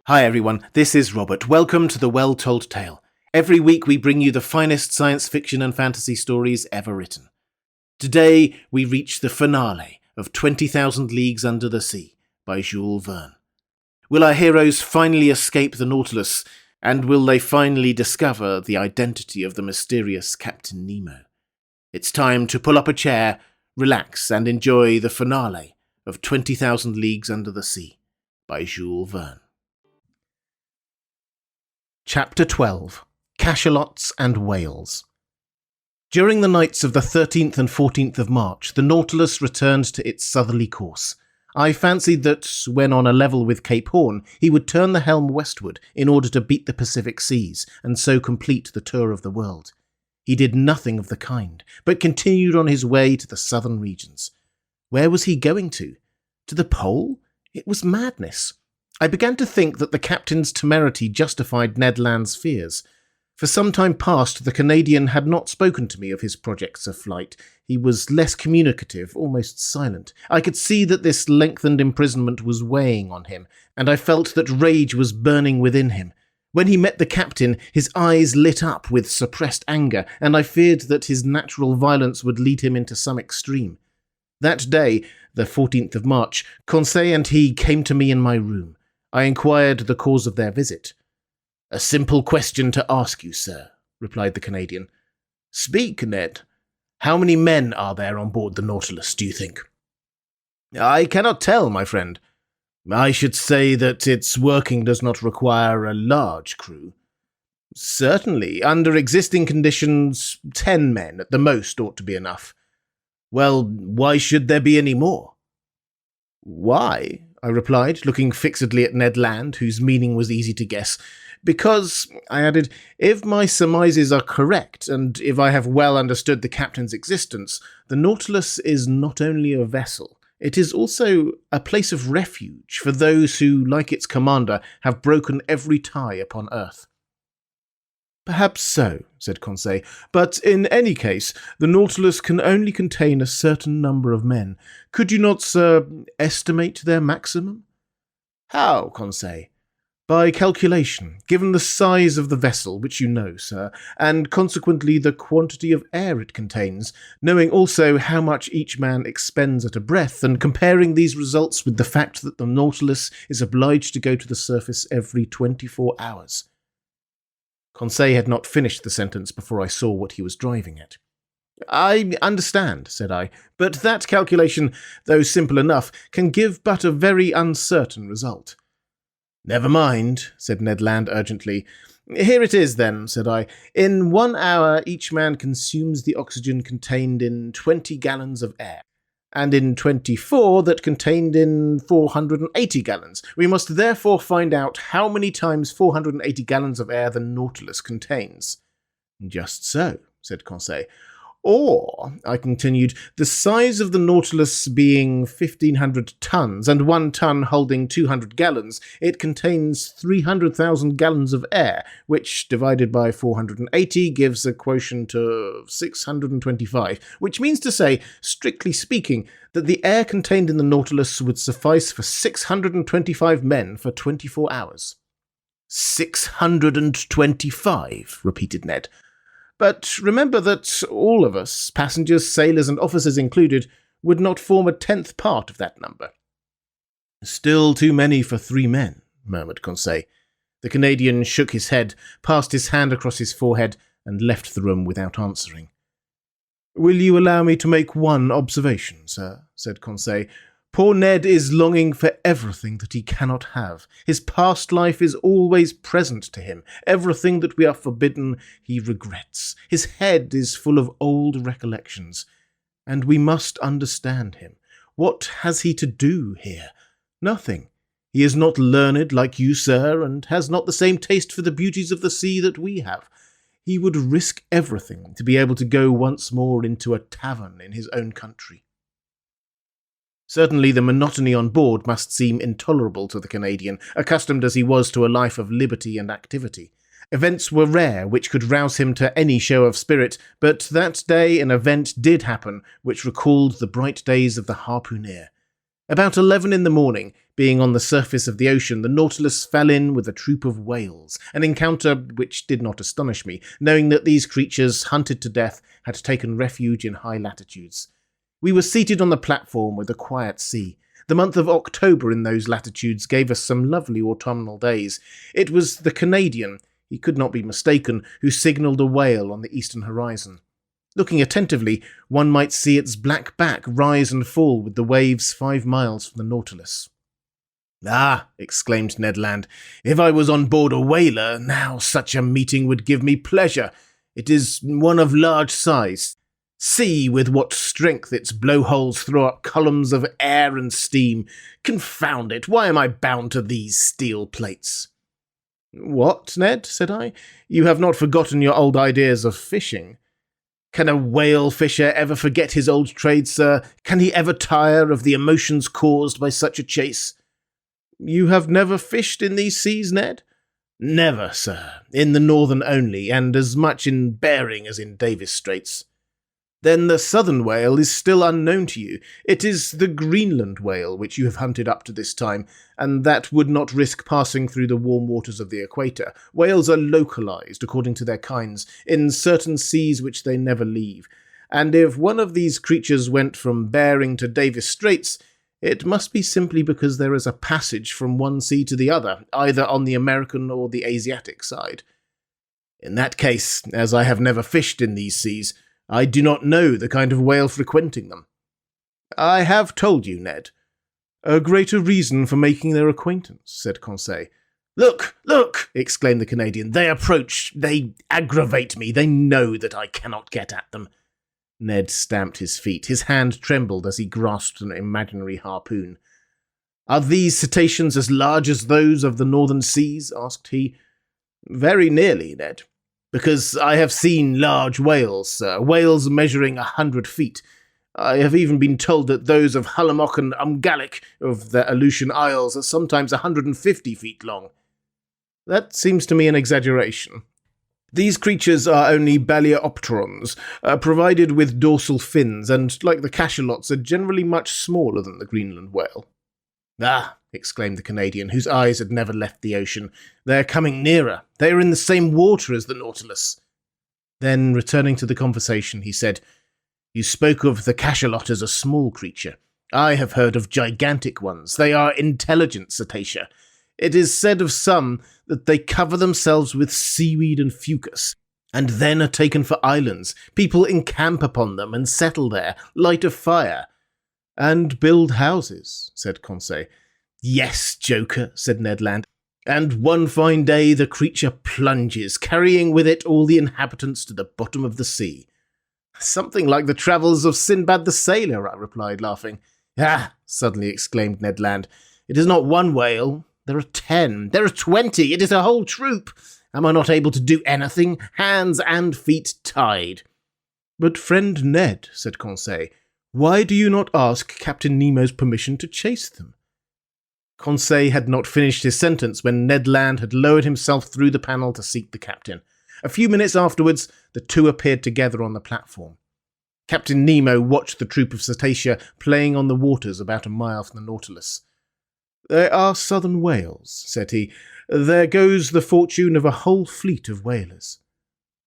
Hi everyone, this is Robert. Welcome to The Well-Told Tale. Every week we bring you the finest science fiction and fantasy stories ever written. Today we reach the finale of 20,000 Leagues Under the Sea by Jules Verne. Will our heroes finally escape the Nautilus, and will they finally discover the identity of the mysterious Captain Nemo? It's time to pull up a chair, relax and enjoy the finale of 20,000 Leagues Under the Sea by Jules Verne. Chapter 12. Cachalots and Whales. During the nights of the 13th and 14th of March, the Nautilus returned to its southerly course. I fancied that, when on a level with Cape Horn, he would turn the helm westward in order to beat the Pacific seas, and so complete the tour of the world. He did nothing of the kind, but continued on his way to the southern regions. Where was he going to? To the pole? It was madness. I began to think that the captain's temerity justified Ned Land's fears. For some time past, the Canadian had not spoken to me of his projects of flight. He was less communicative, almost silent. I could see that this lengthened imprisonment was weighing on him, and I felt that rage was burning within him. When he met the captain, his eyes lit up with suppressed anger, and I feared that his natural violence would lead him into some extreme. That day, the 14th of March, Conseil and he came to me in my room. I inquired the cause of their visit. "A simple question to ask you, sir," replied the Canadian. "Speak, Ned. How many men are there on board the Nautilus, do you think?" "I cannot tell, my friend. I should say that its working does not require a large crew. Certainly, under existing conditions, 10 men at the most ought to be enough. Well, why should there be any more?" "Why?" I replied, looking fixedly at Ned Land, whose meaning was easy to guess. "Because," I added, "if my surmises are correct, and if I have well understood the captain's existence, the Nautilus is not only a vessel, it is also a place of refuge for those who, like its commander, have broken every tie upon earth." "Perhaps so," said Conseil, "but in any case, the Nautilus can only contain a certain number of men. Could you not, sir, estimate their maximum?" "How, Conseil?" "By calculation, given the size of the vessel, which you know, sir, and consequently the quantity of air it contains, knowing also how much each man expends at a breath, and comparing these results with the fact that the Nautilus is obliged to go to the surface every 24 hours. Conseil had not finished the sentence before I saw what he was driving at. "I understand," said I, "but that calculation, though simple enough, can give but a very uncertain result." "Never mind," said Ned Land urgently. "Here it is, then," said I. "In 1 hour each man consumes the oxygen contained in 20 gallons of air, and in 24 that contained in 480 gallons. We must therefore find out how many times 480 gallons of air the Nautilus contains." "Just so," said Conseil. "Or," I continued, "the size of the Nautilus being 1,500 tons, and 1 ton holding 200 gallons, it contains 300,000 gallons of air, which, divided by 480, gives a quotient of 625, which means to say, strictly speaking, that the air contained in the Nautilus would suffice for 625 men for 24 hours. 625, repeated Ned. "But remember that all of us, passengers, sailors, and officers included, would not form a 10th part of that number." "Still too many for 3 men," murmured Conseil. The Canadian shook his head, passed his hand across his forehead, and left the room without answering. "Will you allow me to make one observation, sir?" said Conseil. "Poor Ned is longing for everything that he cannot have. His past life is always present to him. Everything that we are forbidden, he regrets. His head is full of old recollections. And we must understand him. What has he to do here? Nothing. He is not learned like you, sir, and has not the same taste for the beauties of the sea that we have. He would risk everything to be able to go once more into a tavern in his own country." Certainly the monotony on board must seem intolerable to the Canadian, accustomed as he was to a life of liberty and activity. Events were rare which could rouse him to any show of spirit, but that day an event did happen which recalled the bright days of the harpooner. About 11 in the morning, being on the surface of the ocean, the Nautilus fell in with a troop of whales, an encounter which did not astonish me, knowing that these creatures, hunted to death, had taken refuge in high latitudes. We were seated on the platform with a quiet sea. The month of October in those latitudes gave us some lovely autumnal days. It was the Canadian, he could not be mistaken, who signalled a whale on the eastern horizon. Looking attentively, one might see its black back rise and fall with the waves 5 miles from the Nautilus. "Ah," exclaimed Ned Land, "if I was on board a whaler, now such a meeting would give me pleasure. It is one of large size. See with what strength its blowholes throw up columns of air and steam. Confound it, why am I bound to these steel plates?" "What, Ned?" said I. "You have not forgotten your old ideas of fishing." "Can a whale fisher ever forget his old trade, sir? Can he ever tire of the emotions caused by such a chase?" "You have never fished in these seas, Ned?" "Never, sir. In the northern only, and as much in Bering as in Davis Straits." "Then the southern whale is still unknown to you. It is the Greenland whale which you have hunted up to this time, and that would not risk passing through the warm waters of the equator. Whales are localized, according to their kinds, in certain seas which they never leave, and if one of these creatures went from Bering to Davis Straits, it must be simply because there is a passage from one sea to the other, either on the American or the Asiatic side. In that case, as I have never fished in these seas, I do not know the kind of whale frequenting them." "I have told you, Ned." "A greater reason for making their acquaintance," said Conseil. "Look, look!" exclaimed the Canadian. "They approach. They aggravate me. They know that I cannot get at them." Ned stamped his feet. His hand trembled as he grasped an imaginary harpoon. "Are these cetaceans as large as those of the northern seas?" asked he. "Very nearly, Ned. Because I have seen large whales, sir, whales measuring 100 feet. I have even been told that those of Hullamock and Umgallick of the Aleutian Isles are sometimes 150 feet long." "That seems to me an exaggeration. These creatures are only baleopterons, provided with dorsal fins, and, like the cachalots, are generally much smaller than the Greenland whale." "Ah," exclaimed the Canadian, whose eyes had never left the ocean, "they are coming nearer. They are in the same water as the Nautilus." Then, returning to the conversation, he said, "You spoke of the cachalot as a small creature. I have heard of gigantic ones. They are intelligent cetacea. It is said of some that they cover themselves with seaweed and fucus, and then are taken for islands. People encamp upon them and settle there, light a fire." "And build houses," said Conseil. "Yes, joker," said Ned Land. "And one fine day the creature plunges, carrying with it all the inhabitants to the bottom of the sea." "Something like the travels of Sinbad the Sailor," I replied, laughing. "Ah!" suddenly exclaimed Ned Land. "It is not one whale. There are 10. There are 20. It is a whole troop. Am I not able to do anything? Hands and feet tied." "But, friend Ned," said Conseil, "why do you not ask Captain Nemo's permission to chase them?" Conseil had not finished his sentence when Ned Land had lowered himself through the panel to seek the captain. A few minutes afterwards, the two appeared together on the platform. Captain Nemo watched the troop of cetacea playing on the waters about a mile from the Nautilus. "They are southern whales," said he. "There goes the fortune of a whole fleet of whalers."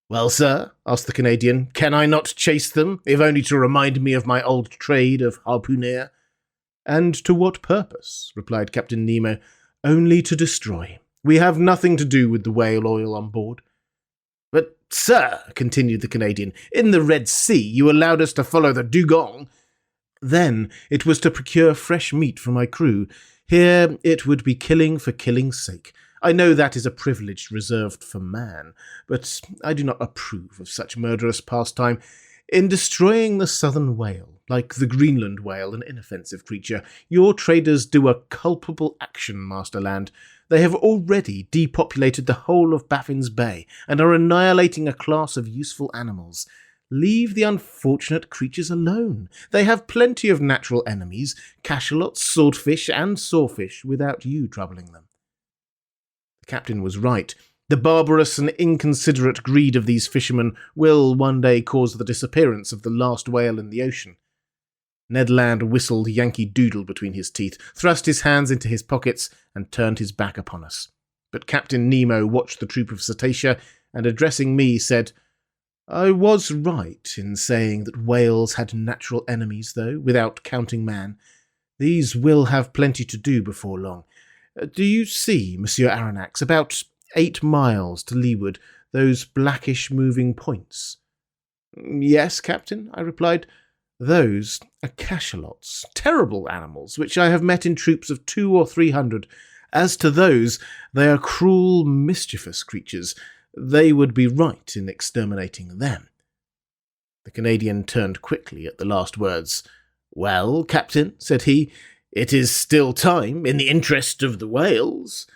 "Well, sir," asked the Canadian, "can I not chase them, if only to remind me of my old trade of harpooner?" "And to what purpose?" replied Captain Nemo. "Only to destroy. We have nothing to do with the whale oil on board." "But, sir," continued the Canadian, "in the Red Sea you allowed us to follow the dugong." "Then it was to procure fresh meat for my crew. Here it would be killing for killing's sake. I know that is a privilege reserved for man, but I do not approve of such murderous pastime. In destroying the southern whale, like the Greenland whale, an inoffensive creature, your traders do a culpable action, Master Land. They have already depopulated the whole of Baffin's Bay and are annihilating a class of useful animals. Leave the unfortunate creatures alone. They have plenty of natural enemies, cachalots, swordfish, and sawfish, without you troubling them." The captain was right. The barbarous and inconsiderate greed of these fishermen will one day cause the disappearance of the last whale in the ocean. Ned Land whistled Yankee Doodle between his teeth, thrust his hands into his pockets, and turned his back upon us. But Captain Nemo watched the troop of cetacea, and addressing me said, "I was right in saying that whales had natural enemies, though, without counting man. These will have plenty to do before long. Do you see, Monsieur Aronnax, about 8 miles to leeward, those blackish moving points?" "Yes, Captain," I replied. "Those are cachalots, terrible animals, which I have met in troops of 200 or 300. As to those, they are cruel, mischievous creatures. They would be right in exterminating them." The Canadian turned quickly at the last words. "Well, Captain," said he, "it is still time, in the interest of the whales."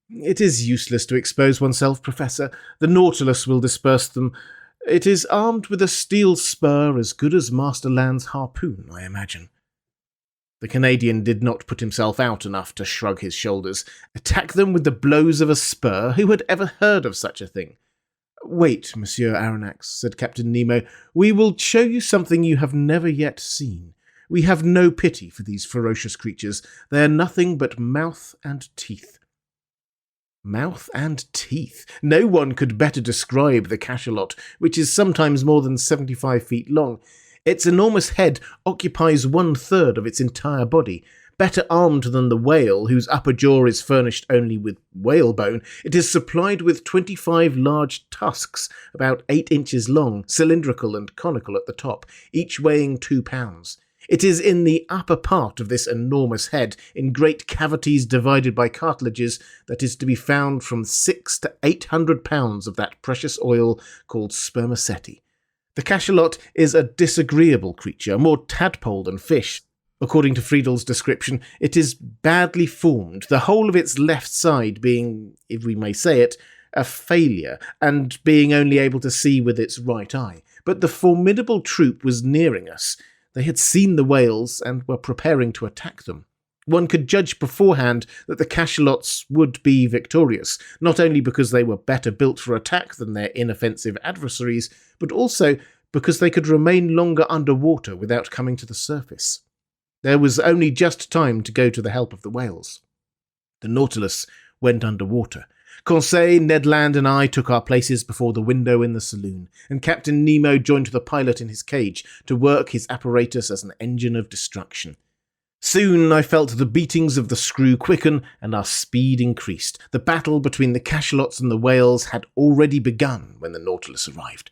"It is useless to expose oneself, Professor. The Nautilus will disperse them. It is armed with a steel spur as good as Master Land's harpoon, I imagine." The Canadian did not put himself out enough to shrug his shoulders. Attack them with the blows of a spur? Who had ever heard of such a thing? "Wait, Monsieur Aronnax," said Captain Nemo. "We will show you something you have never yet seen. We have no pity for these ferocious creatures. They are nothing but mouth and teeth." Mouth and teeth. No one could better describe the cachalot, which is sometimes more than 75 feet long. Its enormous head occupies 1/3 of its entire body. Better armed than the whale, whose upper jaw is furnished only with whalebone, it is supplied with 25 large tusks, about 8 inches long, cylindrical and conical at the top, each weighing 2 pounds. It is in the upper part of this enormous head, in great cavities divided by cartilages, that is to be found from 600 to 800 pounds of that precious oil called spermaceti. The cachalot is a disagreeable creature, more tadpole than fish. According to Friedel's description, it is badly formed, the whole of its left side being, if we may say it, a failure, and being only able to see with its right eye. But the formidable troop was nearing us. They had seen the whales and were preparing to attack them. One could judge beforehand that the cachalots would be victorious, not only because they were better built for attack than their inoffensive adversaries, but also because they could remain longer underwater without coming to the surface. There was only just time to go to the help of the whales. The Nautilus went underwater. Conseil, Ned Land and I took our places before the window in the saloon, and Captain Nemo joined the pilot in his cage to work his apparatus as an engine of destruction. Soon I felt the beatings of the screw quicken and our speed increased. The battle between the cachalots and the whales had already begun when the Nautilus arrived.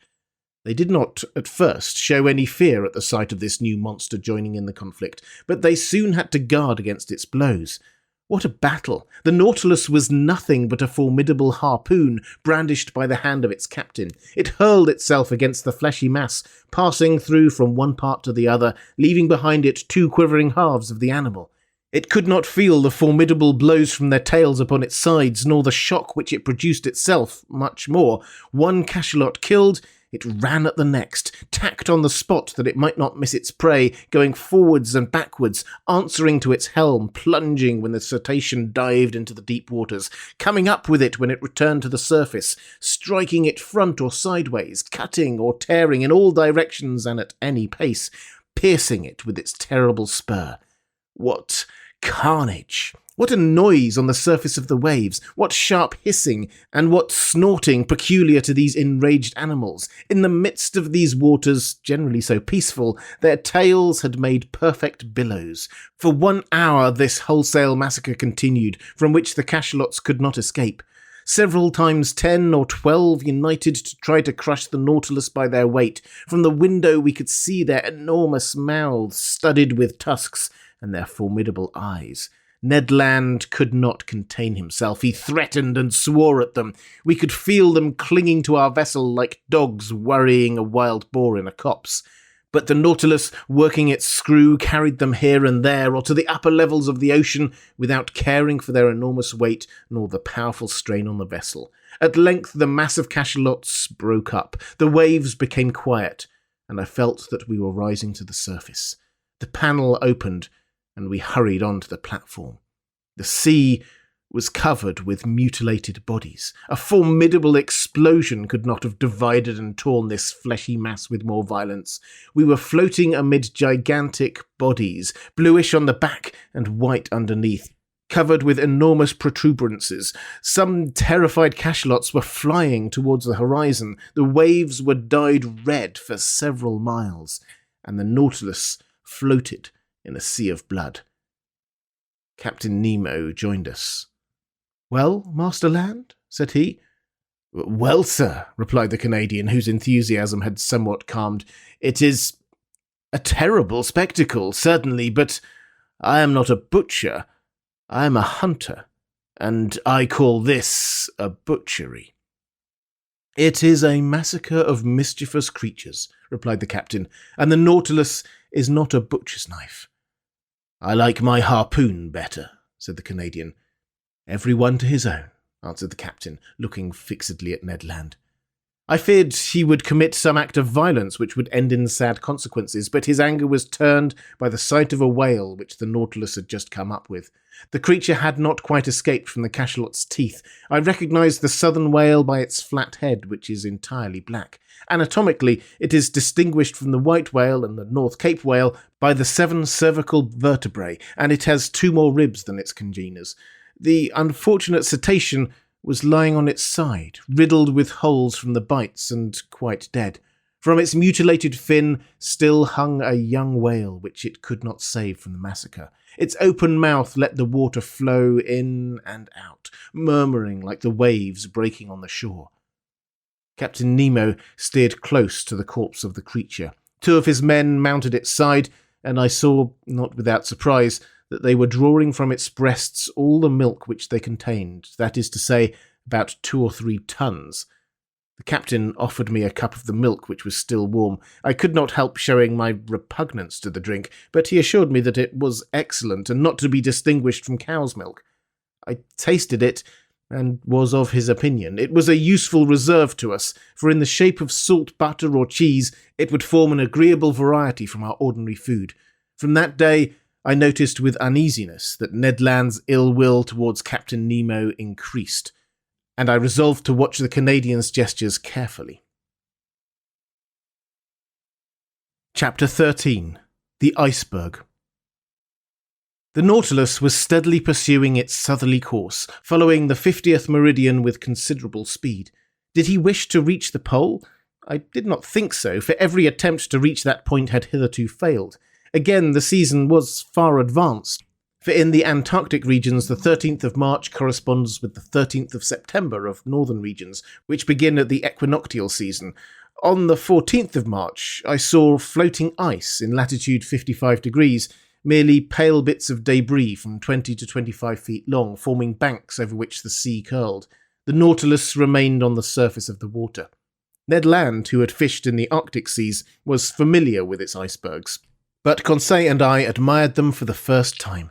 They did not, at first, show any fear at the sight of this new monster joining in the conflict, but they soon had to guard against its blows. What a battle! The Nautilus was nothing but a formidable harpoon brandished by the hand of its captain. It hurled itself against the fleshy mass, passing through from one part to the other, leaving behind it 2 quivering halves of the animal. It could not feel the formidable blows from their tails upon its sides, nor the shock which it produced itself, much more. One cachalot killed, it ran at the next, tacked on the spot that it might not miss its prey, going forwards and backwards, answering to its helm, plunging when the cetacean dived into the deep waters, coming up with it when it returned to the surface, striking it front or sideways, cutting or tearing in all directions and at any pace, piercing it with its terrible spur. What carnage! What a noise on the surface of the waves, what sharp hissing, and what snorting peculiar to these enraged animals. In the midst of these waters, generally so peaceful, their tails had made perfect billows. For 1 hour this wholesale massacre continued, from which the cachalots could not escape. Several times 10 or 12 united to try to crush the Nautilus by their weight. From the window we could see their enormous mouths studded with tusks, and their formidable eyes. Ned Land could not contain himself. He threatened and swore at them. We could feel them clinging to our vessel like dogs worrying a wild boar in a copse. But the Nautilus, working its screw, carried them here and there or to the upper levels of the ocean without caring for their enormous weight nor the powerful strain on the vessel. At length the mass of cachalots broke up. The waves became quiet, and I felt that we were rising to the surface. The panel opened, and we hurried on to the platform. The sea was covered with mutilated bodies. A formidable explosion could not have divided and torn this fleshy mass with more violence. We were floating amid gigantic bodies, bluish on the back and white underneath, covered with enormous protuberances. Some terrified cachalots were flying towards the horizon. The waves were dyed red for several miles, and the Nautilus floated in a sea of blood. Captain Nemo joined us. "Well, Master Land?" said he. "Well, sir," replied the Canadian, whose enthusiasm had somewhat calmed, "it is a terrible spectacle, certainly, but I am not a butcher. I am a hunter, and I call this a butchery." "It is a massacre of mischievous creatures," replied the captain, "and the Nautilus is not a butcher's knife." "I like my harpoon better," said the Canadian. "Every one to his own," answered the captain, looking fixedly at Ned Land. I feared he would commit some act of violence which would end in sad consequences, but his anger was turned by the sight of a whale which the Nautilus had just come up with. The creature had not quite escaped from the cachalot's teeth. I recognised the southern whale by its flat head, which is entirely black. Anatomically, it is distinguished from the white whale and the North Cape whale by the 7 cervical vertebrae, and it has 2 more ribs than its congeners. The unfortunate cetacean was lying on its side, riddled with holes from the bites and quite dead. From its mutilated fin still hung a young whale which it could not save from the massacre. Its open mouth let the water flow in and out, murmuring like the waves breaking on the shore. Captain Nemo steered close to the corpse of the creature. 2 of his men mounted its side, and I saw, not without surprise, that they were drawing from its breasts all the milk which they contained, that is to say, about 2 or 3 tons. The captain offered me a cup of the milk which was still warm. I could not help showing my repugnance to the drink, but he assured me that it was excellent and not to be distinguished from cow's milk. I tasted it and was of his opinion. It was a useful reserve to us, for in the shape of salt butter or cheese it would form an agreeable variety from our ordinary food. From that day I noticed with uneasiness that Ned Land's ill will towards Captain Nemo increased, and I resolved to watch the Canadian's gestures carefully. Chapter 13. The Iceberg. The Nautilus was steadily pursuing its southerly course, following the 50th meridian with considerable speed. Did he wish to reach the pole? I did not think so, for every attempt to reach that point had hitherto failed. Again, the season was far advanced, for in the Antarctic regions the 13th of March corresponds with the 13th of September of northern regions, which begin at the equinoctial season. On the 14th of March I saw floating ice in latitude 55 degrees, merely pale bits of debris from 20 to 25 feet long, forming banks over which the sea curled. The Nautilus remained on the surface of the water. Ned Land, who had fished in the Arctic seas, was familiar with its icebergs, but Conseil and I admired them for the first time.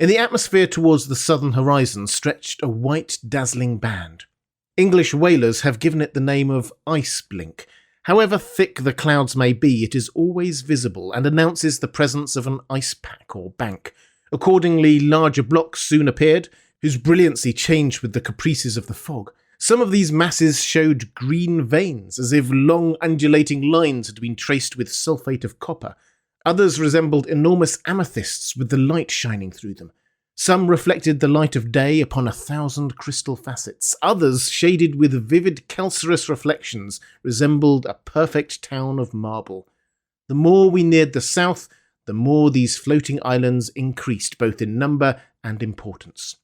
In the atmosphere towards the southern horizon stretched a white, dazzling band. English whalers have given it the name of ice blink. However thick the clouds may be, it is always visible and announces the presence of an ice pack or bank. Accordingly, larger blocks soon appeared, whose brilliancy changed with the caprices of the fog. Some of these masses showed green veins, as if long undulating lines had been traced with sulphate of copper. Others resembled enormous amethysts with the light shining through them. Some reflected the light of day upon 1,000 crystal facets. Others, shaded with vivid calcareous reflections, resembled a perfect town of marble. The more we neared the south, the more these floating islands increased, both in number and importance.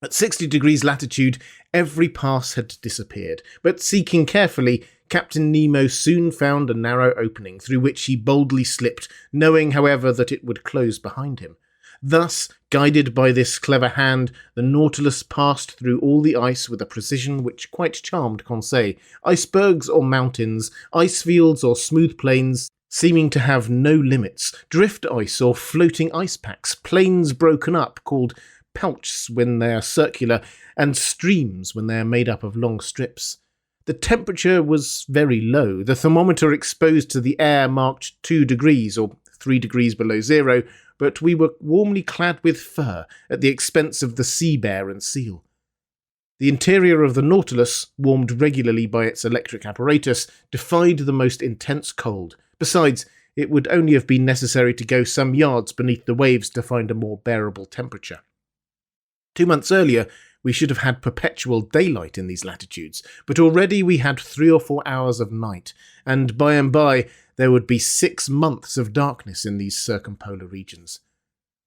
At 60 degrees latitude, every pass had disappeared, but seeking carefully, Captain Nemo soon found a narrow opening through which he boldly slipped, knowing, however, that it would close behind him. Thus, guided by this clever hand, the Nautilus passed through all the ice with a precision which quite charmed Conseil. Icebergs or mountains, ice fields or smooth plains, seeming to have no limits, drift ice or floating ice packs, plains broken up, called pulps when they are circular, and streams when they are made up of long strips. The temperature was very low. The thermometer exposed to the air marked 2 degrees, or 3 degrees below zero, but we were warmly clad with fur at the expense of the sea bear and seal. The interior of the Nautilus, warmed regularly by its electric apparatus, defied the most intense cold. Besides, it would only have been necessary to go some yards beneath the waves to find a more bearable temperature. 2 months earlier, we should have had perpetual daylight in these latitudes, but already we had 3 or 4 hours of night, and by there would be 6 months of darkness in these circumpolar regions.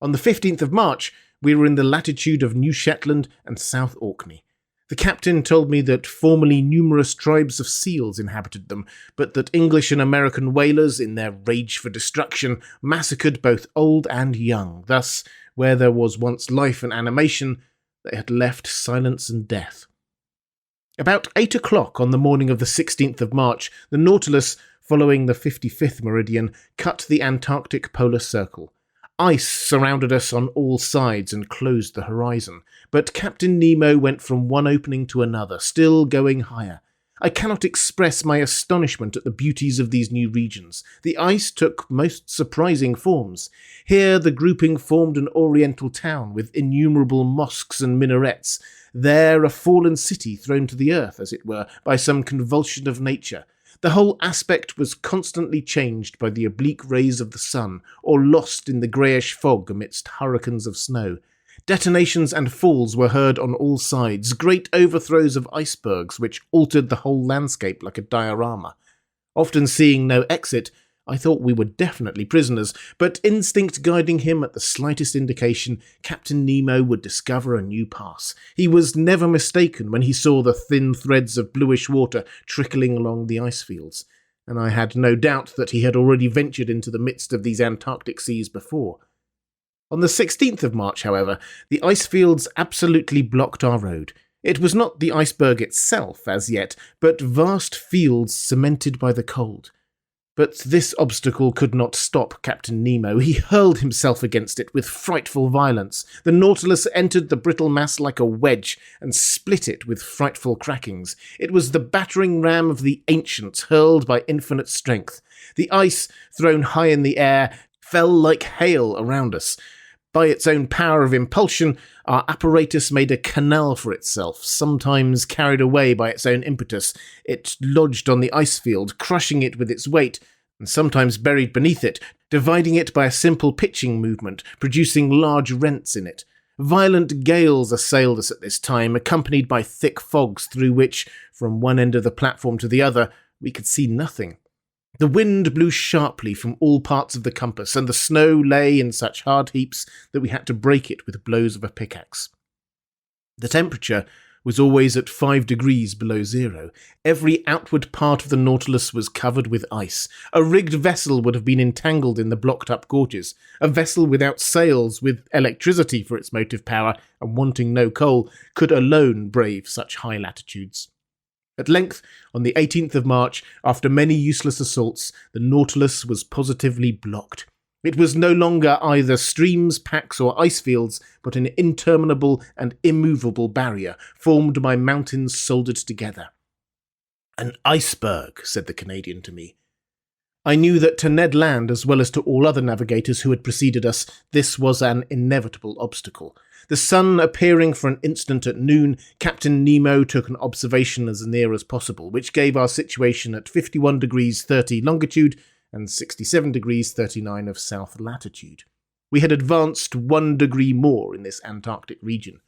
On the 15th of March, we were in the latitude of New Shetland and South Orkney. The captain told me that formerly numerous tribes of seals inhabited them, but that English and American whalers, in their rage for destruction, massacred both old and young. Thus, where there was once life and animation, they had left silence and death. About 8 o'clock on the morning of the 16th of March, the Nautilus, following the 55th meridian, cut the Antarctic polar circle. Ice surrounded us on all sides and closed the horizon, but Captain Nemo went from one opening to another, still going higher. I cannot express my astonishment at the beauties of these new regions. The ice took most surprising forms. Here the grouping formed an oriental town with innumerable mosques and minarets. There a fallen city thrown to the earth, as it were, by some convulsion of nature. The whole aspect was constantly changed by the oblique rays of the sun, or lost in the greyish fog amidst hurricanes of snow. Detonations and falls were heard on all sides, great overthrows of icebergs which altered the whole landscape like a diorama. Often seeing no exit, I thought we were definitely prisoners, but instinct guiding him at the slightest indication, Captain Nemo would discover a new pass. He was never mistaken when he saw the thin threads of bluish water trickling along the ice fields, and I had no doubt that he had already ventured into the midst of these Antarctic seas before. On the 16th of March, however, the ice fields absolutely blocked our road. It was not the iceberg itself, as yet, but vast fields cemented by the cold. But this obstacle could not stop Captain Nemo. He hurled himself against it with frightful violence. The Nautilus entered the brittle mass like a wedge and split it with frightful crackings. It was the battering ram of the ancients hurled by infinite strength. The ice, thrown high in the air, fell like hail around us. By its own power of impulsion, our apparatus made a canal for itself. Sometimes carried away by its own impetus, it lodged on the ice field, crushing it with its weight, and sometimes buried beneath it, dividing it by a simple pitching movement, producing large rents in it. Violent gales assailed us at this time, accompanied by thick fogs through which, from one end of the platform to the other, we could see nothing. The wind blew sharply from all parts of the compass, and the snow lay in such hard heaps that we had to break it with blows of a pickaxe. The temperature was always at 5 degrees below zero. Every outward part of the Nautilus was covered with ice. A rigged vessel would have been entangled in the blocked-up gorges. A vessel without sails, with electricity for its motive power, and wanting no coal, could alone brave such high latitudes. At length, on the 18th of March, after many useless assaults, the Nautilus was positively blocked. It was no longer either streams, packs, or ice fields, but an interminable and immovable barrier, formed by mountains soldered together. "An iceberg," said the Canadian to me. I knew that to Ned Land, as well as to all other navigators who had preceded us, this was an inevitable obstacle. The sun appearing for an instant at noon, Captain Nemo took an observation as near as possible, which gave our situation at 51 degrees 30 longitude and 67 degrees 39 of south latitude. We had advanced 1 degree more in this Antarctic region.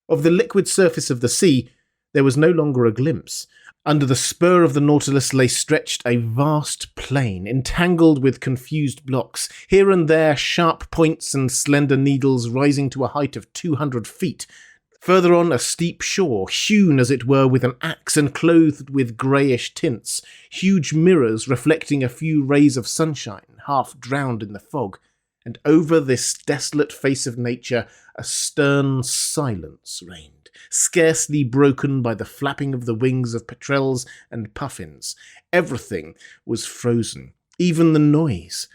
Of the liquid surface of the sea, there was no longer a glimpse. Under the spur of the Nautilus lay stretched a vast plain, entangled with confused blocks, here and there sharp points and slender needles rising to a height of 200 feet. Further on, a steep shore, hewn as it were with an axe and clothed with greyish tints, huge mirrors reflecting a few rays of sunshine, half drowned in the fog. And over this desolate face of nature, a stern silence reigned, scarcely broken by the flapping of the wings of petrels and puffins. Everything was frozen, even the noise.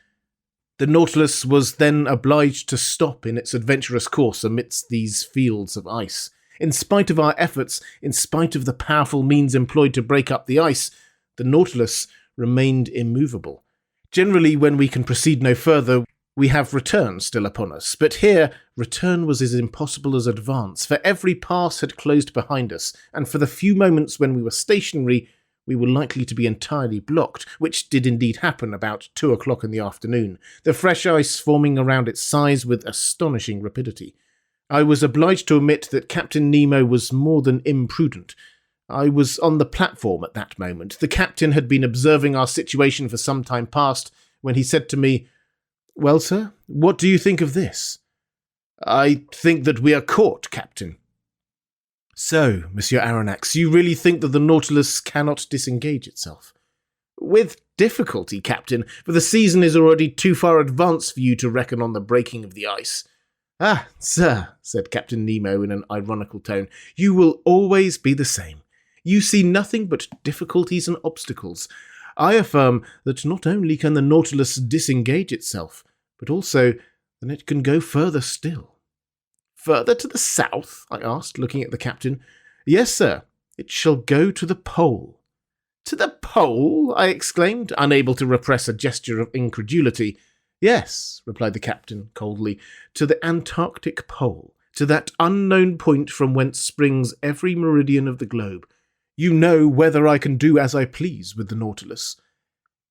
The Nautilus was then obliged to stop in its adventurous course amidst these fields of ice. In spite of our efforts, in spite of the powerful means employed to break up the ice, the Nautilus remained immovable. Generally, when we can proceed no further, We have return still upon us, but here return was as impossible as advance, for every pass had closed behind us, and for the few moments when we were stationary, we were likely to be entirely blocked, which did indeed happen about 2 o'clock in the afternoon, the fresh ice forming around its sides with astonishing rapidity. I was obliged to admit that Captain Nemo was more than imprudent. I was on the platform at that moment. The captain had been observing our situation for some time past, when he said to me, "Well, sir, what do you think of this?" "I think that we are caught, Captain." "So, Monsieur Aronnax, you really think that the Nautilus cannot disengage itself?" "With difficulty, Captain, for the season is already too far advanced for you to reckon on the breaking of the ice." "Ah, sir," said Captain Nemo in an ironical tone, "you will always be the same. You see nothing but difficulties and obstacles. I affirm that not only can the Nautilus disengage itself, but also that it can go further still." "Further to the south?" I asked, looking at the captain. "Yes, sir. It shall go to the pole." "To the pole?" I exclaimed, unable to repress a gesture of incredulity. "Yes," replied the captain coldly, "to the Antarctic pole, to that unknown point from whence springs every meridian of the globe. You know whether I can do as I please with the Nautilus."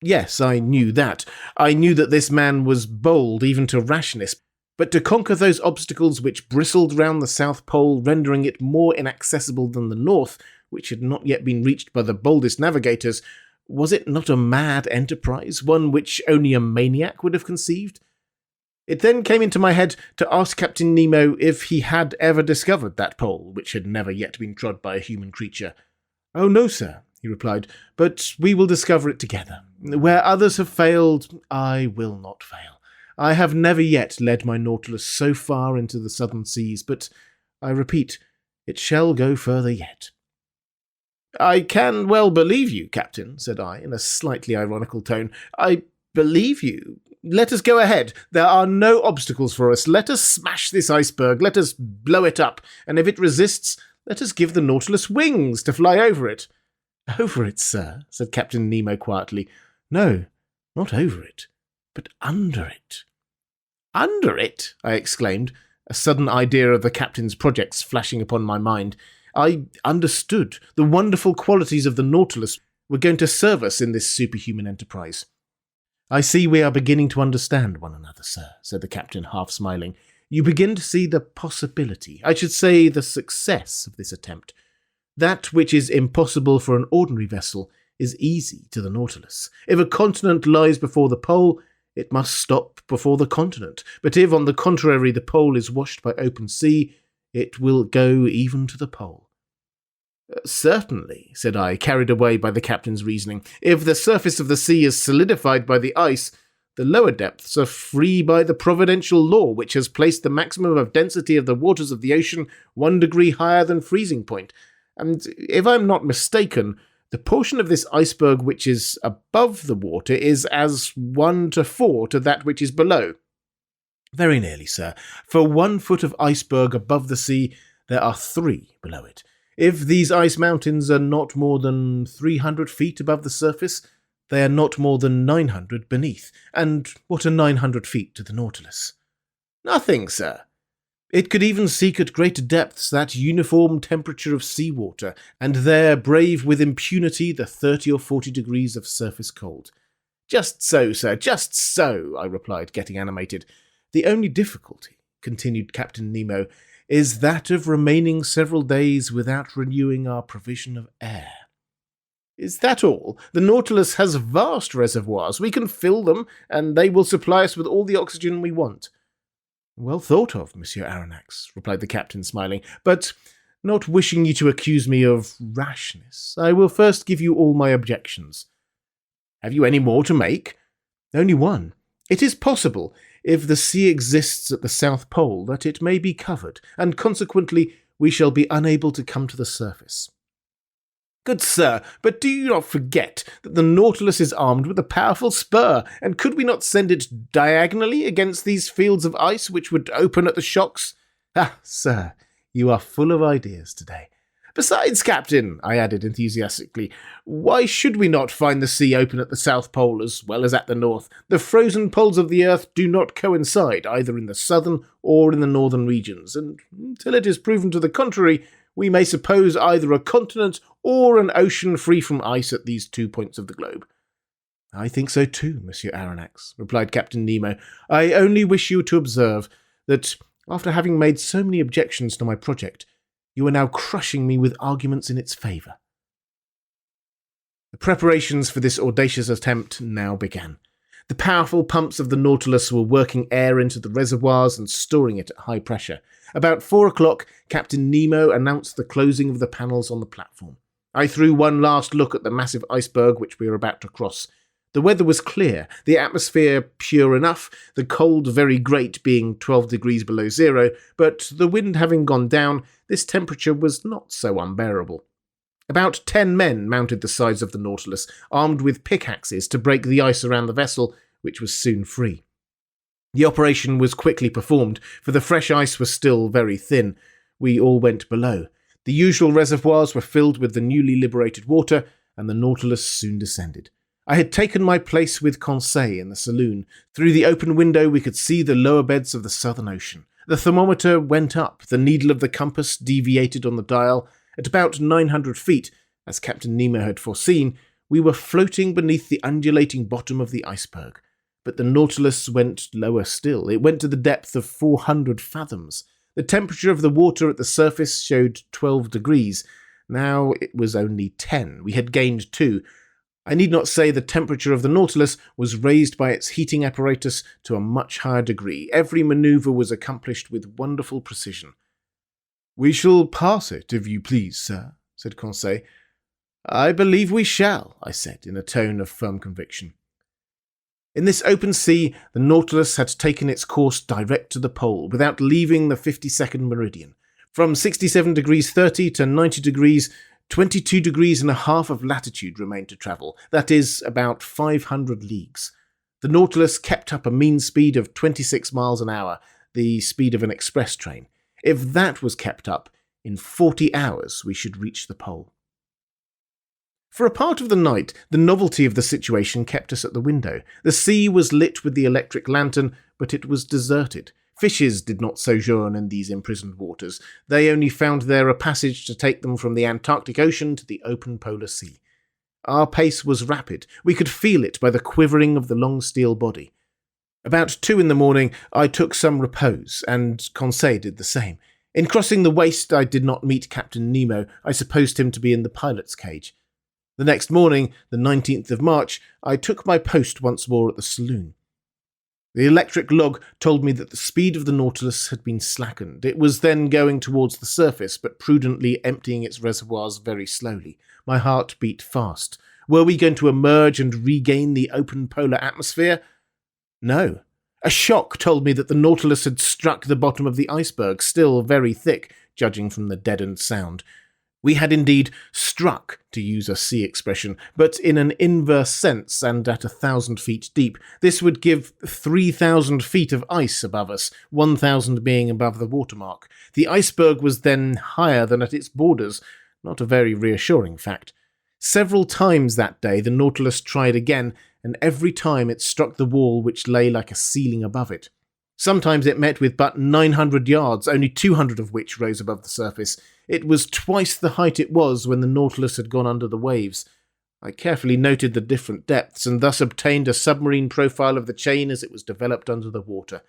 Yes, I knew that. I knew that this man was bold even to rashness, but to conquer those obstacles which bristled round the South Pole, rendering it more inaccessible than the North, which had not yet been reached by the boldest navigators, was it not a mad enterprise, one which only a maniac would have conceived? It then came into my head to ask Captain Nemo if he had ever discovered that pole, which had never yet been trod by a human creature. "Oh, no, sir," he replied, "but we will discover it together. Where others have failed, I will not fail. I have never yet led my Nautilus so far into the southern seas, but, I repeat, it shall go further yet." "I can well believe you, Captain," said I, in a slightly ironical tone. "I believe you. Let us go ahead. There are no obstacles for us. Let us smash this iceberg. Let us blow it up, and if it resists, let us give the Nautilus wings to fly over it." "Over it, sir," said Captain Nemo quietly. "No, not over it, but under it." "Under it?" I exclaimed, a sudden idea of the captain's projects flashing upon my mind. I understood the wonderful qualities of the Nautilus were going to serve us in this superhuman enterprise. "I see we are beginning to understand one another, sir," said the captain, half smiling. "You begin to see the possibility, I should say the success of this attempt. That which is impossible for an ordinary vessel is easy to the Nautilus. If a continent lies before the pole, it must stop before the continent. But if, on the contrary, the pole is washed by open sea, it will go even to the pole." "Certainly," said I, carried away by the captain's reasoning. "If the surface of the sea is solidified by the ice, the lower depths are free by the providential law which has placed the maximum of density of the waters of the ocean 1 degree higher than freezing point. And if I am not mistaken, the portion of this iceberg which is above the water is as 1 to 4 to that which is below." "Very nearly, sir. For 1 foot of iceberg above the sea, there are 3 below it. If these ice mountains are not more than 300 feet above the surface, they are not more than 900 beneath. And what are 900 feet to the Nautilus?" "Nothing, sir." "It could even seek at greater depths that uniform temperature of sea-water, and there brave with impunity the 30 or 40 degrees of surface cold." "Just so, sir, just so," I replied, getting animated. "The only difficulty," continued Captain Nemo, "is that of remaining several days without renewing our provision of air." "Is that all? The Nautilus has vast reservoirs. We can fill them, and they will supply us with all the oxygen we want." "Well thought of, Monsieur Aronnax," replied the captain, smiling, "but not wishing you to accuse me of rashness, I will first give you all my objections." "Have you any more to make?" "Only one. It is possible, if the sea exists at the South Pole, that it may be covered, and consequently we shall be unable to come to the surface." "Good sir, but do you not forget that the Nautilus is armed with a powerful spur, and could we not send it diagonally against these fields of ice which would open at the shocks?" "Ah, sir, you are full of ideas today. Besides, Captain, I added enthusiastically, why should we not find the sea open at the South Pole as well as at the North? The frozen poles of the Earth do not coincide either in the southern or in the northern regions, and until it is proven to the contrary, we may suppose either a continent or an ocean free from ice at these 2 points of the globe. I think so too, Monsieur Aronnax, replied Captain Nemo. I only wish you to observe that, after having made so many objections to my project, you are now crushing me with arguments in its favour. The preparations for this audacious attempt now began. The powerful pumps of the Nautilus were working air into the reservoirs and storing it at high pressure. About 4 o'clock, Captain Nemo announced the closing of the panels on the platform. I threw one last look at the massive iceberg which we were about to cross. The weather was clear, the atmosphere pure enough, the cold very great, being 12 degrees below zero, but the wind having gone down, this temperature was not so unbearable. About 10 men mounted the sides of the Nautilus, armed with pickaxes to break the ice around the vessel, which was soon free. The operation was quickly performed, for the fresh ice was still very thin. We all went below. The usual reservoirs were filled with the newly liberated water, and the Nautilus soon descended. I had taken my place with Conseil in the saloon. Through the open window we could see the lower beds of the Southern Ocean. The thermometer went up, the needle of the compass deviated on the dial. At about 900 feet, as Captain Nemo had foreseen, we were floating beneath the undulating bottom of the iceberg. But the Nautilus went lower still. It went to the depth of 400 fathoms. The temperature of the water at the surface showed 12 degrees. Now it was only 10. We had gained 2. I need not say the temperature of the Nautilus was raised by its heating apparatus to a much higher degree. Every manoeuvre was accomplished with wonderful precision. "We shall pass it, if you please, sir," said Conseil. "I believe we shall," I said, in a tone of firm conviction. In this open sea, the Nautilus had taken its course direct to the pole, without leaving the 52nd meridian. From 67 degrees 30 to 90 degrees, 22 degrees and a half of latitude remained to travel, that is, about 500 leagues. The Nautilus kept up a mean speed of 26 miles an hour, the speed of an express train. If that was kept up, in 40 hours we should reach the pole. For a part of the night, the novelty of the situation kept us at the window. The sea was lit with the electric lantern, but it was deserted. Fishes did not sojourn in these imprisoned waters. They only found there a passage to take them from the Antarctic Ocean to the open polar sea. Our pace was rapid. We could feel it by the quivering of the long steel body. About 2 in the morning, I took some repose, and Conseil did the same. In crossing the waist, I did not meet Captain Nemo. I supposed him to be in the pilot's cage. The next morning, the 19th of March, I took my post once more at the saloon. The electric log told me that the speed of the Nautilus had been slackened. It was then going towards the surface, but prudently emptying its reservoirs very slowly. My heart beat fast. Were we going to emerge and regain the open polar atmosphere? No. A shock told me that the Nautilus had struck the bottom of the iceberg, still very thick, judging from the deadened sound. We had indeed struck, to use a sea expression, but in an inverse sense and at 1,000 feet deep. This would give 3,000 feet of ice above us, 1,000 being above the watermark. The iceberg was then higher than at its borders, not a very reassuring fact. Several times that day the Nautilus tried again, and every time it struck the wall which lay like a ceiling above it. Sometimes it met with but 900 yards, only 200 of which rose above the surface. It was twice the height it was when the Nautilus had gone under the waves. I carefully noted the different depths, and thus obtained a submarine profile of the chain as it was developed under the water.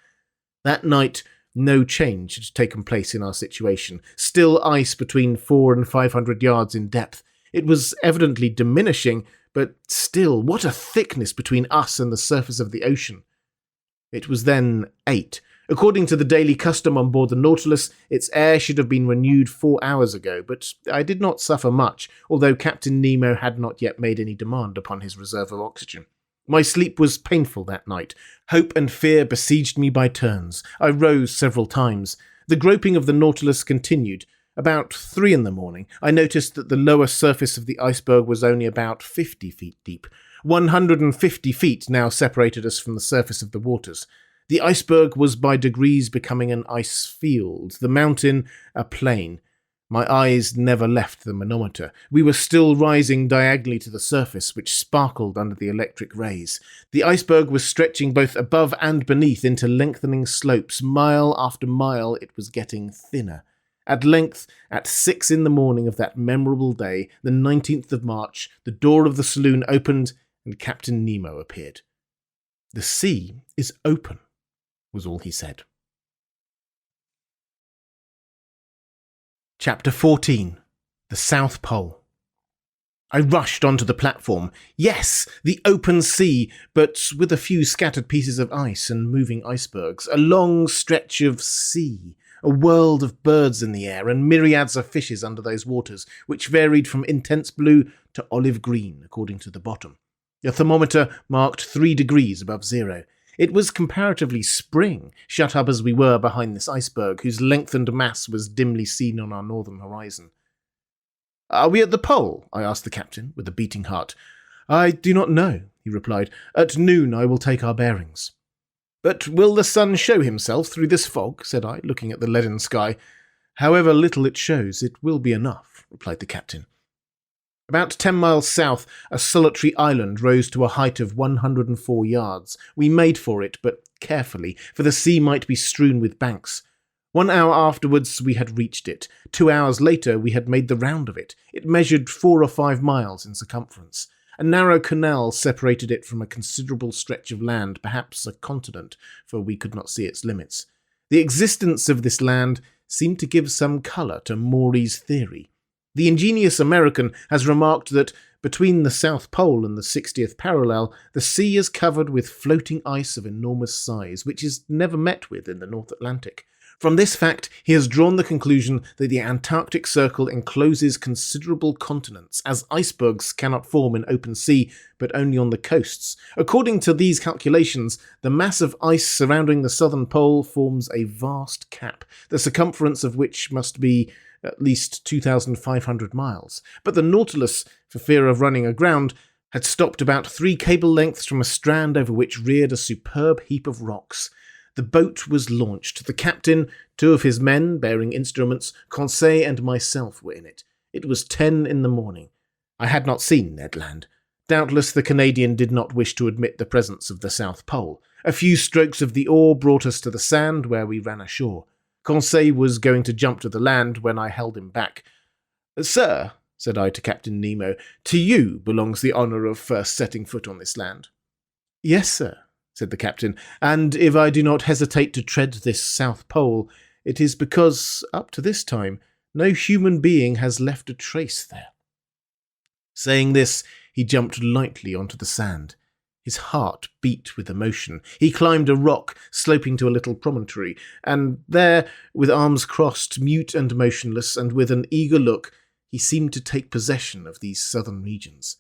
That night, no change had taken place in our situation. Still ice between 400 and 500 yards in depth. It was evidently diminishing, but still, what a thickness between us and the surface of the ocean. It was then 8. According to the daily custom on board the Nautilus, its air should have been renewed 4 hours ago, but I did not suffer much, although Captain Nemo had not yet made any demand upon his reserve of oxygen. My sleep was painful that night. Hope and fear besieged me by turns. I rose several times. The groping of the Nautilus continued. About 3 in the morning, I noticed that the lower surface of the iceberg was only about 50 feet deep. 150 feet now separated us from the surface of the waters. The iceberg was by degrees becoming an ice field, the mountain a plain. My eyes never left the manometer. We were still rising diagonally to the surface, which sparkled under the electric rays. The iceberg was stretching both above and beneath into lengthening slopes. Mile after mile it was getting thinner. At length, at 6 in the morning of that memorable day, the 19th of March, the door of the saloon opened and Captain Nemo appeared. "The sea is open," was all he said. Chapter 14. The South Pole. I rushed onto the platform. Yes, the open sea, but with a few scattered pieces of ice and moving icebergs. A long stretch of sea, a world of birds in the air, and myriads of fishes under those waters, which varied from intense blue to olive green, according to the bottom. The thermometer marked 3 degrees above zero. It was comparatively spring, shut up as we were behind this iceberg, whose lengthened mass was dimly seen on our northern horizon. "Are we at the pole?" I asked the captain, with a beating heart. "I do not know," he replied. "At noon I will take our bearings." "But will the sun show himself through this fog?" said I, looking at the leaden sky. "However little it shows, it will be enough," replied the captain. About 10 miles south, a solitary island rose to a height of 104 yards. We made for it, but carefully, for the sea might be strewn with banks. 1 hour afterwards we had reached it. 2 hours later we had made the round of it. It measured 4 or 5 miles in circumference. A narrow canal separated it from a considerable stretch of land, perhaps a continent, for we could not see its limits. The existence of this land seemed to give some colour to Maury's theory. The ingenious American has remarked that between the South Pole and the 60th parallel, the sea is covered with floating ice of enormous size, which is never met with in the North Atlantic. From this fact, he has drawn the conclusion that the Antarctic Circle encloses considerable continents, as icebergs cannot form in open sea, but only on the coasts. According to these calculations, the mass of ice surrounding the southern pole forms a vast cap, the circumference of which must be at least 2,500 miles. But the Nautilus, for fear of running aground, had stopped about 3 cable lengths from a strand over which reared a superb heap of rocks. The boat was launched. The captain, 2 of his men bearing instruments, Conseil and myself were in it. It was 10 in the morning. I had not seen Ned Land. Doubtless the Canadian did not wish to admit the presence of the South Pole. A few strokes of the oar brought us to the sand, where we ran ashore. Conseil was going to jump to the land when I held him back. "Sir," said I to Captain Nemo, "to you belongs the honour of first setting foot on this land." "Yes, sir," said the captain, "and if I do not hesitate to tread this South Pole, it is because, up to this time, no human being has left a trace there." Saying this, he jumped lightly onto the sand. His heart beat with emotion. He climbed a rock, sloping to a little promontory, and there, with arms crossed, mute and motionless, and with an eager look, he seemed to take possession of these southern regions.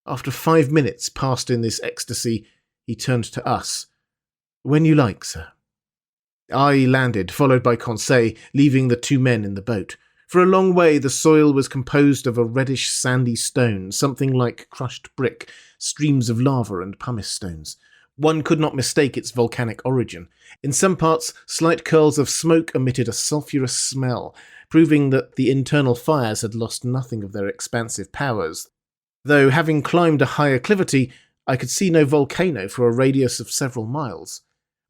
After 5 minutes passed in this ecstasy, he turned to us. "When you like, sir." I landed, followed by Conseil, leaving the 2 men in the boat. For a long way the soil was composed of a reddish sandy stone, something like crushed brick, streams of lava and pumice stones. One could not mistake its volcanic origin. In some parts, slight curls of smoke emitted a sulphurous smell, proving that the internal fires had lost nothing of their expansive powers, though having climbed a high acclivity, I could see no volcano for a radius of several miles.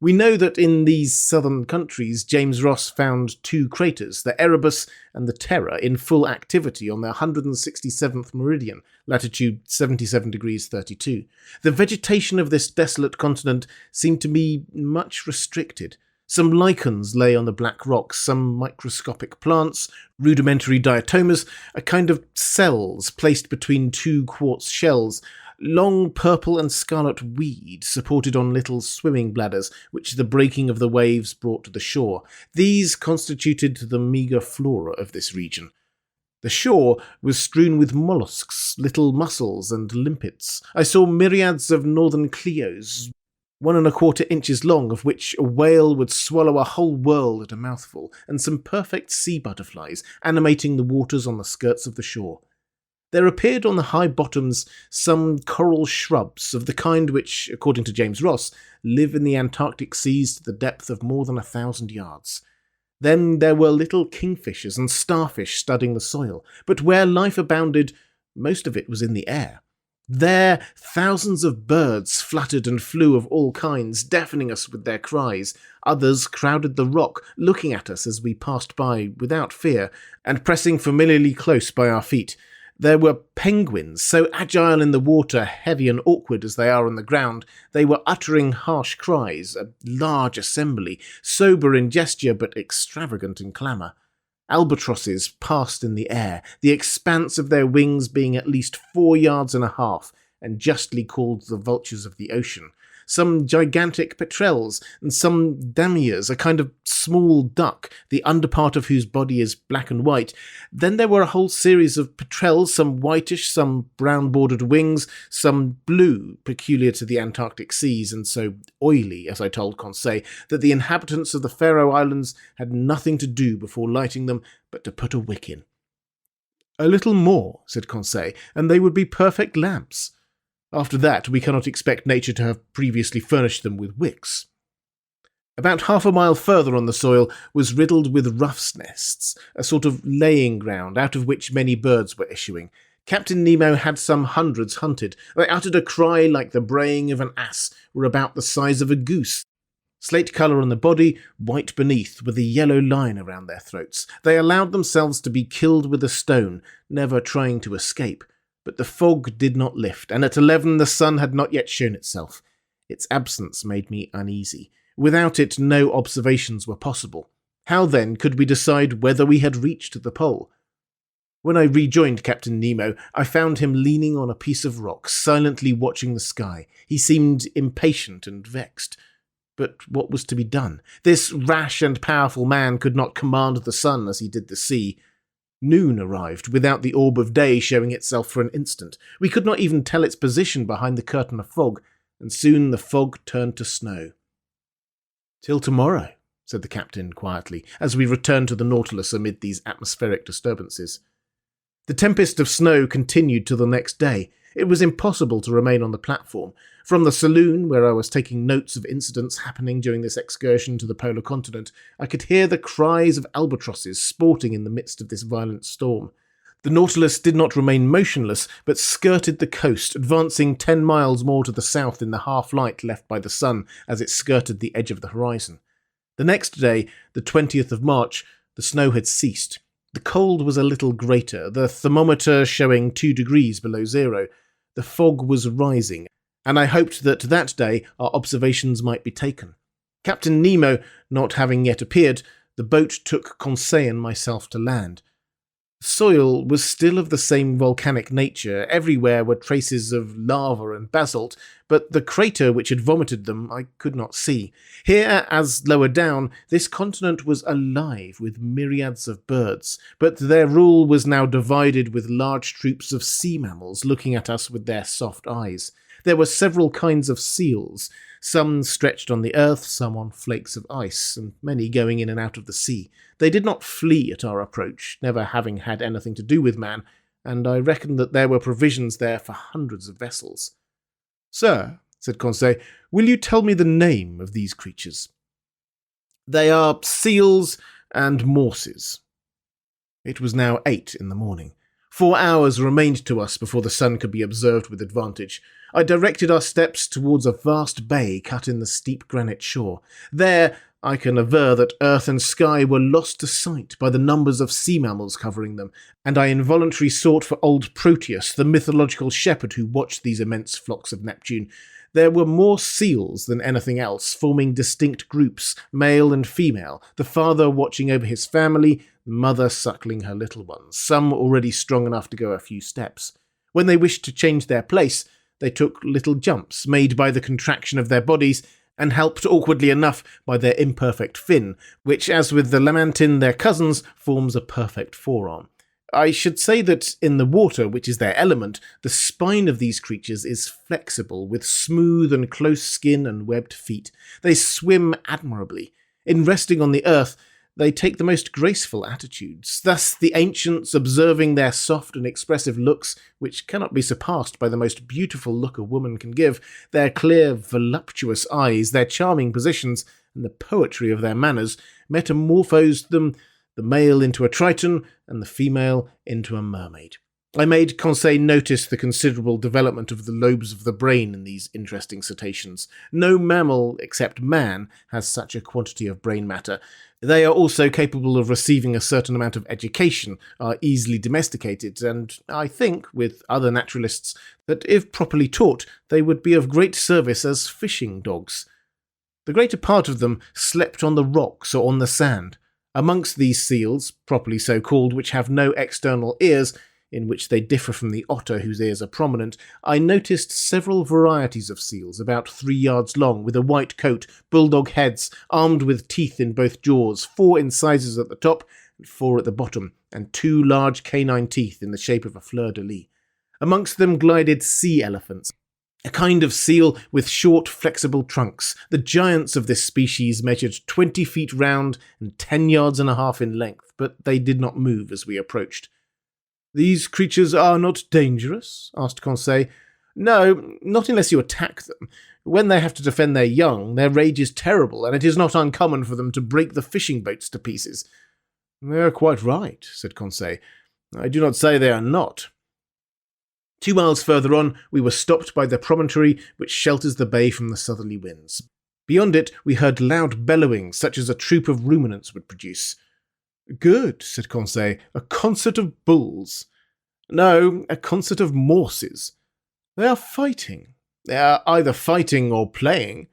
We know that in these southern countries, James Ross found 2 craters, the Erebus and the Terror, in full activity on their 167th meridian, latitude 77 degrees 32. The vegetation of this desolate continent seemed to me much restricted. Some lichens lay on the black rocks, some microscopic plants, rudimentary diatomas, a kind of cells placed between 2 quartz shells, long purple and scarlet weed supported on little swimming bladders, which the breaking of the waves brought to the shore. These constituted the meagre flora of this region. The shore was strewn with mollusks, little mussels and limpets. I saw myriads of northern Cleos, 1¼ inches long, of which a whale would swallow a whole world at a mouthful, and some perfect sea butterflies animating the waters on the skirts of the shore. There appeared on the high bottoms some coral shrubs of the kind which, according to James Ross, live in the Antarctic seas to the depth of more than 1,000 yards. Then there were little kingfishers and starfish studding the soil, but where life abounded, most of it was in the air. There, thousands of birds fluttered and flew of all kinds, deafening us with their cries. Others crowded the rock, looking at us as we passed by without fear, and pressing familiarly close by our feet. There were penguins, so agile in the water, heavy and awkward as they are on the ground. They were uttering harsh cries, a large assembly, sober in gesture but extravagant in clamour. Albatrosses passed in the air, the expanse of their wings being at least 4 yards and a half, and justly called the vultures of the ocean. Some gigantic petrels, and some damiers, a kind of small duck, the underpart of whose body is black and white. Then there were a whole series of petrels, some whitish, some brown-bordered wings, some blue, peculiar to the Antarctic seas, and so oily, as I told Conseil, that the inhabitants of the Faroe Islands had nothing to do before lighting them but to put a wick in. "A little more," said Conseil, "and they would be perfect lamps. After that, we cannot expect nature to have previously furnished them with wicks." About half a mile further on the soil was riddled with ruff's nests, a sort of laying ground out of which many birds were issuing. Captain Nemo had some hundreds hunted. They uttered a cry like the braying of an ass, were about the size of a goose. Slate colour on the body, white beneath, with a yellow line around their throats. They allowed themselves to be killed with a stone, never trying to escape. But the fog did not lift, and at 11 the sun had not yet shown itself. Its absence made me uneasy. Without it, no observations were possible. How then could we decide whether we had reached the pole? When I rejoined Captain Nemo, I found him leaning on a piece of rock, silently watching the sky. He seemed impatient and vexed. But what was to be done? This rash and powerful man could not command the sun as he did the sea. Noon arrived, without the orb of day showing itself for an instant. We could not even tell its position behind the curtain of fog, and soon the fog turned to snow. "Till tomorrow," said the captain quietly, as we returned to the Nautilus amid these atmospheric disturbances. The tempest of snow continued till the next day. It was impossible to remain on the platform. From the saloon, where I was taking notes of incidents happening during this excursion to the polar continent, I could hear the cries of albatrosses sporting in the midst of this violent storm. The Nautilus did not remain motionless, but skirted the coast, advancing 10 miles more to the south in the half-light left by the sun as it skirted the edge of the horizon. The next day, the 20th of March, the snow had ceased. The cold was a little greater, the thermometer showing 2 degrees below zero. The fog was rising, and I hoped that that day our observations might be taken. Captain Nemo not having yet appeared, the boat took Conseil and myself to land. The soil was still of the same volcanic nature. Everywhere were traces of lava and basalt, but the crater which had vomited them I could not see. Here, as lower down, this continent was alive with myriads of birds, but their rule was now divided with large troops of sea mammals looking at us with their soft eyes. There were several kinds of seals, some stretched on the earth, some on flakes of ice, and many going in and out of the sea. They did not flee at our approach, never having had anything to do with man, and I reckoned that there were provisions there for hundreds of vessels. "Sir," said Conseil, "will you tell me the name of these creatures?" "They are seals and morses." It was now 8 in the morning. 4 hours remained to us before the sun could be observed with advantage. I directed our steps towards a vast bay cut in the steep granite shore. There, I can aver that earth and sky were lost to sight by the numbers of sea mammals covering them, and I involuntarily sought for old Proteus, the mythological shepherd who watched these immense flocks of Neptune. There were more seals than anything else, forming distinct groups, male and female, the father watching over his family, the mother suckling her little ones, some already strong enough to go a few steps. When they wished to change their place, they took little jumps made by the contraction of their bodies, and helped awkwardly enough by their imperfect fin, which, as with the lamantine their cousins, forms a perfect forearm. I should say that in the water, which is their element, the spine of these creatures is flexible, with smooth and close skin and webbed feet. They swim admirably. In resting on the earth, they take the most graceful attitudes. Thus the ancients, observing their soft and expressive looks, which cannot be surpassed by the most beautiful look a woman can give, their clear, voluptuous eyes, their charming positions, and the poetry of their manners, metamorphosed them, the male into a triton and the female into a mermaid. I made Conseil notice the considerable development of the lobes of the brain in these interesting cetaceans. No mammal, except man, has such a quantity of brain matter. They are also capable of receiving a certain amount of education, are easily domesticated, and I think, with other naturalists, that if properly taught, they would be of great service as fishing dogs. The greater part of them slept on the rocks or on the sand. Amongst these seals, properly so called, which have no external ears, in which they differ from the otter whose ears are prominent, I noticed several varieties of seals about 3 yards long, with a white coat, bulldog heads, armed with teeth in both jaws, 4 incisors at the top and 4 at the bottom, and 2 large canine teeth in the shape of a fleur-de-lis. Amongst them glided sea elephants, a kind of seal with short, flexible trunks. The giants of this species measured 20 feet round and 10 yards and a half in length, but they did not move as we approached. "These creatures are not dangerous?" asked Conseil. "No, not unless you attack them. When they have to defend their young, their rage is terrible, and it is not uncommon for them to break the fishing boats to pieces." "They are quite right," said Conseil. "I do not say they are not." 2 miles further on, we were stopped by the promontory which shelters the bay from the southerly winds. Beyond it, we heard loud bellowing, such as a troop of ruminants would produce. "Good," said Conseil. "A concert of bulls." "No, a concert of morses. They are fighting. They are either fighting or playing."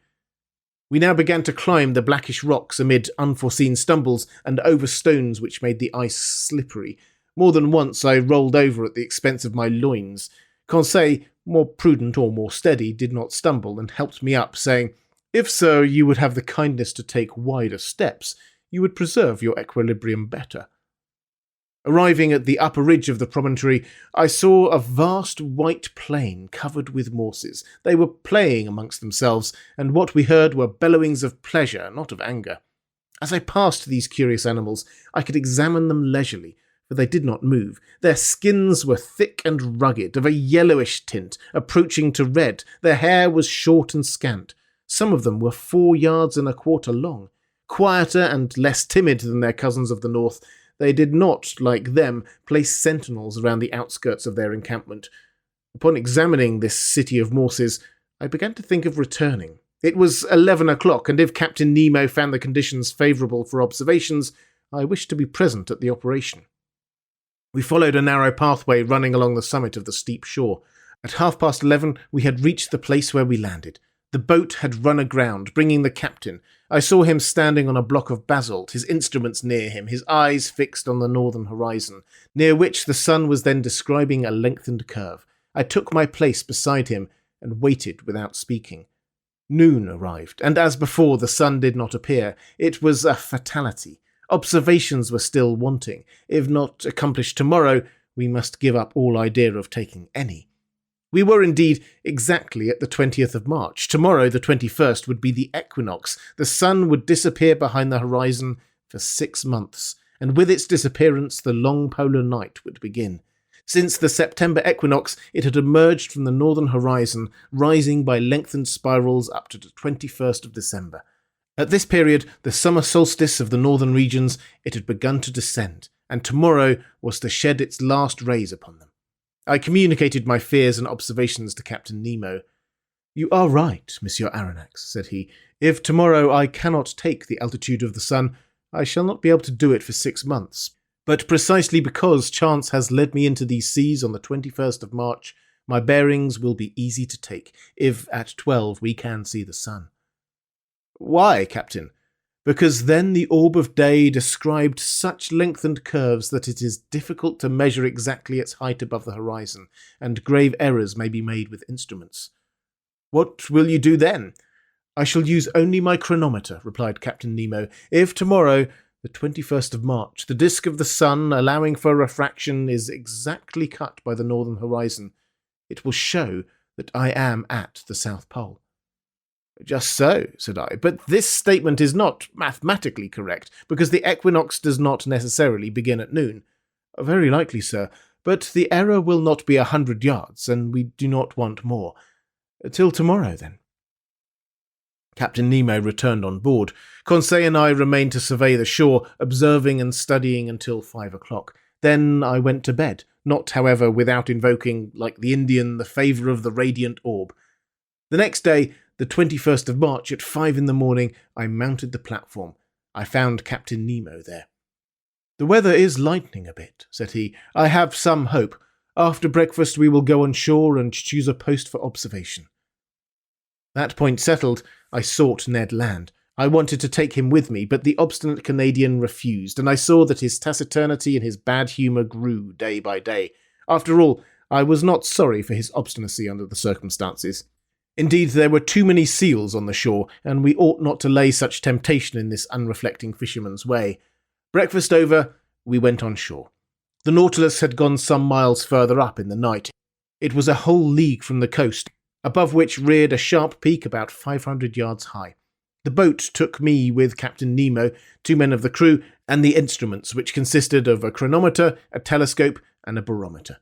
We now began to climb the blackish rocks amid unforeseen stumbles and over stones which made the ice slippery. More than once I rolled over at the expense of my loins. Conseil, more prudent or more steady, did not stumble and helped me up, saying, "If so, you would have the kindness to take wider steps. You would preserve your equilibrium better." Arriving at the upper ridge of the promontory, I saw a vast white plain covered with morses. They were playing amongst themselves, and what we heard were bellowings of pleasure, not of anger. As I passed these curious animals, I could examine them leisurely, for they did not move. Their skins were thick and rugged, of a yellowish tint, approaching to red. Their hair was short and scant. Some of them were 4 yards and a quarter long. Quieter and less timid than their cousins of the north, they did not, like them, place sentinels around the outskirts of their encampment. Upon examining this city of morses, I began to think of returning. It was 11 o'clock, and if Captain Nemo found the conditions favourable for observations, I wished to be present at the operation. We followed a narrow pathway running along the summit of the steep shore. At 11:30, we had reached the place where we landed. The boat had run aground, bringing the captain. I saw him standing on a block of basalt, his instruments near him, his eyes fixed on the northern horizon, near which the sun was then describing a lengthened curve. I took my place beside him and waited without speaking. Noon arrived, and as before the sun did not appear. It was a fatality. Observations were still wanting. If not accomplished tomorrow, we must give up all idea of taking any. We were indeed exactly at the 20th of March. Tomorrow, the 21st, would be the equinox. The sun would disappear behind the horizon for 6 months, and with its disappearance the long polar night would begin. Since the September equinox, it had emerged from the northern horizon, rising by lengthened spirals up to the 21st of December. At this period, the summer solstice of the northern regions, it had begun to descend, and tomorrow was to shed its last rays upon them. I communicated my fears and observations to Captain Nemo. "You are right, Monsieur Aronnax," said he. "If tomorrow I cannot take the altitude of the sun, I shall not be able to do it for 6 months. But precisely because chance has led me into these seas on the 21st of March, my bearings will be easy to take, if at 12 we can see the sun." "Why, Captain?" "Because then the orb of day described such lengthened curves that it is difficult to measure exactly its height above the horizon, and grave errors may be made with instruments." "What will you do then?" "I shall use only my chronometer," replied Captain Nemo. "If tomorrow, the 21st of March, the disk of the sun, allowing for refraction, is exactly cut by the northern horizon, it will show that I am at the South Pole." "Just so," said I, "but this statement is not mathematically correct, because the equinox does not necessarily begin at noon." "Very likely, sir, but the error will not be 100 yards, and we do not want more. Till tomorrow, then." Captain Nemo returned on board. Conseil and I remained to survey the shore, observing and studying until 5 o'clock. Then I went to bed, not, however, without invoking, like the Indian, the favour of the radiant orb. The next day, the 21st of March, at 5 in the morning, I mounted the platform. I found Captain Nemo there. "The weather is lightening a bit," said he. "I have some hope. After breakfast we will go on shore and choose a post for observation." That point settled, I sought Ned Land. I wanted to take him with me, but the obstinate Canadian refused, and I saw that his taciturnity and his bad humour grew day by day. After all, I was not sorry for his obstinacy under the circumstances. Indeed, there were too many seals on the shore, and we ought not to lay such temptation in this unreflecting fisherman's way. Breakfast over, we went on shore. The Nautilus had gone some miles further up in the night. It was a whole league from the coast, above which reared a sharp peak about 500 yards high. The boat took me with Captain Nemo, 2 men of the crew, and the instruments, which consisted of a chronometer, a telescope, and a barometer.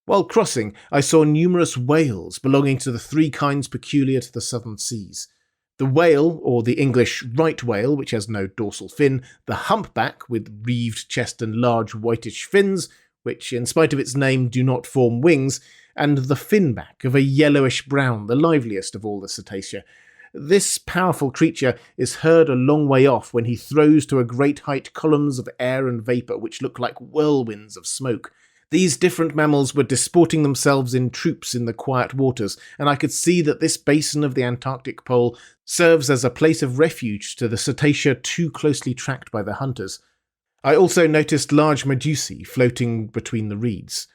While crossing, I saw numerous whales belonging to the 3 kinds peculiar to the southern seas. The whale, or the English right whale, which has no dorsal fin, the humpback, with reeved chest and large whitish fins, which, in spite of its name, do not form wings, and the finback of a yellowish-brown, the liveliest of all the cetacea. This powerful creature is heard a long way off when he throws to a great height columns of air and vapour which look like whirlwinds of smoke. These different mammals were disporting themselves in troops in the quiet waters, and I could see that this basin of the Antarctic pole serves as a place of refuge to the cetacea too closely tracked by the hunters. I also noticed large medusae floating between the reeds.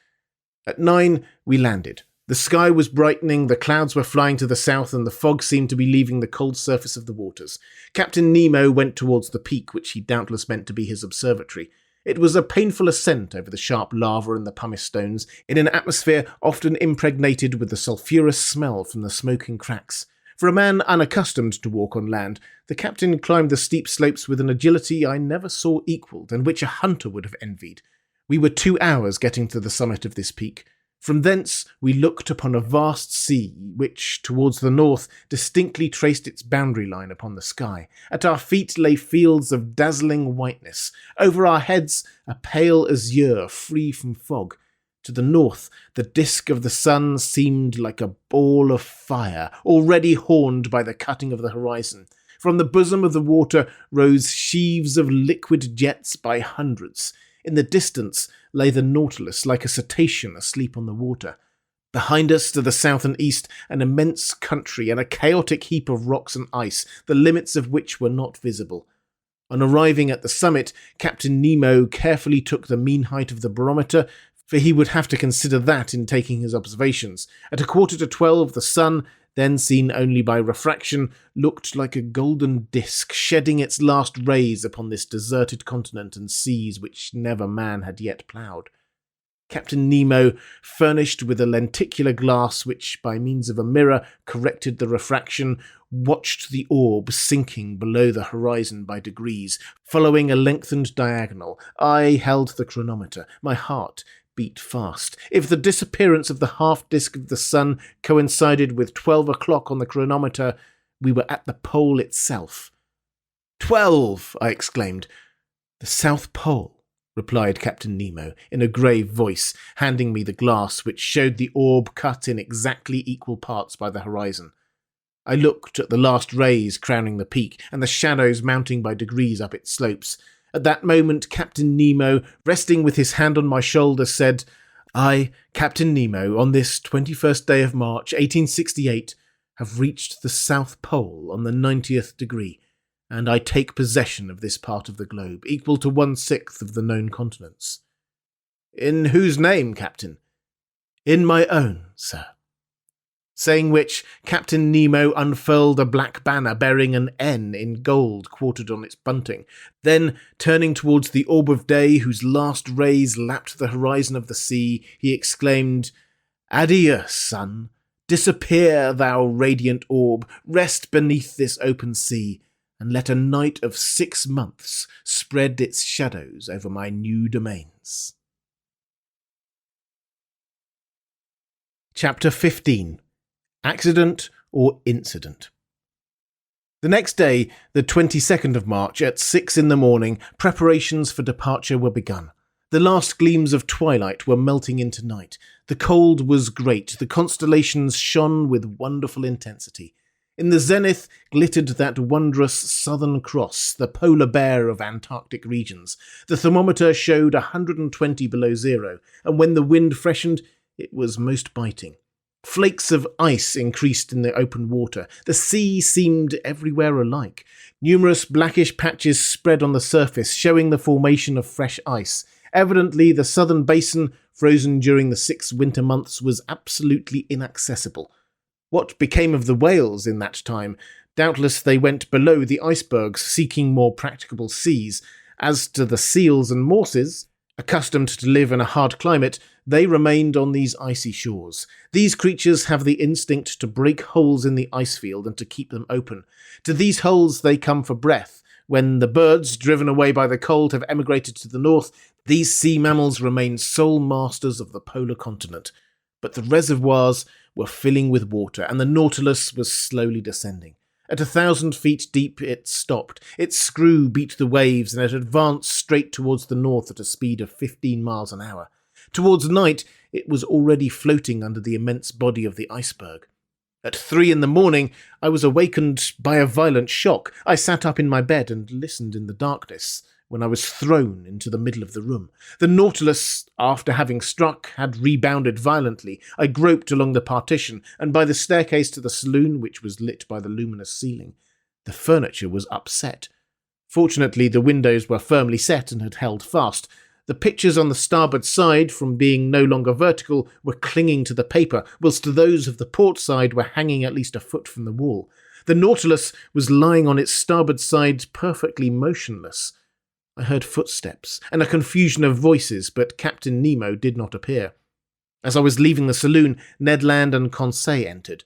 At 9, we landed. The sky was brightening, the clouds were flying to the south, and the fog seemed to be leaving the cold surface of the waters. Captain Nemo went towards the peak, which he doubtless meant to be his observatory. It was a painful ascent over the sharp lava and the pumice stones, in an atmosphere often impregnated with the sulphurous smell from the smoking cracks. For a man unaccustomed to walk on land, the captain climbed the steep slopes with an agility I never saw equalled, and which a hunter would have envied. We were 2 hours getting to the summit of this peak. From thence we looked upon a vast sea, which, towards the north, distinctly traced its boundary line upon the sky. At our feet lay fields of dazzling whiteness. Over our heads, a pale azure free from fog. To the north, the disk of the sun seemed like a ball of fire, already horned by the cutting of the horizon. From the bosom of the water rose sheaves of liquid jets by hundreds. In the distance lay the Nautilus like a cetacean asleep on the water. Behind us, to the south and east, an immense country and a chaotic heap of rocks and ice, the limits of which were not visible. On arriving at the summit, Captain Nemo carefully took the mean height of the barometer, for he would have to consider that in taking his observations. At 11:45, the sun, then seen only by refraction, looked like a golden disk, shedding its last rays upon this deserted continent and seas which never man had yet ploughed. Captain Nemo, furnished with a lenticular glass which, by means of a mirror, corrected the refraction, watched the orb sinking below the horizon by degrees, following a lengthened diagonal. I held the chronometer. My heart beat fast. If the disappearance of the half-disk of the sun coincided with 12 o'clock on the chronometer, we were at the pole itself. 12! I exclaimed. The South Pole, replied Captain Nemo, in a grave voice, handing me the glass which showed the orb cut in exactly equal parts by the horizon. I looked at the last rays crowning the peak, and the shadows mounting by degrees up its slopes. At that moment, Captain Nemo, resting with his hand on my shoulder, said, "I, Captain Nemo, on this 21st day of March, 1868, have reached the South Pole on the 90th degree, and I take possession of this part of the globe, equal to 1/6 of the known continents." "In whose name, Captain?" "In my own, sir." Saying which, Captain Nemo unfurled a black banner bearing an N in gold quartered on its bunting. Then, turning towards the orb of day, whose last rays lapped the horizon of the sea, he exclaimed, "Adieu, sun! Disappear, thou radiant orb! Rest beneath this open sea, and let a night of 6 months spread its shadows over my new domains." Chapter 15. Accident or Incident. The next day, the 22nd of March, at 6 in the morning, preparations for departure were begun. The last gleams of twilight were melting into night. The cold was great. The constellations shone with wonderful intensity. In the zenith glittered that wondrous Southern Cross, the polar bear of Antarctic regions. The thermometer showed 120 below zero, and when the wind freshened, it was most biting. Flakes of ice increased in the open water. The sea seemed everywhere alike. Numerous blackish patches spread on the surface, showing the formation of fresh ice. Evidently, the southern basin, frozen during the 6 winter months, was absolutely inaccessible. What became of the whales in that time? Doubtless they went below the icebergs, seeking more practicable seas. As to the seals and morses, accustomed to live in a hard climate, they remained on these icy shores. These creatures have the instinct to break holes in the ice field and to keep them open. To these holes they come for breath. When the birds, driven away by the cold, have emigrated to the north, these sea mammals remain sole masters of the polar continent. But the reservoirs were filling with water, and the Nautilus was slowly descending. At 1,000 feet deep it stopped. Its screw beat the waves, and it advanced straight towards the north at a speed of 15 miles an hour. Towards night, it was already floating under the immense body of the iceberg. At 3 in the morning, I was awakened by a violent shock. I sat up in my bed and listened in the darkness, when I was thrown into the middle of the room. The Nautilus, after having struck, had rebounded violently. I groped along the partition, and by the staircase to the saloon, which was lit by the luminous ceiling. The furniture was upset. Fortunately, the windows were firmly set and had held fast. The pictures on the starboard side, from being no longer vertical, were clinging to the paper, whilst those of the port side were hanging at least a foot from the wall. The Nautilus was lying on its starboard side perfectly motionless. I heard footsteps and a confusion of voices, but Captain Nemo did not appear. As I was leaving the saloon, Ned Land and Conseil entered.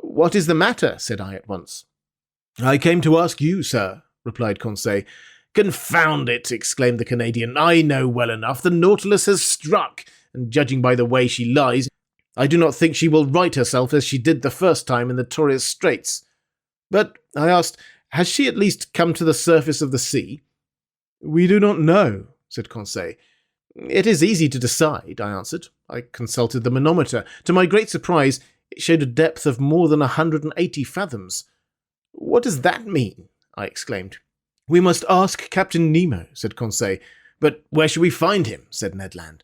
"What is the matter?" said I at once. "I came to ask you, sir," replied Conseil. "Confound it!" exclaimed the Canadian. "I know well enough. The Nautilus has struck, and judging by the way she lies, I do not think she will right herself as she did the first time in the Torres Straits." "But," I asked, "has she at least come to the surface of the sea?" "We do not know," said Conseil. "It is easy to decide," I answered. I consulted the manometer. To my great surprise, it showed a depth of more than 180 fathoms. "What does that mean?" I exclaimed. "We must ask Captain Nemo," said Conseil. "But where shall we find him?" said Ned Land.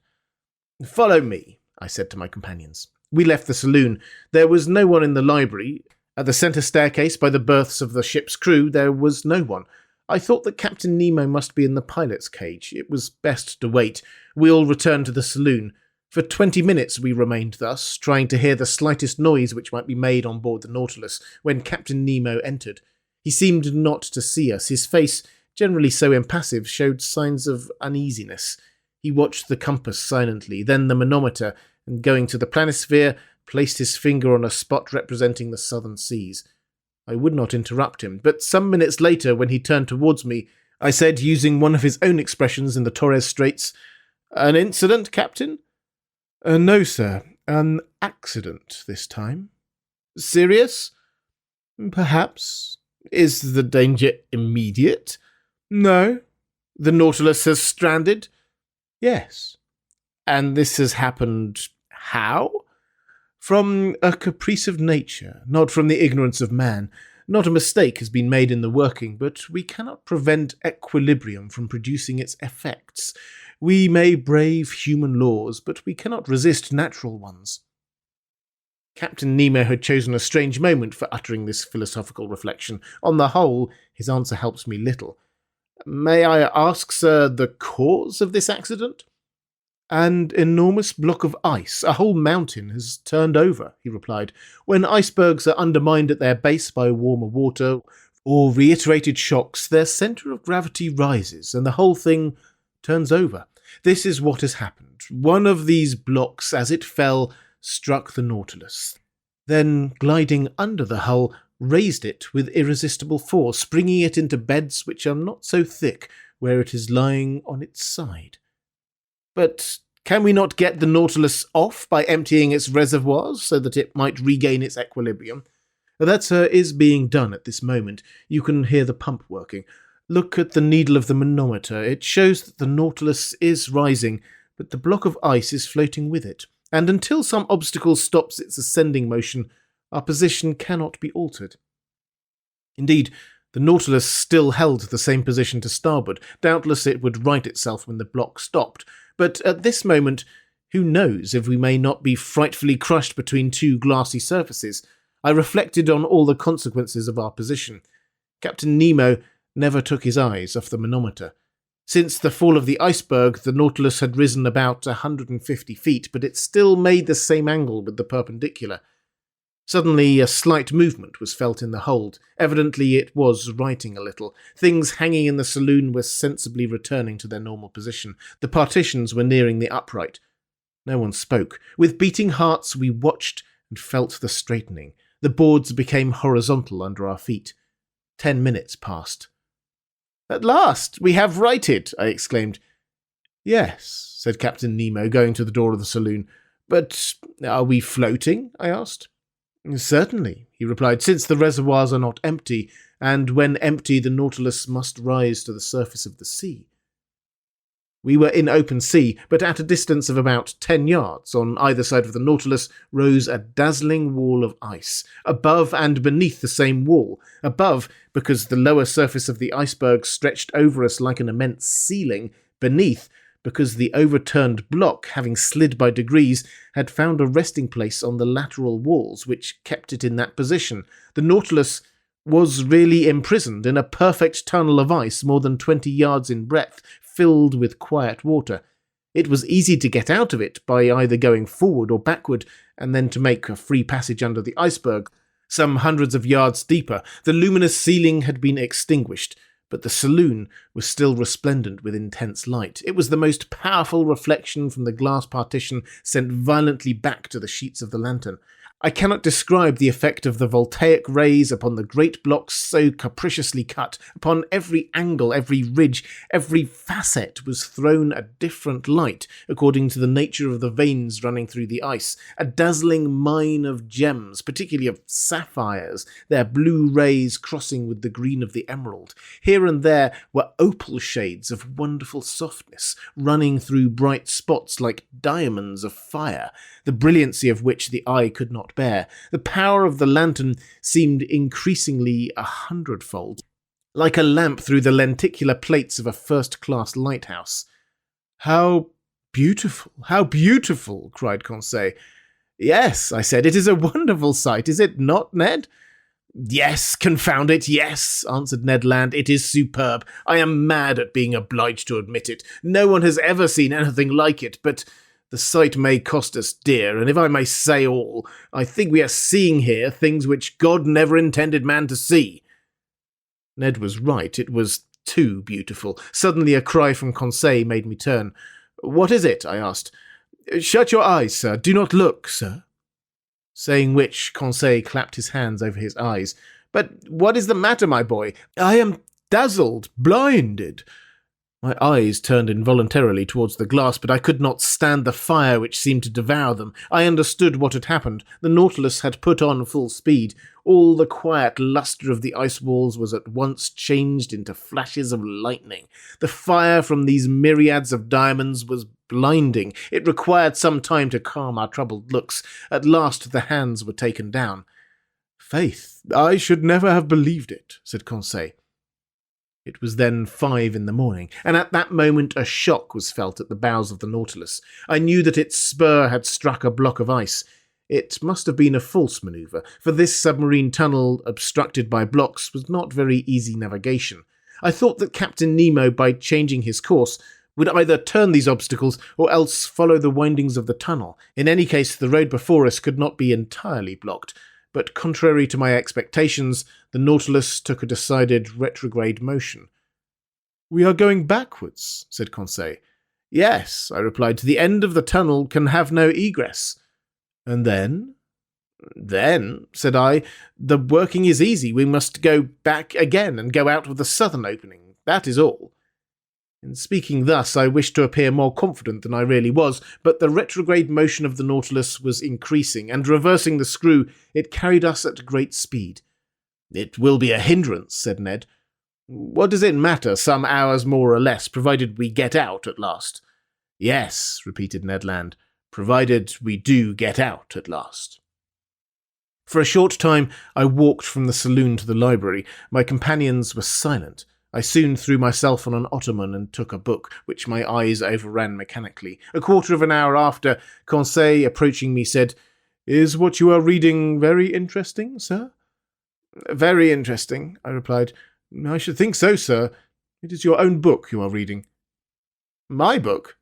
"Follow me," I said to my companions. We left the saloon. There was no one in the library. At the centre staircase by the berths of the ship's crew there was no one. I thought that Captain Nemo must be in the pilot's cage. It was best to wait. We all returned to the saloon. For 20 minutes we remained thus, trying to hear the slightest noise which might be made on board the Nautilus, when Captain Nemo entered. He seemed not to see us. His face, generally so impassive, showed signs of uneasiness. He watched the compass silently, then the manometer, and going to the planisphere, placed his finger on a spot representing the southern seas. I would not interrupt him, but some minutes later, when he turned towards me, I said, using one of his own expressions in the Torres Straits, "An incident, Captain?" "No, sir. An accident this time." "Serious?" "Perhaps." "Is the danger immediate?" "No." "The Nautilus has stranded?" "Yes." "And this has happened how?" "From a caprice of nature, not from the ignorance of man. Not a mistake has been made in the working, but we cannot prevent equilibrium from producing its effects. We may brave human laws, but we cannot resist natural ones." Captain Nemo had chosen a strange moment for uttering this philosophical reflection. On the whole, his answer helps me little. "May I ask, sir, the cause of this accident?" "An enormous block of ice, a whole mountain, has turned over," he replied. "When icebergs are undermined at their base by warmer water or reiterated shocks, their centre of gravity rises, and the whole thing turns over. This is what has happened. One of these blocks, as it fell, struck the Nautilus. Then, gliding under the hull, raised it with irresistible force, bringing it into beds which are not so thick where it is lying on its side." "But can we not get the Nautilus off by emptying its reservoirs so that it might regain its equilibrium?" That, sir, is being done at this moment. You can hear the pump working. Look at the needle of the manometer. It shows that the Nautilus is rising, but the block of ice is floating with it. And until some obstacle stops its ascending motion, our position cannot be altered. Indeed, the Nautilus still held the same position to starboard. Doubtless it would right itself when the block stopped. But at this moment, who knows if we may not be frightfully crushed between two glassy surfaces? I reflected on all the consequences of our position. Captain Nemo never took his eyes off the manometer. Since the fall of the iceberg, the Nautilus had risen about 150 feet, but it still made the same angle with the perpendicular. Suddenly, a slight movement was felt in the hold. Evidently, it was righting a little. Things hanging in the saloon were sensibly returning to their normal position. The partitions were nearing the upright. No one spoke. With beating hearts, we watched and felt the straightening. The boards became horizontal under our feet. 10 minutes passed. "At last, we have righted," I exclaimed. "Yes," said Captain Nemo, going to the door of the saloon. "But are we floating?" I asked. "Certainly," he replied, "since the reservoirs are not empty, and when empty the Nautilus must rise to the surface of the sea." We were in open sea, but at a distance of about 10 yards. On either side of the Nautilus rose a dazzling wall of ice. Above and beneath the same wall. Above, because the lower surface of the iceberg stretched over us like an immense ceiling. Beneath, because the overturned block, having slid by degrees, had found a resting place on the lateral walls, which kept it in that position. The Nautilus was really imprisoned in a perfect tunnel of ice more than 20 yards in breadth, filled with quiet water. It was easy to get out of it by either going forward or backward, and then to make a free passage under the iceberg. Some hundreds of yards deeper, the luminous ceiling had been extinguished, but the saloon was still resplendent with intense light. It was the most powerful reflection from the glass partition sent violently back to the sheets of the lantern. I cannot describe the effect of the voltaic rays upon the great blocks so capriciously cut. Upon every angle, every ridge, every facet was thrown a different light, according to the nature of the veins running through the ice. A dazzling mine of gems, particularly of sapphires, their blue rays crossing with the green of the emerald. Here and there were opal shades of wonderful softness, running through bright spots like diamonds of fire, the brilliancy of which the eye could not bear. The power of the lantern seemed increasingly 100-fold, like a lamp through the lenticular plates of a first-class lighthouse. "How beautiful, how beautiful!" cried Conseil. "Yes," I said, "it is a wonderful sight, is it not, Ned?" "Yes, confound it, yes," answered Ned Land. "It is superb. I am mad at being obliged to admit it. No one has ever seen anything like it, but the sight may cost us dear, and if I may say all, I think we are seeing here things which God never intended man to see." Ned was right. It was too beautiful. Suddenly a cry from Conseil made me turn. "What is it?" I asked. "Shut your eyes, sir. Do not look, sir." Saying which, Conseil clapped his hands over his eyes. "But what is the matter, my boy? I am dazzled, blinded." My eyes turned involuntarily towards the glass, but I could not stand the fire which seemed to devour them. I understood what had happened. The Nautilus had put on full speed. All the quiet lustre of the ice walls was at once changed into flashes of lightning. The fire from these myriads of diamonds was blinding. It required some time to calm our troubled looks. At last the hands were taken down. "Faith, I should never have believed it," said Conseil. It was then 5 in the morning, and at that moment a shock was felt at the bows of the Nautilus. I knew that its spur had struck a block of ice. It must have been a false manoeuvre, for this submarine tunnel, obstructed by blocks, was not very easy navigation. I thought that Captain Nemo, by changing his course, would either turn these obstacles or else follow the windings of the tunnel. In any case, the road before us could not be entirely blocked. But contrary to my expectations, the Nautilus took a decided retrograde motion. "We are going backwards," said Conseil. "Yes," I replied, "the end of the tunnel can have no egress." "And then?" "Then," said I, "the working is easy. We must go back again and go out of the southern opening. That is all." In speaking thus, I wished to appear more confident than I really was, but the retrograde motion of the Nautilus was increasing, and reversing the screw, it carried us at great speed. "It will be a hindrance," said Ned. "What does it matter, some hours more or less, provided we get out at last?" "Yes," repeated Ned Land, "provided we do get out at last." For a short time I walked from the saloon to the library. My companions were silent. I soon threw myself on an ottoman and took a book, which my eyes overran mechanically. A quarter of an hour after, Conseil, approaching me, said, "Is what you are reading very interesting, sir?" "Very interesting," I replied. "I should think so, sir. It is your own book you are reading." "My book?"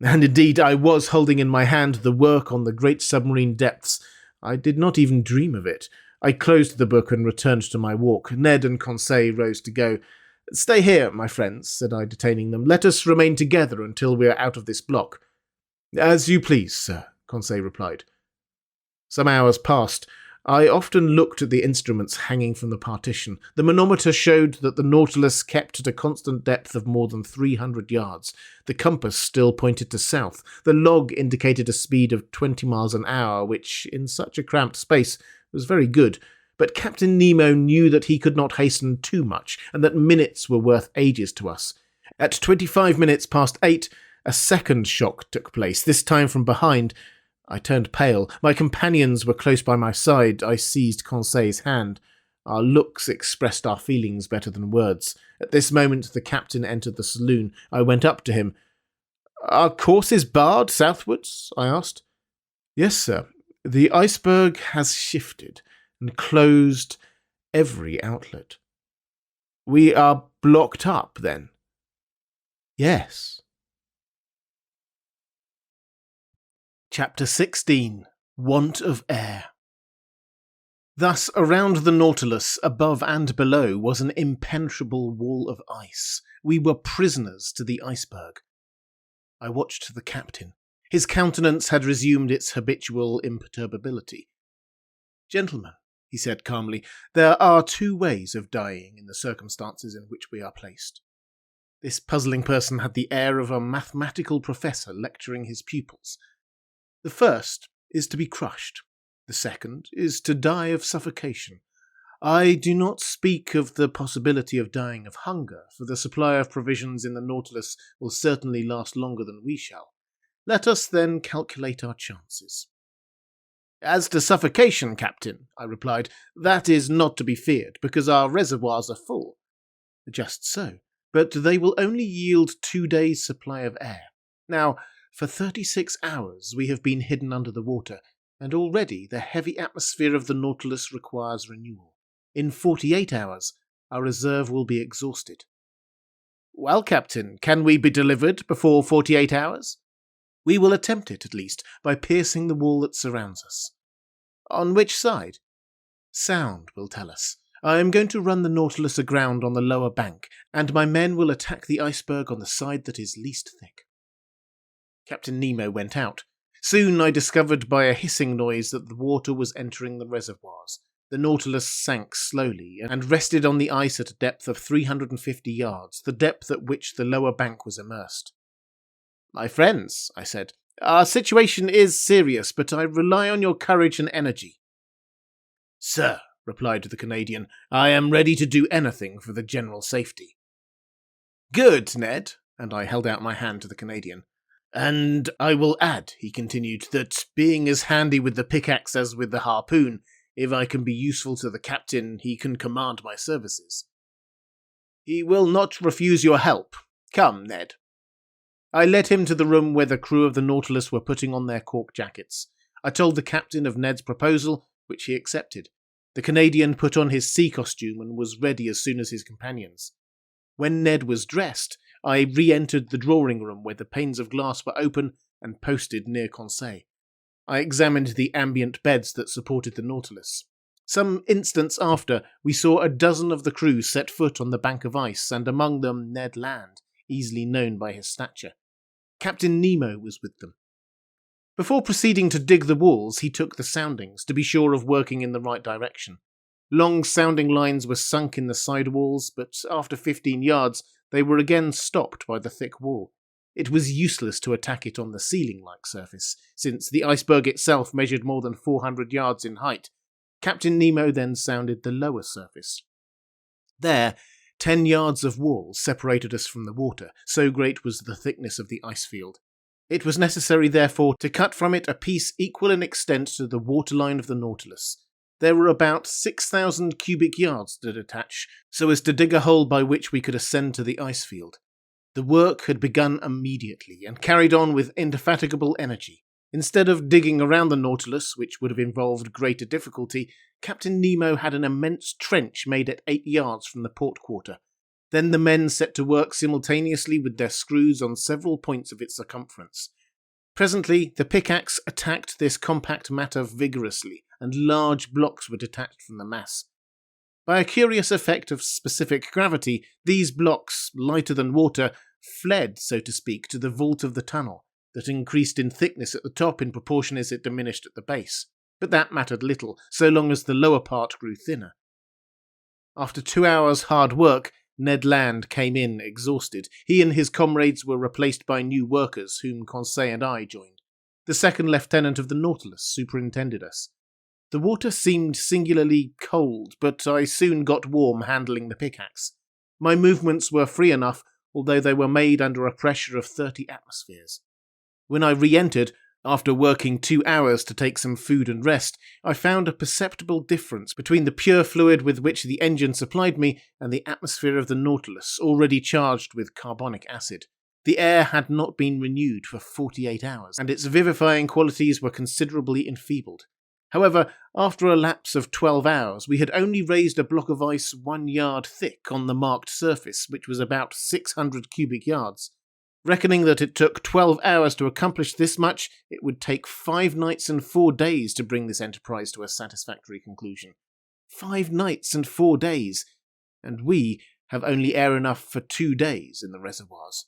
And indeed I was holding in my hand the work on the great submarine depths. I did not even dream of it. I closed the book and returned to my walk. Ned and Conseil rose to go. "Stay here, my friends," said I, detaining them. "Let us remain together until we are out of this block." "As you please, sir," Conseil replied. Some hours passed. I often looked at the instruments hanging from the partition. The manometer showed that the Nautilus kept at a constant depth of more than 300 yards. The compass still pointed to south. The log indicated a speed of 20 miles an hour, which, in such a cramped space, was very good. But Captain Nemo knew that he could not hasten too much, and that minutes were worth ages to us. At 25 minutes past 8, a second shock took place, this time from behind. I turned pale. My companions were close by my side. I seized Conseil's hand. Our looks expressed our feelings better than words. At this moment the captain entered the saloon. I went up to him. "Our course is barred southwards?" I asked. "Yes, sir. The iceberg has shifted and closed every outlet." "We are blocked up, then?" "Yes." Chapter 16. Want of Air. Thus, around the Nautilus, above and below, was an impenetrable wall of ice. We were prisoners to the iceberg. I watched the captain. His countenance had resumed its habitual imperturbability. "Gentlemen," he said calmly, "there are two ways of dying in the circumstances in which we are placed." This puzzling person had the air of a mathematical professor lecturing his pupils. "The first is to be crushed. The second is to die of suffocation. I do not speak of the possibility of dying of hunger, for the supply of provisions in the Nautilus will certainly last longer than we shall. Let us then calculate our chances." "As to suffocation, Captain," I replied, "that is not to be feared, because our reservoirs are full." "Just so, but they will only yield 2 days' supply of air. Now, for 36 hours we have been hidden under the water, and already the heavy atmosphere of the Nautilus requires renewal. In 48 hours, our reserve will be exhausted." "Well, Captain, can we be delivered before 48 hours?" "We will attempt it, at least, by piercing the wall that surrounds us." "On which side?" "Sound will tell us. I am going to run the Nautilus aground on the lower bank, and my men will attack the iceberg on the side that is least thick." Captain Nemo went out. Soon I discovered by a hissing noise that the water was entering the reservoirs. The Nautilus sank slowly and rested on the ice at a depth of 350 yards, the depth at which the lower bank was immersed. "My friends," I said, "our situation is serious, but I rely on your courage and energy." "Sir," replied the Canadian, "I am ready to do anything for the general safety." "Good, Ned," and I held out my hand to the Canadian. "And I will add," he continued, "that being as handy with the pickaxe as with the harpoon, if I can be useful to the captain, he can command my services." "He will not refuse your help. Come, Ned." I led him to the room where the crew of the Nautilus were putting on their cork jackets. I told the captain of Ned's proposal, which he accepted. The Canadian put on his sea costume and was ready as soon as his companions. When Ned was dressed, I re-entered the drawing room where the panes of glass were open and posted near Conseil. I examined the ambient beds that supported the Nautilus. Some instants after, we saw a dozen of the crew set foot on the bank of ice, and among them Ned Land, easily known by his stature. Captain Nemo was with them. Before proceeding to dig the walls, he took the soundings, to be sure of working in the right direction. Long sounding lines were sunk in the side walls, but after 15 yards, they were again stopped by the thick wall. It was useless to attack it on the ceiling-like surface, since the iceberg itself measured more than 400 yards in height. Captain Nemo then sounded the lower surface. There, 10 yards of wall separated us from the water, so great was the thickness of the ice field. It was necessary, therefore, to cut from it a piece equal in extent to the waterline of the Nautilus. There were about 6,000 cubic yards to detach, so as to dig a hole by which we could ascend to the ice field. The work had begun immediately, and carried on with indefatigable energy. Instead of digging around the Nautilus, which would have involved greater difficulty, Captain Nemo had an immense trench made at 8 yards from the port quarter. Then the men set to work simultaneously with their screws on several points of its circumference. Presently, the pickaxe attacked this compact matter vigorously, and large blocks were detached from the mass. By a curious effect of specific gravity, these blocks, lighter than water, fled, so to speak, to the vault of the tunnel, that increased in thickness at the top in proportion as it diminished at the base. But that mattered little, so long as the lower part grew thinner. After 2 hours' hard work, Ned Land came in exhausted. He and his comrades were replaced by new workers, whom Conseil and I joined. The second lieutenant of the Nautilus superintended us. The water seemed singularly cold, but I soon got warm handling the pickaxe. My movements were free enough, although they were made under a pressure of 30 atmospheres. When I re-entered, after working 2 hours to take some food and rest, I found a perceptible difference between the pure fluid with which the engine supplied me and the atmosphere of the Nautilus, already charged with carbonic acid. The air had not been renewed for 48 hours, and its vivifying qualities were considerably enfeebled. However, after a lapse of 12 hours, we had only raised a block of ice 1 yard thick on the marked surface, which was about 600 cubic yards. Reckoning that it took 12 hours to accomplish this much, it would take 5 nights and 4 days to bring this enterprise to a satisfactory conclusion. 5 nights and 4 days, and we have only air enough for 2 days in the reservoirs.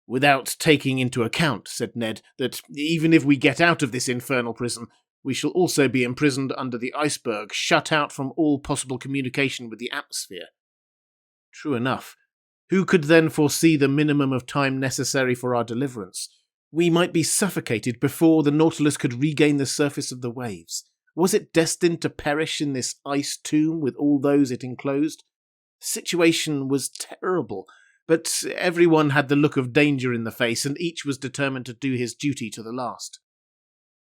"Without taking into account," said Ned, "that even if we get out of this infernal prison, we shall also be imprisoned under the iceberg, shut out from all possible communication with the atmosphere." True enough. Who could then foresee the minimum of time necessary for our deliverance? We might be suffocated before the Nautilus could regain the surface of the waves. Was it destined to perish in this ice tomb with all those it enclosed? The situation was terrible, but everyone had the look of danger in the face, and each was determined to do his duty to the last.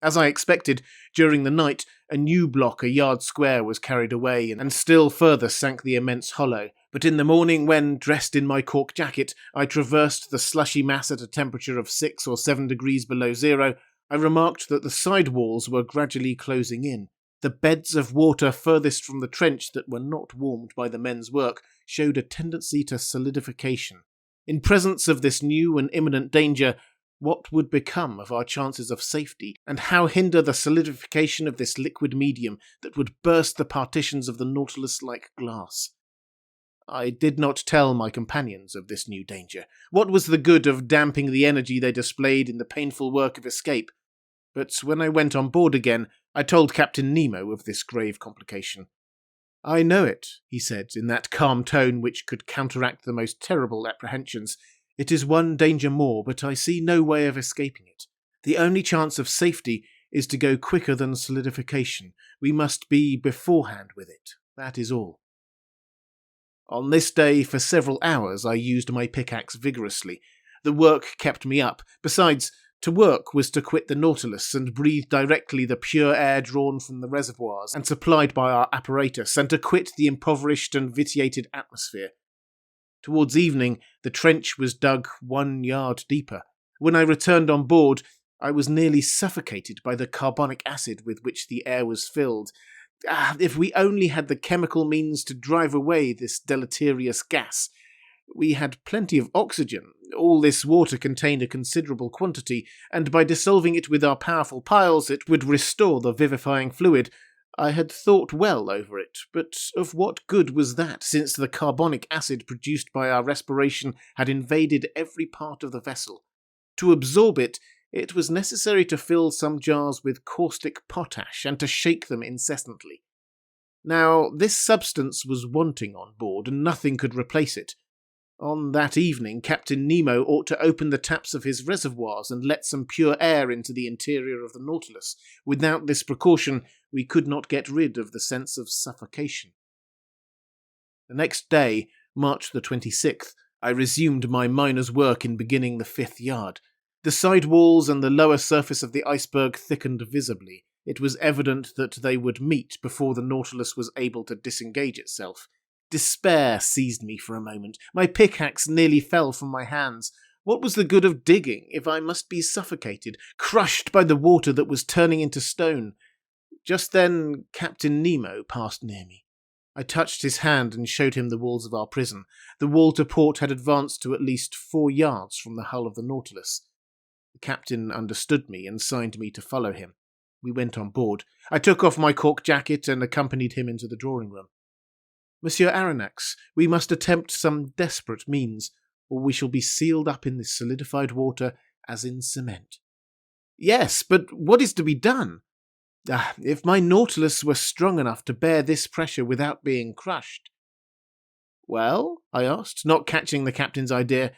As I expected, during the night, a new block a yard square was carried away, and still further sank the immense hollow. But in the morning, when, dressed in my cork jacket, I traversed the slushy mass at a temperature of 6 or 7 degrees below zero, I remarked that the side walls were gradually closing in. The beds of water furthest from the trench that were not warmed by the men's work showed a tendency to solidification. In presence of this new and imminent danger, what would become of our chances of safety, and how hinder the solidification of this liquid medium that would burst the partitions of the Nautilus like glass? I did not tell my companions of this new danger. What was the good of damping the energy they displayed in the painful work of escape? But when I went on board again, I told Captain Nemo of this grave complication. "I know it," he said, in that calm tone which could counteract the most terrible apprehensions. "It is one danger more, but I see no way of escaping it. The only chance of safety is to go quicker than solidification. We must be beforehand with it. That is all." On this day, for several hours, I used my pickaxe vigorously. The work kept me up. Besides, to work was to quit the Nautilus and breathe directly the pure air drawn from the reservoirs and supplied by our apparatus, and to quit the impoverished and vitiated atmosphere. Towards evening, the trench was dug 1 yard deeper. When I returned on board, I was nearly suffocated by the carbonic acid with which the air was filled. If we only had the chemical means to drive away this deleterious gas! We had plenty of oxygen. All this water contained a considerable quantity, and by dissolving it with our powerful piles it would restore the vivifying fluid. I had thought well over it, but of what good was that, since the carbonic acid produced by our respiration had invaded every part of the vessel? To absorb it, it was necessary to fill some jars with caustic potash and to shake them incessantly. Now, this substance was wanting on board, and nothing could replace it. On that evening, Captain Nemo ought to open the taps of his reservoirs and let some pure air into the interior of the Nautilus. Without this precaution, we could not get rid of the sense of suffocation. The next day, March the 26th, I resumed my miner's work in beginning the 5th yard. The side walls and the lower surface of the iceberg thickened visibly. It was evident that they would meet before the Nautilus was able to disengage itself. Despair seized me for a moment. My pickaxe nearly fell from my hands. What was the good of digging if I must be suffocated, crushed by the water that was turning into stone? Just then Captain Nemo passed near me. I touched his hand and showed him the walls of our prison. The wall to port had advanced to at least 4 yards from the hull of the Nautilus. The captain understood me and signed me to follow him. We went on board. I took off my cork jacket and accompanied him into the drawing-room. Monsieur Aronnax, we must attempt some desperate means, or we shall be sealed up in this solidified water as in cement. Yes, but what is to be done? If my Nautilus were strong enough to bear this pressure without being crushed. Well, I asked, not catching the captain's idea.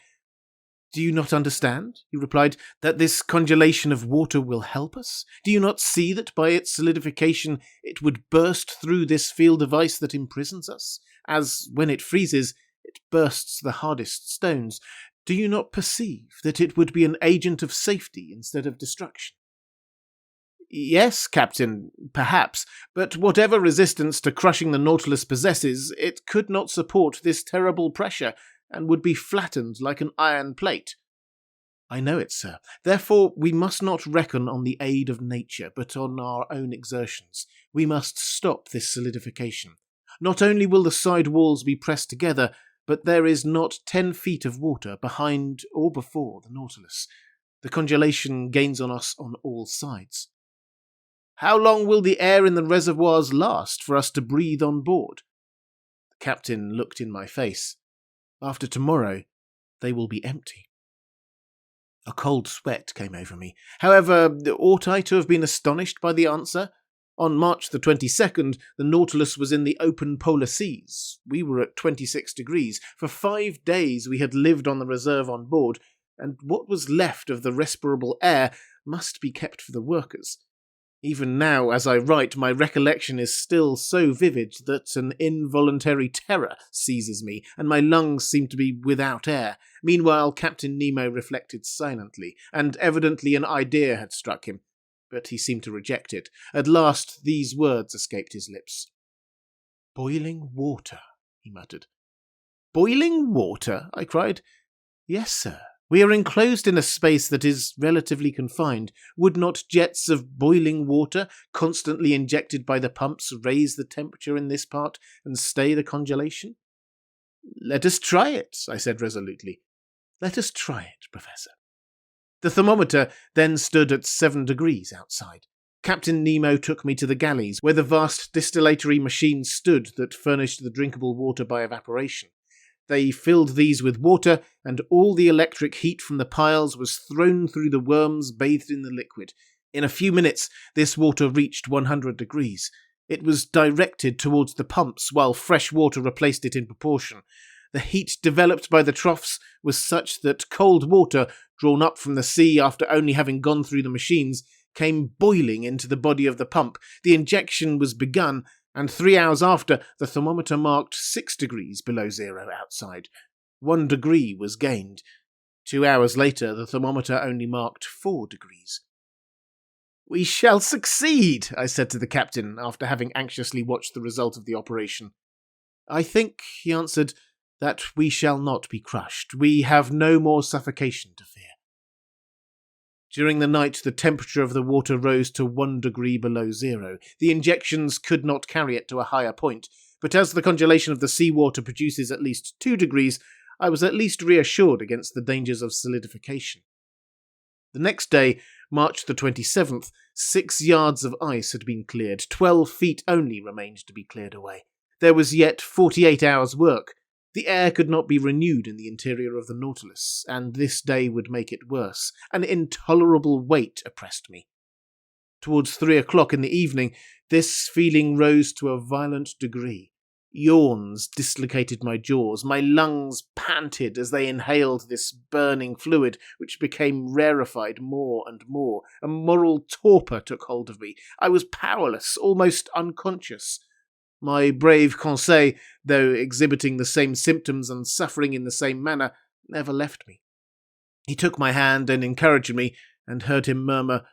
Do you not understand, he replied, that this congelation of water will help us? Do you not see that by its solidification it would burst through this field of ice that imprisons us, as, when it freezes, it bursts the hardest stones? Do you not perceive that it would be an agent of safety instead of destruction? Yes, Captain, perhaps, but whatever resistance to crushing the Nautilus possesses, it could not support this terrible pressure, and would be flattened like an iron plate. I know it, sir. Therefore, we must not reckon on the aid of nature, but on our own exertions. We must stop this solidification. Not only will the side walls be pressed together, but there is not 10 feet of water behind or before the Nautilus. The congelation gains on us on all sides. How long will the air in the reservoirs last for us to breathe on board? The captain looked in my face. After tomorrow, they will be empty. A cold sweat came over me. However, ought I to have been astonished by the answer? On March the 22nd, the Nautilus was in the open polar seas. We were at 26 degrees. For 5 days we had lived on the reserve on board, and what was left of the respirable air must be kept for the workers. Even now, as I write, my recollection is still so vivid that an involuntary terror seizes me, and my lungs seem to be without air. Meanwhile, Captain Nemo reflected silently, and evidently an idea had struck him, but he seemed to reject it. At last these words escaped his lips. "Boiling water," he muttered. "Boiling water?" I cried. "Yes, sir. We are enclosed in a space that is relatively confined. Would not jets of boiling water, constantly injected by the pumps, raise the temperature in this part and stay the congelation?" "Let us try it," I said resolutely. "Let us try it, Professor." The thermometer then stood at 7 degrees outside. Captain Nemo took me to the galleys, where the vast distillatory machines stood that furnished the drinkable water by evaporation. They filled these with water, and all the electric heat from the piles was thrown through the worms bathed in the liquid. In a few minutes, this water reached 100 degrees. It was directed towards the pumps, while fresh water replaced it in proportion. The heat developed by the troughs was such that cold water, drawn up from the sea after only having gone through the machines, came boiling into the body of the pump. The injection was begun, and 3 hours after, the thermometer marked 6 degrees below zero outside. 1 degree was gained. 2 hours later, the thermometer only marked 4 degrees. "We shall succeed," I said to the captain, after having anxiously watched the result of the operation. "I think," he answered, "that we shall not be crushed. We have no more suffocation to fear." During the night, the temperature of the water rose to 1 degree below zero. The injections could not carry it to a higher point, but as the congelation of the seawater produces at least 2 degrees, I was at least reassured against the dangers of solidification. The next day, March the 27th, 6 yards of ice had been cleared. 12 feet only remained to be cleared away. There was yet 48 hours' work. The air could not be renewed in the interior of the Nautilus, and this day would make it worse. An intolerable weight oppressed me. Towards 3 o'clock in the evening, this feeling rose to a violent degree. Yawns dislocated my jaws. My lungs panted as they inhaled this burning fluid, which became rarefied more and more. A moral torpor took hold of me. I was powerless, almost unconscious. My brave Conseil, though exhibiting the same symptoms and suffering in the same manner, never left me. He took my hand and encouraged me, and heard him murmur,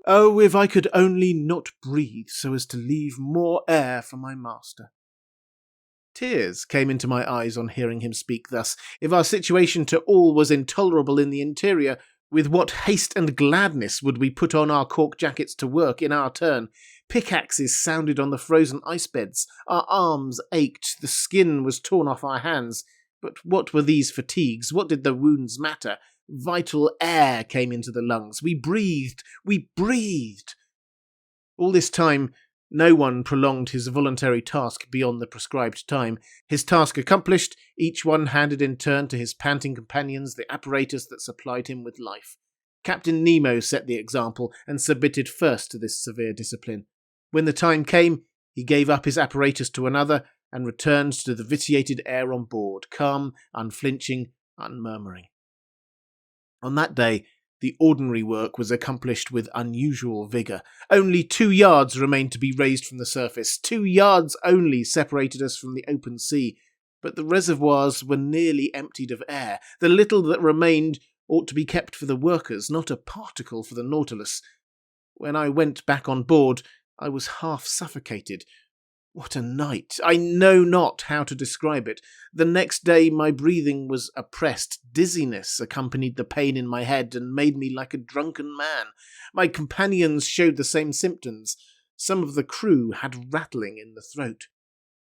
"Oh, if I could only not breathe so as to leave more air for my master." Tears came into my eyes on hearing him speak thus. If our situation to all was intolerable in the interior, with what haste and gladness would we put on our cork jackets to work in our turn? Pickaxes sounded on the frozen ice beds. Our arms ached. The skin was torn off our hands. But what were these fatigues? What did the wounds matter? Vital air came into the lungs. We breathed. We breathed. All this time, no one prolonged his voluntary task beyond the prescribed time. His task accomplished, each one handed in turn to his panting companions the apparatus that supplied him with life. Captain Nemo set the example and submitted first to this severe discipline. When the time came, he gave up his apparatus to another and returned to the vitiated air on board, calm, unflinching, unmurmuring. On that day, the ordinary work was accomplished with unusual vigour. Only 2 yards remained to be raised from the surface. 2 yards only separated us from the open sea, but the reservoirs were nearly emptied of air. The little that remained ought to be kept for the workers, not a particle for the Nautilus. When I went back on board, I was half suffocated. What a night! I know not how to describe it. The next day my breathing was oppressed. Dizziness accompanied the pain in my head and made me like a drunken man. My companions showed the same symptoms. Some of the crew had rattling in the throat.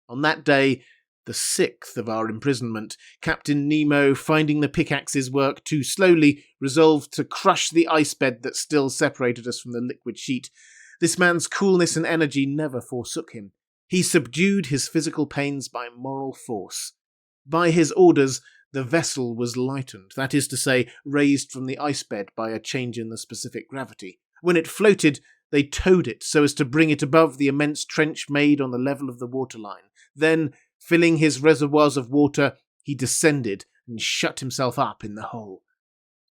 On that day, the 6th of our imprisonment, Captain Nemo, finding the pickaxes work too slowly, resolved to crush the ice bed that still separated us from the liquid sheet. This man's coolness and energy never forsook him. He subdued his physical pains by moral force. By his orders, the vessel was lightened, that is to say, raised from the ice bed by a change in the specific gravity. When it floated, they towed it so as to bring it above the immense trench made on the level of the waterline. Then, filling his reservoirs of water, he descended and shut himself up in the hole.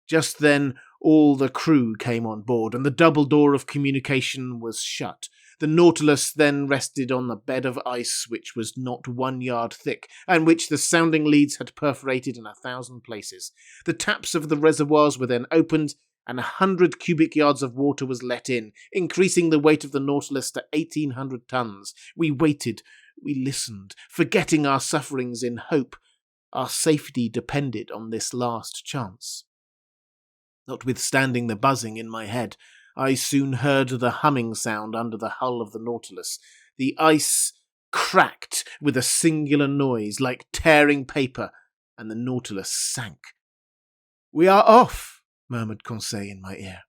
Just then, all the crew came on board, and the double door of communication was shut. The Nautilus then rested on the bed of ice which was not 1 yard thick, and which the sounding leads had perforated in 1,000 places. The taps of the reservoirs were then opened, and 100 cubic yards of water was let in, increasing the weight of the Nautilus to 1,800 tons. We waited, we listened, forgetting our sufferings in hope. Our safety depended on this last chance. Notwithstanding the buzzing in my head, I soon heard the humming sound under the hull of the Nautilus. The ice cracked with a singular noise like tearing paper, and the Nautilus sank. "We are off," murmured Conseil in my ear.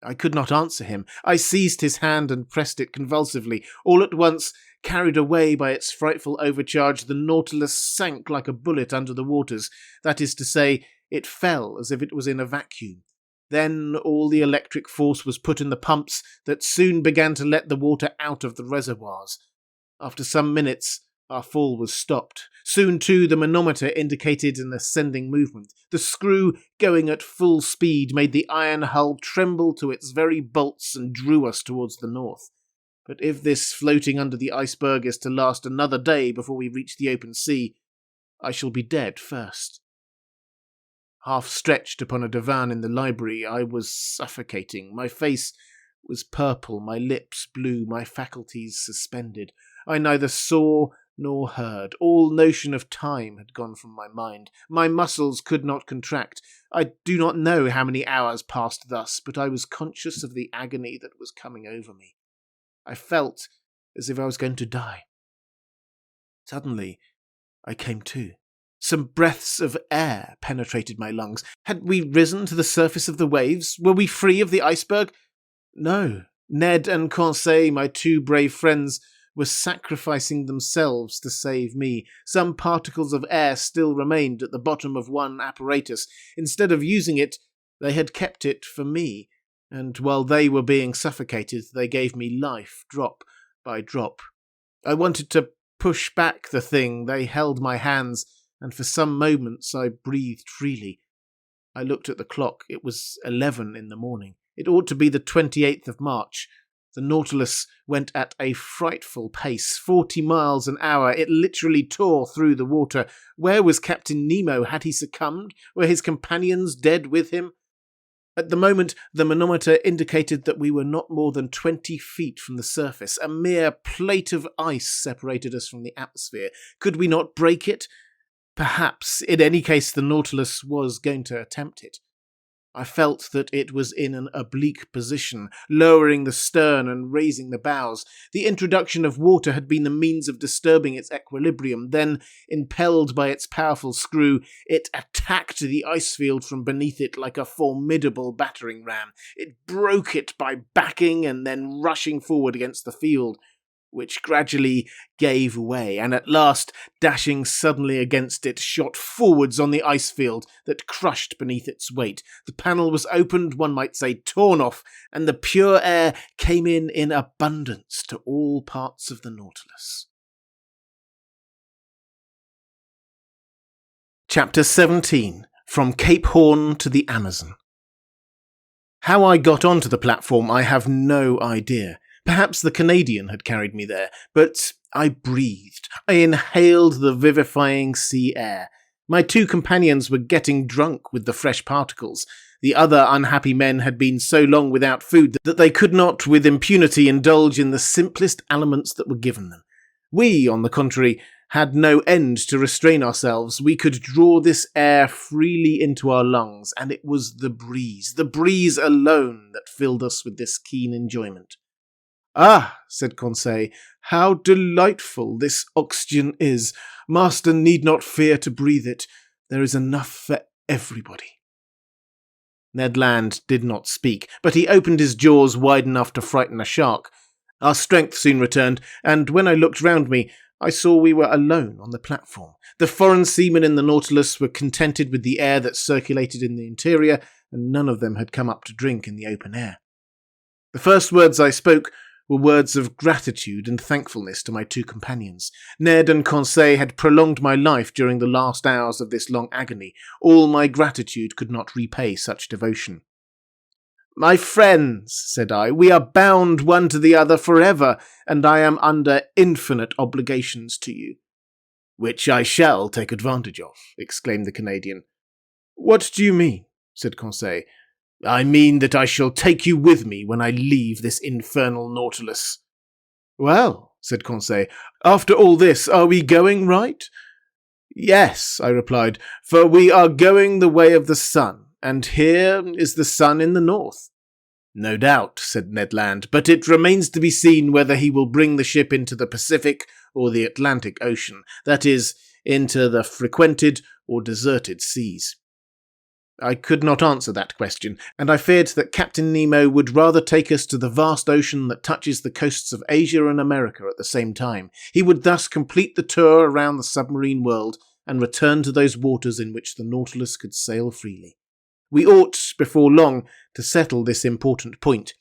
I could not answer him. I seized his hand and pressed it convulsively. All at once, carried away by its frightful overcharge, the Nautilus sank like a bullet under the waters. That is to say, it fell as if it was in a vacuum. Then all the electric force was put in the pumps that soon began to let the water out of the reservoirs. After some minutes, our fall was stopped. Soon, too, the manometer indicated an ascending movement. The screw, going at full speed, made the iron hull tremble to its very bolts and drew us towards the north. But if this floating under the iceberg is to last another day before we reach the open sea, I shall be dead first. Half stretched upon a divan in the library, I was suffocating. My face was purple, my lips blue, my faculties suspended. I neither saw nor heard. All notion of time had gone from my mind. My muscles could not contract. I do not know how many hours passed thus, but I was conscious of the agony that was coming over me. I felt as if I was going to die. Suddenly, I came to. Some breaths of air penetrated my lungs. Had we risen to the surface of the waves? Were we free of the iceberg? No. Ned and Conseil, my 2 brave friends, were sacrificing themselves to save me. Some particles of air still remained at the bottom of one apparatus. Instead of using it, they had kept it for me, and while they were being suffocated, they gave me life, drop by drop. I wanted to push back the thing, they held my hands, and for some moments I breathed freely. I looked at the clock. It was 11 in the morning. It ought to be the 28th of March. The Nautilus went at a frightful pace, 40 miles an hour. It literally tore through the water. Where was Captain Nemo? Had he succumbed? Were his companions dead with him? At the moment, the manometer indicated that we were not more than 20 feet from the surface. A mere plate of ice separated us from the atmosphere. Could we not break it? Perhaps. In any case, the Nautilus was going to attempt it. I felt that it was in an oblique position, lowering the stern and raising the bows. The introduction of water had been the means of disturbing its equilibrium. Then, impelled by its powerful screw, it attacked the ice field from beneath it like a formidable battering ram. It broke it by backing and then rushing forward against the field, which gradually gave way, and at last, dashing suddenly against it, shot forwards on the ice field that crushed beneath its weight. The panel was opened, one might say torn off, and the pure air came in abundance to all parts of the Nautilus. Chapter 17. From Cape Horn to the Amazon. How I got onto the platform I have no idea. Perhaps the Canadian had carried me there, but I breathed. I inhaled the vivifying sea air. My two companions were getting drunk with the fresh particles. The other unhappy men had been so long without food that they could not with impunity indulge in the simplest aliments that were given them. We, on the contrary, had no end to restrain ourselves. We could draw this air freely into our lungs, and it was the breeze alone that filled us with this keen enjoyment. "Ah," said Conseil, "how delightful this oxygen is. Master need not fear to breathe it. There is enough for everybody." Ned Land did not speak, but he opened his jaws wide enough to frighten a shark. Our strength soon returned, and when I looked round me, I saw we were alone on the platform. The foreign seamen in the Nautilus were contented with the air that circulated in the interior, and none of them had come up to drink in the open air. The first words I spoke were words of gratitude and thankfulness to my two companions. Ned and Conseil had prolonged my life during the last hours of this long agony. All my gratitude could not repay such devotion. "My friends," said I, "we are bound one to the other forever, and I am under infinite obligations to you." "Which I shall take advantage of," exclaimed the Canadian. "What do you mean?" said Conseil. "I mean that I shall take you with me when I leave this infernal Nautilus." "Well," said Conseil, "after all this, are we going right?" "Yes," I replied, "for we are going the way of the sun, and here is the sun in the north." "No doubt," said Ned Land, "but it remains to be seen whether he will bring the ship into the Pacific or the Atlantic Ocean, that is, into the frequented or deserted seas." I could not answer that question, and I feared that Captain Nemo would rather take us to the vast ocean that touches the coasts of Asia and America at the same time. He would thus complete the tour around the submarine world and return to those waters in which the Nautilus could sail freely. We ought, before long, to settle this important point.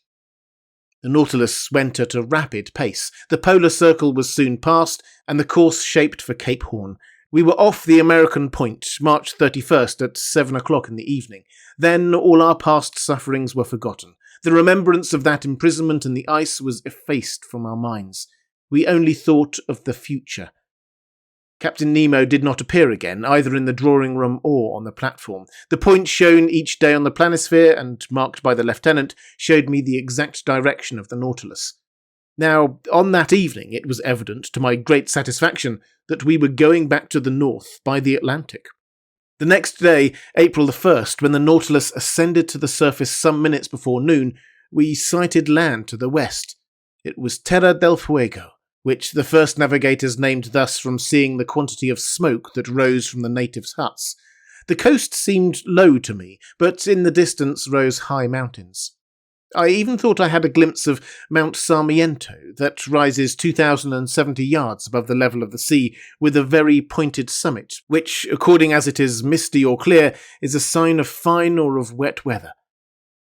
The Nautilus went at a rapid pace. The polar circle was soon passed, and the course shaped for Cape Horn. We were off the American point, March 31st at 7 o'clock in the evening. Then all our past sufferings were forgotten. The remembrance of that imprisonment in the ice was effaced from our minds. We only thought of the future. Captain Nemo did not appear again, either in the drawing-room or on the platform. The point shown each day on the planisphere, and marked by the lieutenant, showed me the exact direction of the Nautilus. Now, on that evening, it was evident, to my great satisfaction, that we were going back to the north by the Atlantic. The next day, April the 1st, when the Nautilus ascended to the surface some minutes before noon, we sighted land to the west. It was Terra del Fuego, which the first navigators named thus from seeing the quantity of smoke that rose from the natives' huts. The coast seemed low to me, but in the distance rose high mountains. I even thought I had a glimpse of Mount Sarmiento, that rises 2,070 yards above the level of the sea, with a very pointed summit, which, according as it is misty or clear, is a sign of fine or of wet weather.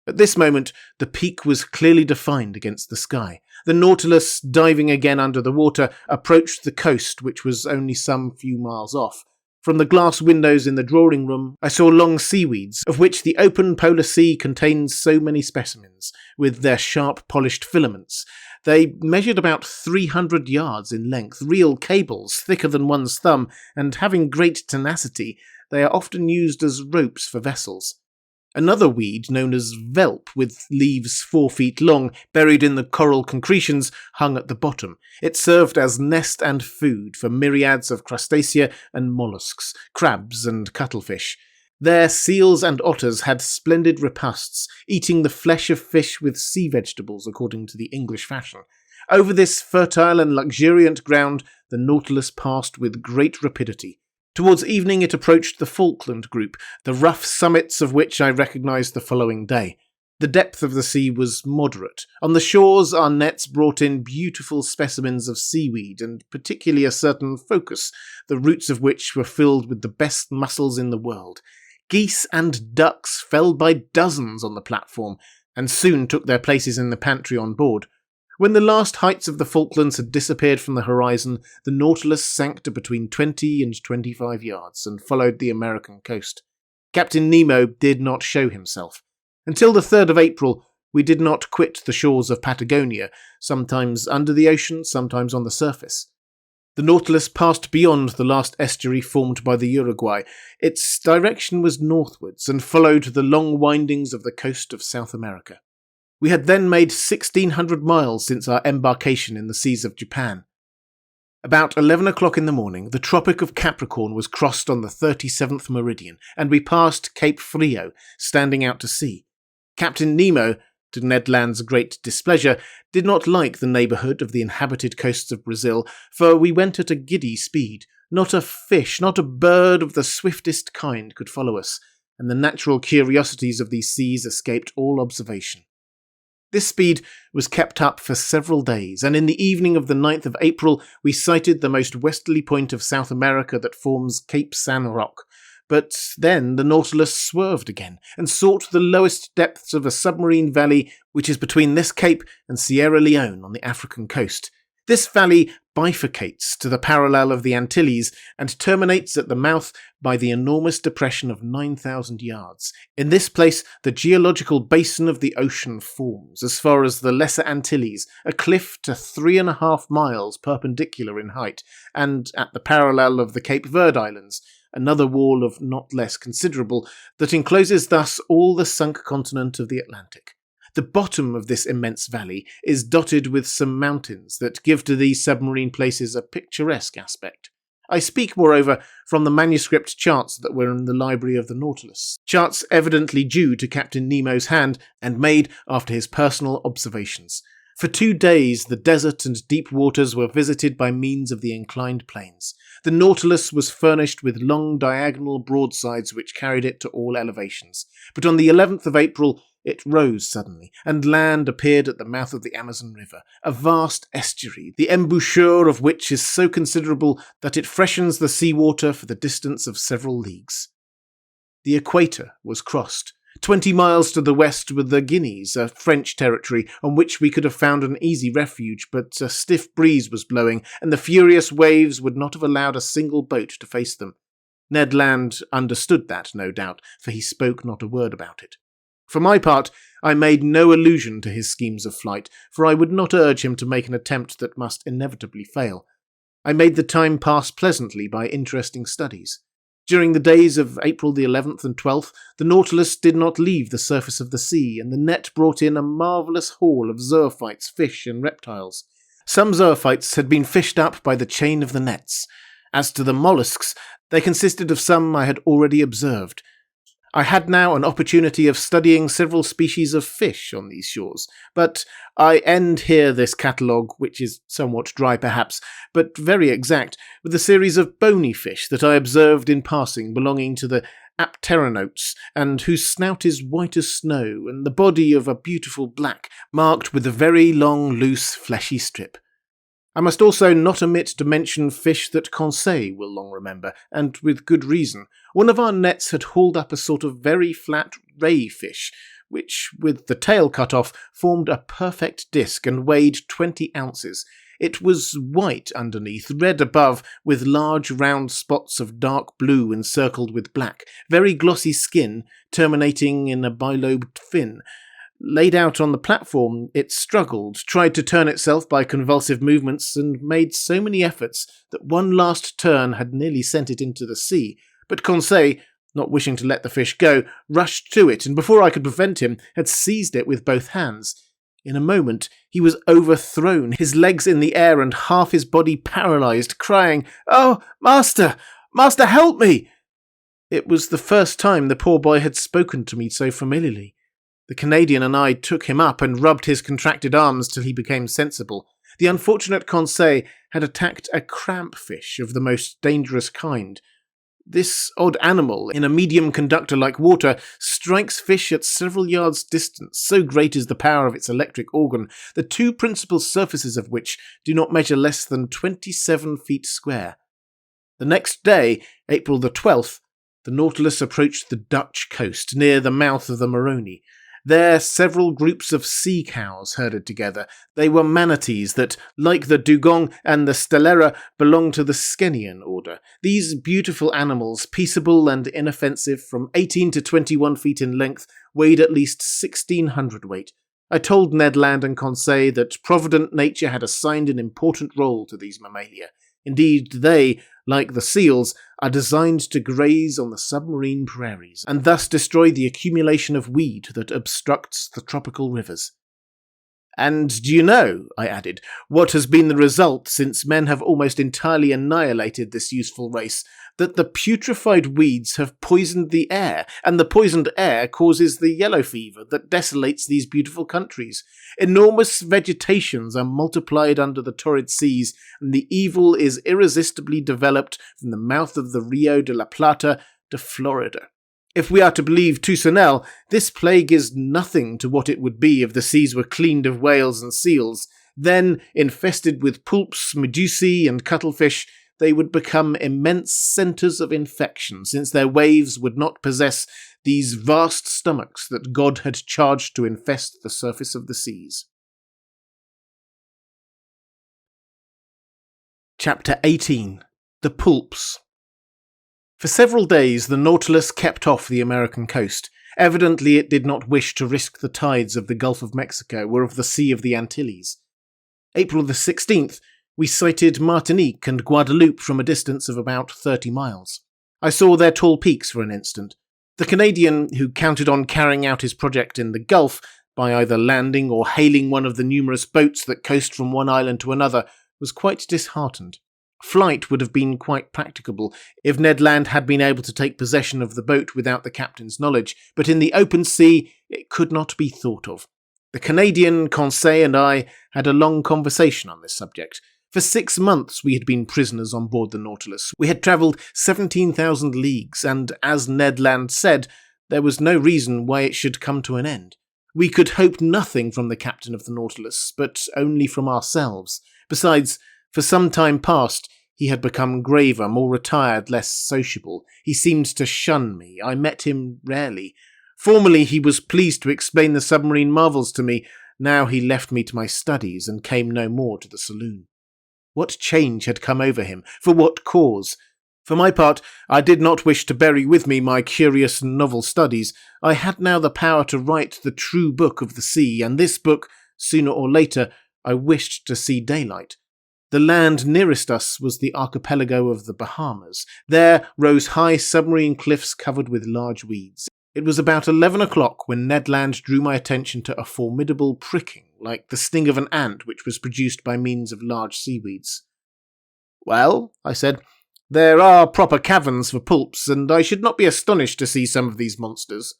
At this moment, the peak was clearly defined against the sky. The Nautilus, diving again under the water, approached the coast, which was only some few miles off. From the glass windows in the drawing room, I saw long seaweeds, of which the open polar sea contains so many specimens, with their sharp polished filaments. They measured about 300 yards in length, real cables thicker than one's thumb, and having great tenacity, they are often used as ropes for vessels. Another weed, known as velp, with leaves 4 feet long, buried in the coral concretions, hung at the bottom. It served as nest and food for myriads of crustacea and mollusks, crabs and cuttlefish. There, seals and otters had splendid repasts, eating the flesh of fish with sea vegetables according to the English fashion. Over this fertile and luxuriant ground the Nautilus passed with great rapidity. Towards evening it approached the Falkland group, the rough summits of which I recognised the following day. The depth of the sea was moderate. On the shores our nets brought in beautiful specimens of seaweed, and particularly a certain focus, the roots of which were filled with the best mussels in the world. Geese and ducks fell by dozens on the platform, and soon took their places in the pantry on board. When the last heights of the Falklands had disappeared from the horizon, the Nautilus sank to between 20 and 25 yards and followed the American coast. Captain Nemo did not show himself. Until the 3rd of April, we did not quit the shores of Patagonia, sometimes under the ocean, sometimes on the surface. The Nautilus passed beyond the last estuary formed by the Uruguay. Its direction was northwards and followed the long windings of the coast of South America. We had then made 1,600 miles since our embarkation in the seas of Japan. About 11 o'clock in the morning, the Tropic of Capricorn was crossed on the 37th meridian, and we passed Cape Frio, standing out to sea. Captain Nemo, to Ned Land's great displeasure, did not like the neighbourhood of the inhabited coasts of Brazil, for we went at a giddy speed. Not a fish, not a bird of the swiftest kind could follow us, and the natural curiosities of these seas escaped all observation. This speed was kept up for several days, and in the evening of the 9th of April we sighted the most westerly point of South America that forms Cape San Roque. But then the Nautilus swerved again, and sought the lowest depths of a submarine valley which is between this cape and Sierra Leone on the African coast. This valley bifurcates to the parallel of the Antilles and terminates at the mouth by the enormous depression of 9,000 yards. In this place the geological basin of the ocean forms, as far as the Lesser Antilles, a cliff to 3.5 miles perpendicular in height, and at the parallel of the Cape Verde Islands, another wall of not less considerable, that encloses thus all the sunk continent of the Atlantic. The bottom of this immense valley is dotted with some mountains that give to these submarine places a picturesque aspect. I speak, moreover, from the manuscript charts that were in the library of the Nautilus, charts evidently due to Captain Nemo's hand and made after his personal observations. For 2 days the desert and deep waters were visited by means of the inclined planes. The Nautilus was furnished with long diagonal broadsides which carried it to all elevations, but on the 11th of April it rose suddenly, and land appeared at the mouth of the Amazon River, a vast estuary, the embouchure of which is so considerable that it freshens the sea-water for the distance of several leagues. The equator was crossed. 20 miles to the west were the Guineas, a French territory on which we could have found an easy refuge, but a stiff breeze was blowing, and the furious waves would not have allowed a single boat to face them. Ned Land understood that, no doubt, for he spoke not a word about it. For my part, I made no allusion to his schemes of flight, for I would not urge him to make an attempt that must inevitably fail. I made the time pass pleasantly by interesting studies. During the days of April the 11th and 12th, the Nautilus did not leave the surface of the sea, and the net brought in a marvellous haul of zoophytes, fish, and reptiles. Some zoophytes had been fished up by the chain of the nets. As to the mollusks, they consisted of some I had already observed. I had now an opportunity of studying several species of fish on these shores, but I end here this catalogue, which is somewhat dry perhaps, but very exact, with a series of bony fish that I observed in passing belonging to the apteronotes, and whose snout is white as snow, and the body of a beautiful black, marked with a very long, loose, fleshy strip. I must also not omit to mention fish that Conseil will long remember, and with good reason. One of our nets had hauled up a sort of very flat ray fish, which, with the tail cut off, formed a perfect disc and weighed 20 ounces. It was white underneath, red above, with large round spots of dark blue encircled with black, very glossy skin terminating in a bilobed fin. Laid out on the platform, it struggled, tried to turn itself by convulsive movements, and made so many efforts that one last turn had nearly sent it into the sea. But Conseil, not wishing to let the fish go, rushed to it, and before I could prevent him, had seized it with both hands. In a moment, he was overthrown, his legs in the air and half his body paralysed, crying, "Oh, master! Master, help me!" It was the first time the poor boy had spoken to me so familiarly. The Canadian and I took him up and rubbed his contracted arms till he became sensible. The unfortunate Conseil had attacked a crampfish of the most dangerous kind. This odd animal, in a medium conductor like water, strikes fish at several yards' distance, so great is the power of its electric organ, the two principal surfaces of which do not measure less than 27 feet square. The next day, April the 12th, the Nautilus approached the Dutch coast, near the mouth of the Moroni. There, several groups of sea cows herded together. They were manatees that, like the dugong and the stellera, belong to the Skenian order. These beautiful animals, peaceable and inoffensive, from 18 to 21 feet in length, weighed at least 1,600 hundredweight. I told Ned Land and Conseil that provident nature had assigned an important role to these mammalia. Indeed, they, like the seals, are designed to graze on the submarine prairies, and thus destroy the accumulation of weed that obstructs the tropical rivers. "And do you know," I added, "what has been the result since men have almost entirely annihilated this useful race? That the putrefied weeds have poisoned the air, and the poisoned air causes the yellow fever that desolates these beautiful countries. Enormous vegetations are multiplied under the torrid seas, and the evil is irresistibly developed from the mouth of the Rio de la Plata to Florida. If we are to believe Toussaint, this plague is nothing to what it would be if the seas were cleaned of whales and seals. Then, infested with pulps, medusae, and cuttlefish, they would become immense centres of infection, since their waves would not possess these vast stomachs that God had charged to infest the surface of the seas." Chapter 18. The Pulps. For several days the Nautilus kept off the American coast. Evidently it did not wish to risk the tides of the Gulf of Mexico or of the Sea of the Antilles. April the 16th, we sighted Martinique and Guadeloupe from a distance of about 30 miles. I saw their tall peaks for an instant. The Canadian, who counted on carrying out his project in the Gulf, by either landing or hailing one of the numerous boats that coast from one island to another, was quite disheartened. Flight would have been quite practicable if Ned Land had been able to take possession of the boat without the captain's knowledge, but in the open sea it could not be thought of. The Canadian, Conseil, and I had a long conversation on this subject. For 6 months we had been prisoners on board the Nautilus. We had travelled 17,000 leagues, and, as Ned Land said, there was no reason why it should come to an end. We could hope nothing from the captain of the Nautilus, but only from ourselves. Besides, for some time past, he had become graver, more retired, less sociable. He seemed to shun me. I met him rarely. Formerly he was pleased to explain the submarine marvels to me. Now he left me to my studies and came no more to the saloon. What change had come over him? For what cause? For my part, I did not wish to bury with me my curious and novel studies. I had now the power to write the true book of the sea, and this book, sooner or later, I wished to see daylight. The land nearest us was the archipelago of the Bahamas. There rose high submarine cliffs covered with large weeds. It was about 11 o'clock when Ned Land drew my attention to a formidable pricking, like the sting of an ant, which was produced by means of large seaweeds. "Well," I said, "there are proper caverns for pulps, and I should not be astonished to see some of these monsters."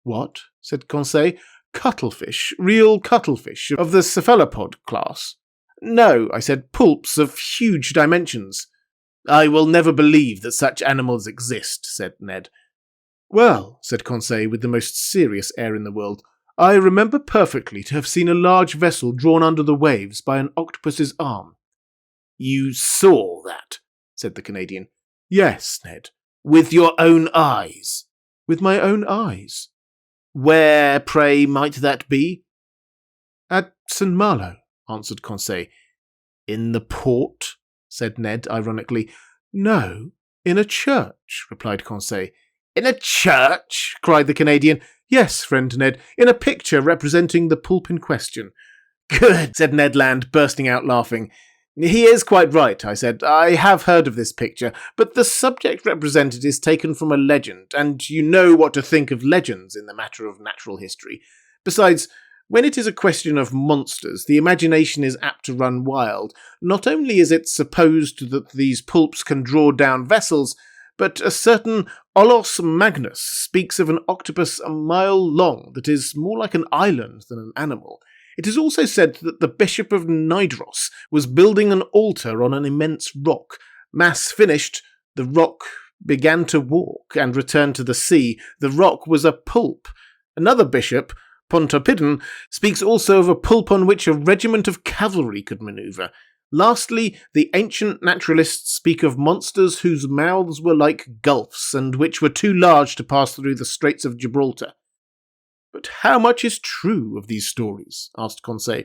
"What?" said Conseil. "Cuttlefish, real cuttlefish, of the cephalopod class?" "No," I said, "pulps of huge dimensions." "I will never believe that such animals exist," said Ned. "Well," said Conseil with the most serious air in the world, "I remember perfectly to have seen a large vessel drawn under the waves by an octopus's arm." "You saw that?" said the Canadian. "Yes, Ned." "With your own eyes?" "With my own eyes." Where, pray, might that be? At St. Malo, answered Conseil. In the port? Said Ned, ironically. No, in a church, replied Conseil. In a church? Cried the Canadian. Yes, friend Ned, in a picture representing the pulp in question. Good, said Ned Land, bursting out laughing. He is quite right, I said. I have heard of this picture, but the subject represented is taken from a legend, and you know what to think of legends in the matter of natural history. Besides, when it is a question of monsters, the imagination is apt to run wild. Not only is it supposed that these pulps can draw down vessels, but a certain Olos Magnus speaks of an octopus a mile long that is more like an island than an animal. It is also said that the Bishop of Nidros was building an altar on an immense rock. Mass finished, the rock began to walk and return to the sea. The rock was a pulp. Another bishop, Pontoppidan, speaks also of a pulp on which a regiment of cavalry could manoeuvre. Lastly, the ancient naturalists speak of monsters whose mouths were like gulfs and which were too large to pass through the Straits of Gibraltar. But how much is true of these stories? Asked Conseil.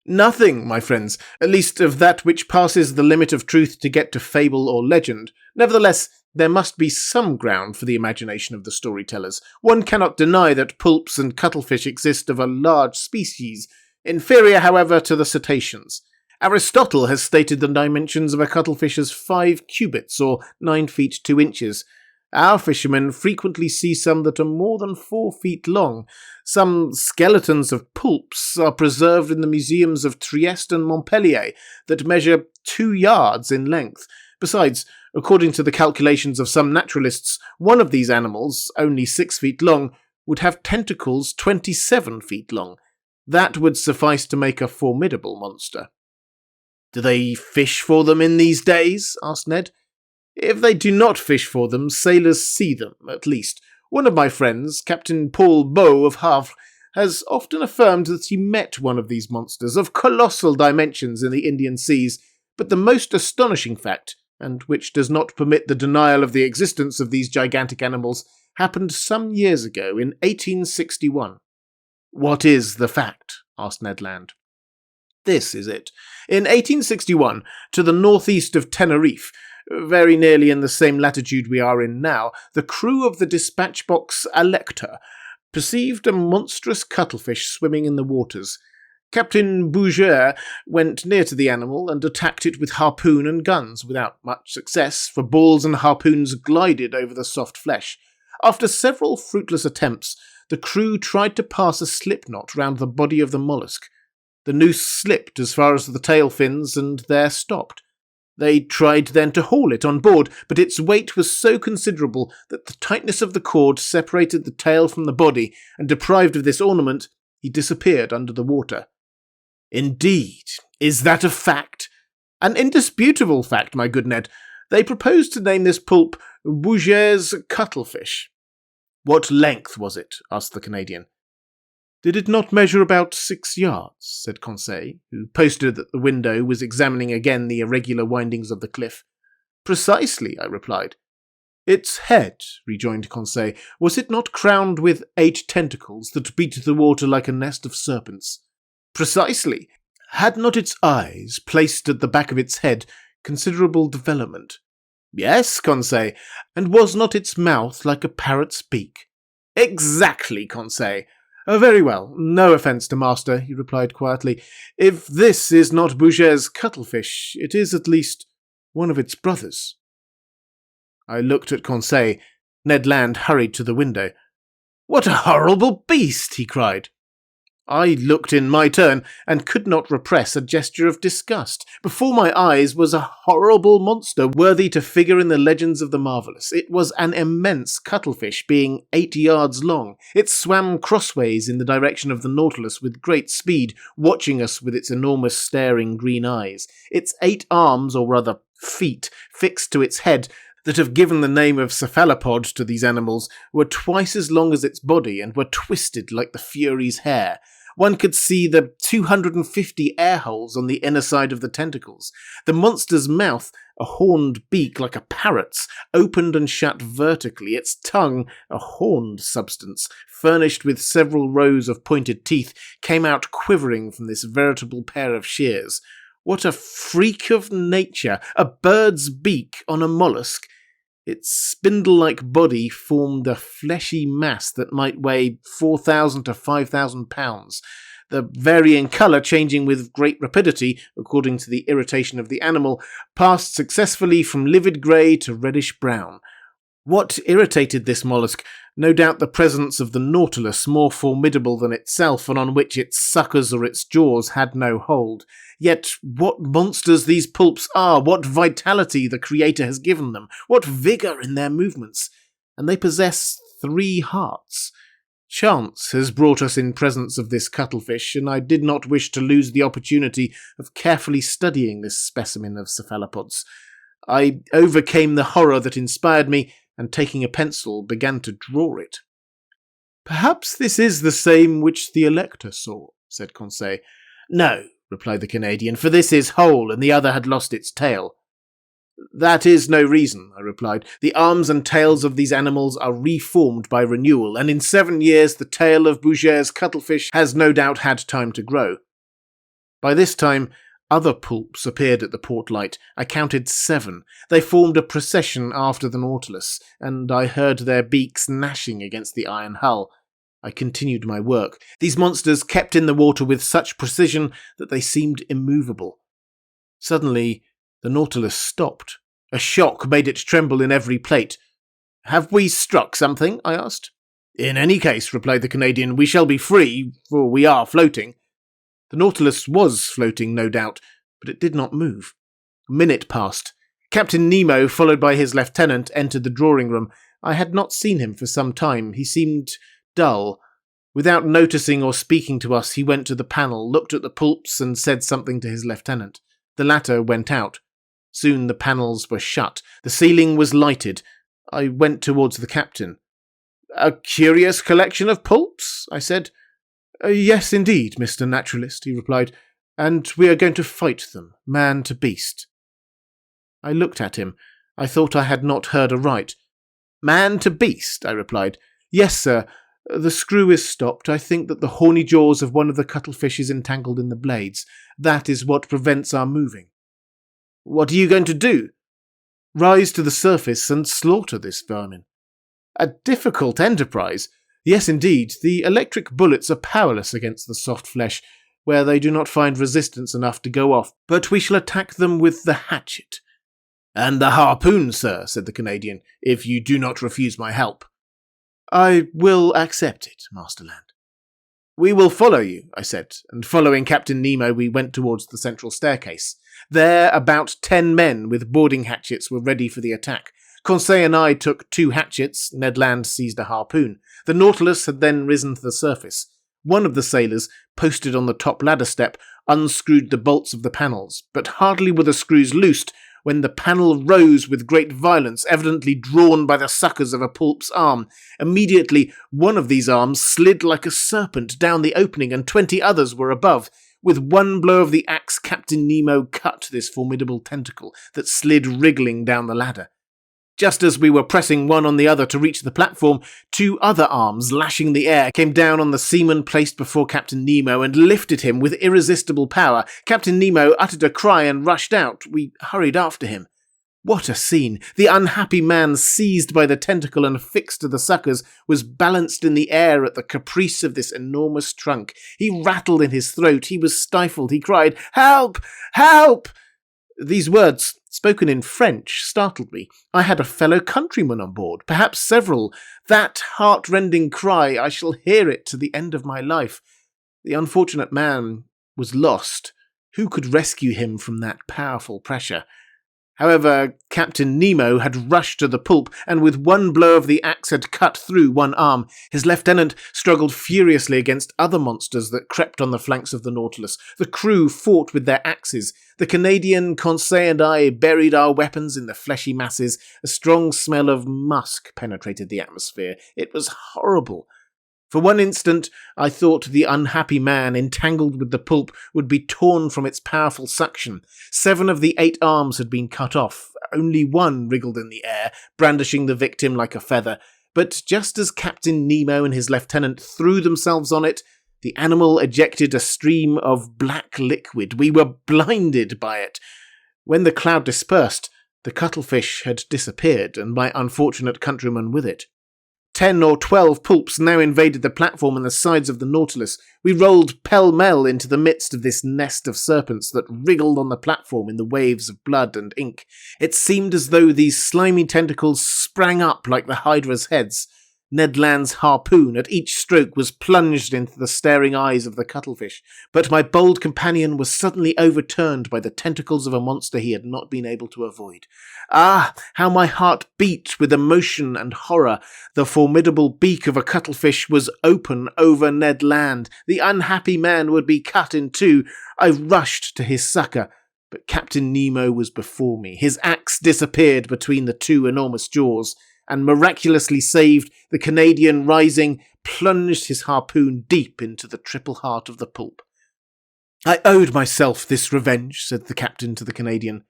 Nothing, my friends, at least of that which passes the limit of truth to get to fable or legend. Nevertheless, there must be some ground for the imagination of the storytellers. One cannot deny that pulps and cuttlefish exist of a large species, inferior, however, to the cetaceans. Aristotle has stated the dimensions of a cuttlefish as 5 cubits, or 9 feet 2 inches. Our fishermen frequently see some that are more than 4 feet long. Some skeletons of pulps are preserved in the museums of Trieste and Montpellier that measure 2 yards in length. Besides, according to the calculations of some naturalists, one of these animals, only 6 feet long, would have tentacles 27 feet long. That would suffice to make a formidable monster. Do they fish for them in these days? Asked Ned. If they do not fish for them, sailors see them, at least. One of my friends, Captain Paul Beau of Havre, has often affirmed that he met one of these monsters of colossal dimensions in the Indian seas, but the most astonishing fact, and which does not permit the denial of the existence of these gigantic animals, happened some years ago in 1861. What is the fact? Asked Ned Land. This is it. In 1861, to the northeast of Tenerife, very nearly in the same latitude we are in now, the crew of the dispatch box Alector perceived a monstrous cuttlefish swimming in the waters. Captain Bouger went near to the animal and attacked it with harpoon and guns, without much success, for balls and harpoons glided over the soft flesh. After several fruitless attempts, the crew tried to pass a slip knot round the body of the mollusk. The noose slipped as far as the tail fins and there stopped. They tried then to haul it on board, but its weight was so considerable that the tightness of the cord separated the tail from the body, and deprived of this ornament, he disappeared under the water. Indeed, is that a fact? An indisputable fact, my good Ned. They proposed to name this pulp Bouger's cuttlefish. What length was it? Asked the Canadian. Did it not measure about 6 yards? Said Conseil, who, posted at the window, was examining again the irregular windings of the cliff. Precisely, I replied. Its head, rejoined Conseil, was it not crowned with 8 tentacles that beat the water like a nest of serpents? Precisely. Had not its eyes, placed at the back of its head, considerable development? Yes, Conseil. And was not its mouth like a parrot's beak? Exactly, Conseil. Very well, no offence to master, he replied quietly. If this is not Bouger's cuttlefish, it is at least one of its brothers. I looked at Conseil. Ned Land hurried to the window. What a horrible beast, he cried. I looked in my turn, and could not repress a gesture of disgust. Before my eyes was a horrible monster worthy to figure in the legends of the marvellous. It was an immense cuttlefish, being 8 yards long. It swam crossways in the direction of the Nautilus with great speed, watching us with its enormous staring green eyes. Its 8 arms, or rather feet, fixed to its head, that have given the name of cephalopods to these animals, were twice as long as its body and were twisted like the Fury's hair. One could see the 250 air holes on the inner side of the tentacles. The monster's mouth, a horned beak like a parrot's, opened and shut vertically, its tongue, a horned substance, furnished with several rows of pointed teeth, came out quivering from this veritable pair of shears. What a freak of nature! A bird's beak on a mollusk! Its spindle-like body formed a fleshy mass that might weigh 4,000 to 5,000 pounds, the varying colour changing with great rapidity, according to the irritation of the animal, passed successfully from livid grey to reddish-brown. What irritated this mollusk? No doubt the presence of the Nautilus, more formidable than itself, and on which its suckers or its jaws had no hold. Yet what monsters these pulps are, what vitality the Creator has given them, what vigour in their movements. And they possess 3 hearts. Chance has brought us in presence of this cuttlefish, and I did not wish to lose the opportunity of carefully studying this specimen of cephalopods. I overcame the horror that inspired me, and taking a pencil began to draw it. "Perhaps this is the same which the Elector saw," said Conseil. "No," replied the Canadian, "for this is whole, and the other had lost its tail." "That is no reason," I replied. "The arms and tails of these animals are reformed by renewal, and in 7 years the tail of Bouguer's cuttlefish has no doubt had time to grow." By this time, other pulps appeared at the port light. I counted 7. They formed a procession after the Nautilus, and I heard their beaks gnashing against the iron hull. I continued my work. These monsters kept in the water with such precision that they seemed immovable. Suddenly, the Nautilus stopped. A shock made it tremble in every plate. "Have we struck something?" I asked. "In any case," replied the Canadian, "we shall be free, for we are floating." The Nautilus was floating, no doubt, but it did not move. A minute passed. Captain Nemo, followed by his lieutenant, entered the drawing-room. I had not seen him for some time. He seemed dull. Without noticing or speaking to us, he went to the panel, looked at the pulps, and said something to his lieutenant. The latter went out. Soon the panels were shut. The ceiling was lighted. I went towards the captain. "A curious collection of pulps?" I said. "Yes, indeed, Mr. Naturalist," he replied, "and we are going to fight them, man to beast." I looked at him. I thought I had not heard aright. "Man to beast?" I replied. "Yes, sir. The screw is stopped. I think that the horny jaws of one of the cuttlefish is entangled in the blades. That is what prevents our moving." "What are you going to do?" "Rise to the surface and slaughter this vermin." "A difficult enterprise." "Yes, indeed. The electric bullets are powerless against the soft flesh, where they do not find resistance enough to go off, but we shall attack them with the hatchet." "And the harpoon, sir," said the Canadian, "if you do not refuse my help." "I will accept it, Masterland." "We will follow you," I said, and following Captain Nemo we went towards the central staircase. There about 10 men with boarding hatchets were ready for the attack. Conseil and I took 2 hatchets, Ned Land seized a harpoon. The Nautilus had then risen to the surface. One of the sailors, posted on the top ladder step, unscrewed the bolts of the panels, but hardly were the screws loosed when the panel rose with great violence, evidently drawn by the suckers of a pulp's arm. Immediately, one of these arms slid like a serpent down the opening, and 20 others were above. With one blow of the axe, Captain Nemo cut this formidable tentacle that slid wriggling down the ladder. Just as we were pressing one on the other to reach the platform, 2 other arms, lashing the air, came down on the seaman placed before Captain Nemo and lifted him with irresistible power. Captain Nemo uttered a cry and rushed out. We hurried after him. What a scene! The unhappy man, seized by the tentacle and fixed to the suckers, was balanced in the air at the caprice of this enormous trunk. He rattled in his throat. He was stifled. He cried, "Help! Help!" These words, spoken in French, startled me. I had a fellow countryman on board, perhaps several. That heart-rending cry, I shall hear it to the end of my life. The unfortunate man was lost. Who could rescue him from that powerful pressure? However, Captain Nemo had rushed to the pulp, and with one blow of the axe had cut through one arm. His lieutenant struggled furiously against other monsters that crept on the flanks of the Nautilus. The crew fought with their axes. The Canadian, Conseil, and I buried our weapons in the fleshy masses. A strong smell of musk penetrated the atmosphere. It was horrible. For one instant, I thought the unhappy man entangled with the pulp would be torn from its powerful suction. 7 of the 8 arms had been cut off. Only one wriggled in the air, brandishing the victim like a feather. But just as Captain Nemo and his lieutenant threw themselves on it, the animal ejected a stream of black liquid. We were blinded by it. When the cloud dispersed, the cuttlefish had disappeared, and my unfortunate countryman with it. 10 or 12 pulps now invaded the platform and the sides of the Nautilus. We rolled pell-mell into the midst of this nest of serpents that wriggled on the platform in the waves of blood and ink. It seemed as though these slimy tentacles sprang up like the Hydra's heads. Ned Land's harpoon at each stroke was plunged into the staring eyes of the cuttlefish, but my bold companion was suddenly overturned by the tentacles of a monster he had not been able to avoid. Ah, how my heart beat with emotion and horror! The formidable beak of a cuttlefish was open over Ned Land. The unhappy man would be cut in two. I rushed to his succour, but Captain Nemo was before me. His axe disappeared between the 2 enormous jaws, and miraculously saved, the Canadian, rising, plunged his harpoon deep into the triple heart of the pulp. "I owed myself this revenge," said the captain to the Canadian.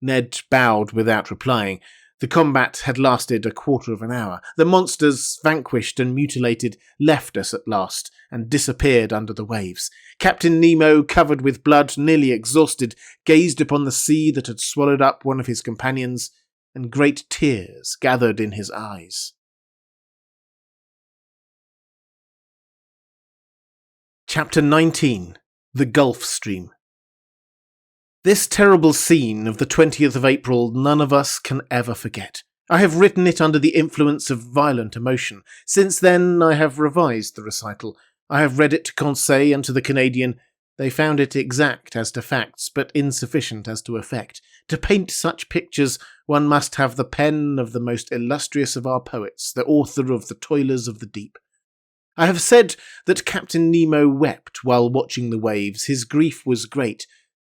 Ned bowed without replying. The combat had lasted a quarter of an hour. The monsters, vanquished and mutilated, left us at last, and disappeared under the waves. Captain Nemo, covered with blood, nearly exhausted, gazed upon the sea that had swallowed up one of his companions, and great tears gathered in his eyes. Chapter 19. The Gulf Stream. This terrible scene of the 20th of April none of us can ever forget. I have written it under the influence of violent emotion. Since then I have revised the recital. I have read it to Conseil and to the Canadian. They found it exact as to facts, but insufficient as to effect. To paint such pictures, one must have the pen of the most illustrious of our poets, the author of The Toilers of the Deep. I have said that Captain Nemo wept while watching the waves. His grief was great.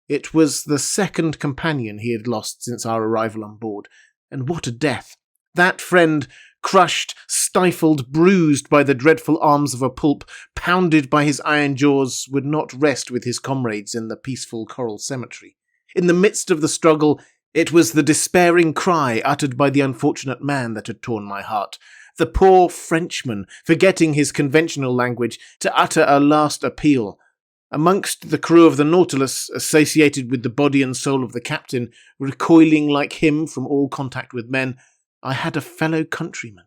It was the second companion he had lost since our arrival on board. And what a death! That friend, crushed, stifled, bruised by the dreadful arms of a pulp, pounded by his iron jaws, would not rest with his comrades in the peaceful coral cemetery. In the midst of the struggle, it was the despairing cry uttered by the unfortunate man that had torn my heart. The poor Frenchman, forgetting his conventional language, to utter a last appeal. Amongst the crew of the Nautilus, associated with the body and soul of the captain, recoiling like him from all contact with men, I had a fellow countryman.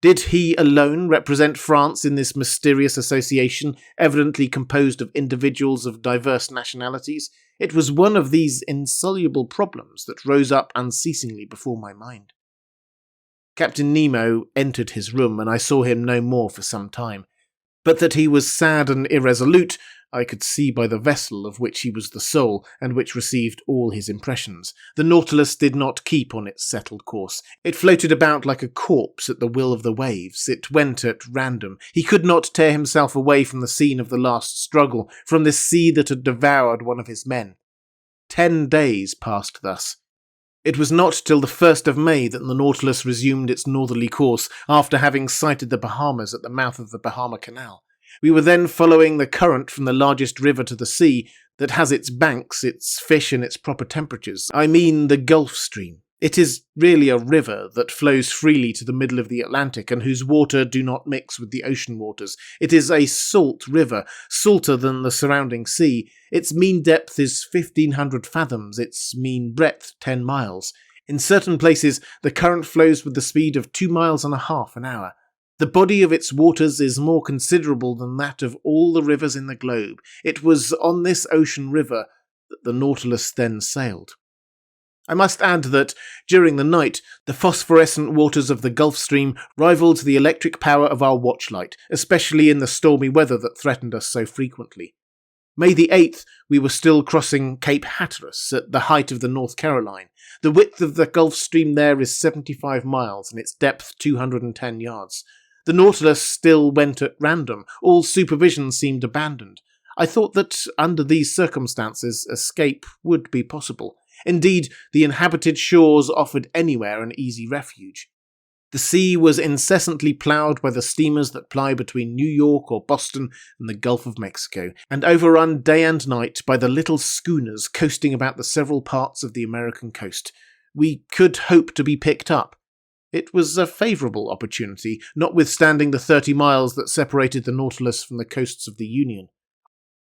Did he alone represent France in this mysterious association, evidently composed of individuals of diverse nationalities? It was one of these insoluble problems that rose up unceasingly before my mind. Captain Nemo entered his room, and I saw him no more for some time. But that he was sad and irresolute, I could see by the vessel of which he was the soul, and which received all his impressions. The Nautilus did not keep on its settled course. It floated about like a corpse at the will of the waves. It went at random. He could not tear himself away from the scene of the last struggle, from this sea that had devoured one of his men. 10 days passed thus. It was not till the 1st of May that the Nautilus resumed its northerly course, after having sighted the Bahamas at the mouth of the Bahama Canal. We were then following the current from the largest river to the sea that has its banks, its fish and its proper temperatures. I mean the Gulf Stream. It is really a river that flows freely to the middle of the Atlantic and whose water do not mix with the ocean waters. It is a salt river, salter than the surrounding sea. Its mean depth is 1,500 fathoms, its mean breadth 10 miles. In certain places, the current flows with the speed of 2.5 miles an hour. The body of its waters is more considerable than that of all the rivers in the globe. It was on this ocean river that the Nautilus then sailed. I must add that, during the night, the phosphorescent waters of the Gulf Stream rivaled the electric power of our watchlight, especially in the stormy weather that threatened us so frequently. May the 8th, we were still crossing Cape Hatteras at the height of the North Caroline. The width of the Gulf Stream there is 75 miles and its depth 210 yards. The Nautilus still went at random. All supervision seemed abandoned. I thought that, under these circumstances, escape would be possible. Indeed, the inhabited shores offered anywhere an easy refuge. The sea was incessantly ploughed by the steamers that ply between New York or Boston and the Gulf of Mexico, and overrun day and night by the little schooners coasting about the several parts of the American coast. We could hope to be picked up. It was a favourable opportunity, notwithstanding the 30 miles that separated the Nautilus from the coasts of the Union.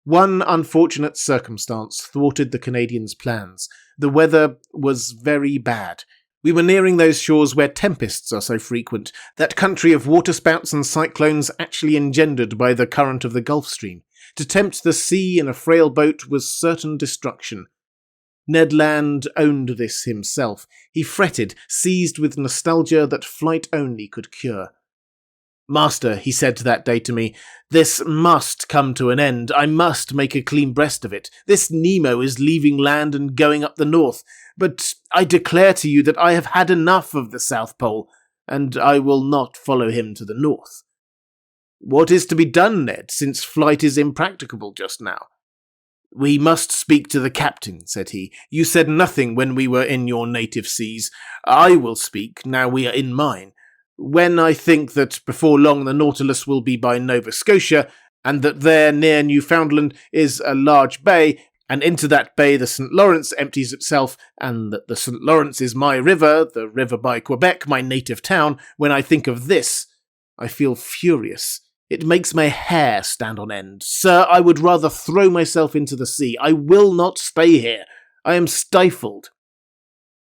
One unfortunate circumstance thwarted the Canadians' plans. The weather was very bad. We were nearing those shores where tempests are so frequent, that country of waterspouts and cyclones actually engendered by the current of the Gulf Stream. To tempt the sea in a frail boat was certain destruction. Ned Land owned this himself. He fretted, seized with nostalgia that flight only could cure. "Master," he said that day to me, "this must come to an end. I must make a clean breast of it. This Nemo is leaving land and going up the north. But I declare to you that I have had enough of the South Pole, and I will not follow him to the north." "What is to be done, Ned, since flight is impracticable just now?" "We must speak to the captain," said he. "You said nothing when we were in your native seas. I will speak, now we are in mine. When I think that before long the Nautilus will be by Nova Scotia, and that there near Newfoundland is a large bay, and into that bay the St. Lawrence empties itself, and that the St. Lawrence is my river, the river by Quebec, my native town, when I think of this, I feel furious. It makes my hair stand on end. Sir, I would rather throw myself into the sea. I will not stay here. I am stifled."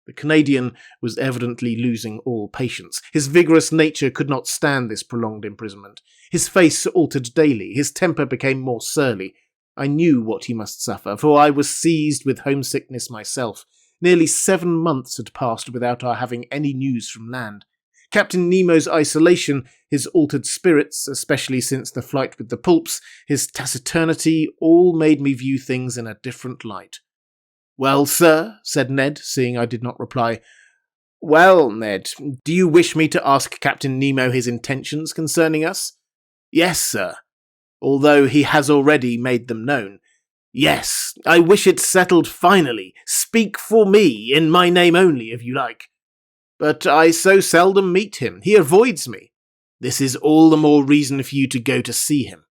The Canadian was evidently losing all patience. His vigorous nature could not stand this prolonged imprisonment. His face altered daily. His temper became more surly. I knew what he must suffer, for I was seized with homesickness myself. Nearly 7 months had passed without our having any news from land. Captain Nemo's isolation, his altered spirits, especially since the flight with the pulps, his taciturnity, all made me view things in a different light. "Well, sir," said Ned, seeing I did not reply. "Well, Ned, do you wish me to ask Captain Nemo his intentions concerning us?" "Yes, sir." "Although he has already made them known." "Yes, I wish it settled finally. Speak for me, in my name only, if you like." "But I so seldom meet him. He avoids me." "This is all the more reason for you to go to see him."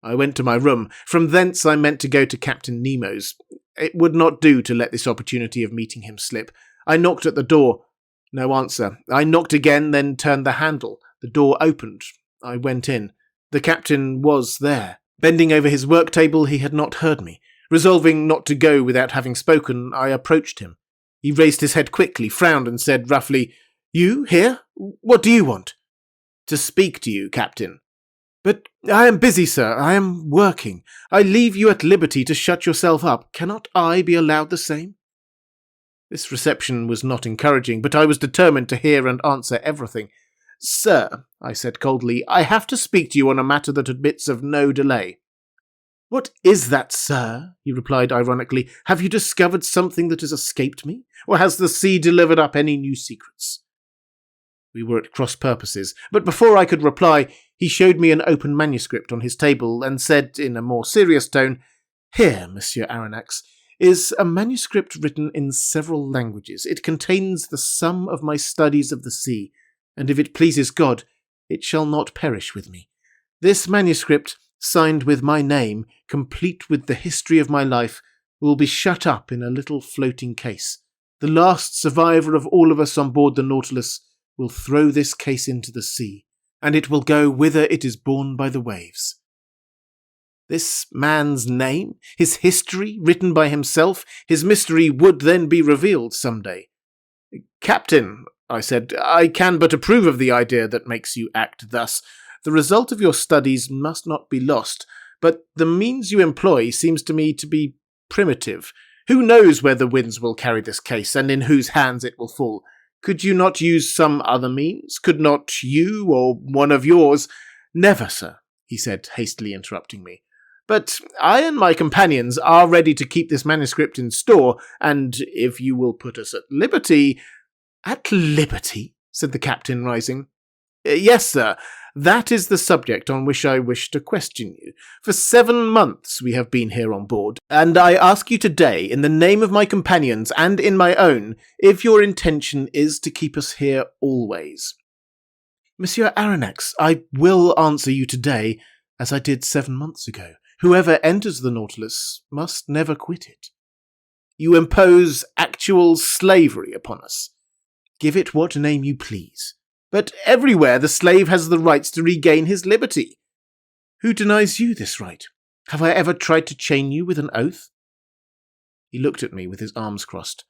I went to my room. From thence I meant to go to Captain Nemo's. It would not do to let this opportunity of meeting him slip. I knocked at the door. No answer. I knocked again, then turned the handle. The door opened. I went in. The captain was there. Bending over his work table, he had not heard me. Resolving not to go without having spoken, I approached him. He raised his head quickly, frowned, and said roughly, "You here? What do you want?" "To speak to you, Captain." "But I am busy, sir. I am working. I leave you at liberty to shut yourself up. Cannot I be allowed the same?" This reception was not encouraging, but I was determined to hear and answer everything. "Sir," I said coldly, "I have to speak to you on a matter that admits of no delay." "What is that, sir?" he replied ironically. "Have you discovered something that has escaped me? Or has the sea delivered up any new secrets?" We were at cross purposes, but before I could reply, he showed me an open manuscript on his table and said in a more serious tone, "Here, Monsieur Aronnax, is a manuscript written in several languages. It contains the sum of my studies of the sea, and if it pleases God, it shall not perish with me. This manuscript, signed with my name, complete with the history of my life, will be shut up in a little floating case. The last survivor of all of us on board the Nautilus will throw this case into the sea, and it will go whither it is borne by the waves." This man's name, his history, written by himself, his mystery would then be revealed some day. "Captain," I said, "I can but approve of the idea that makes you act thus. The result of your studies must not be lost, but the means you employ seems to me to be primitive. Who knows where the winds will carry this case, and in whose hands it will fall? Could you not use some other means? Could not you, or one of yours—" "Never, sir," he said, hastily interrupting me. "But I and my companions are ready to keep this manuscript in store, and if you will put us at liberty—" "At liberty?" said the captain, rising. "Yes, sir. That is the subject on which I wish to question you. For 7 months we have been here on board, and I ask you today, in the name of my companions and in my own, if your intention is to keep us here always. Monsieur Aronnax, I will answer you today, as I did 7 months ago. Whoever enters the Nautilus must never quit it. You impose actual slavery upon us. Give it what name you please. But everywhere the slave has the right to regain his liberty. Who denies you this right? Have I ever tried to chain you with an oath? He looked at me with his arms crossed.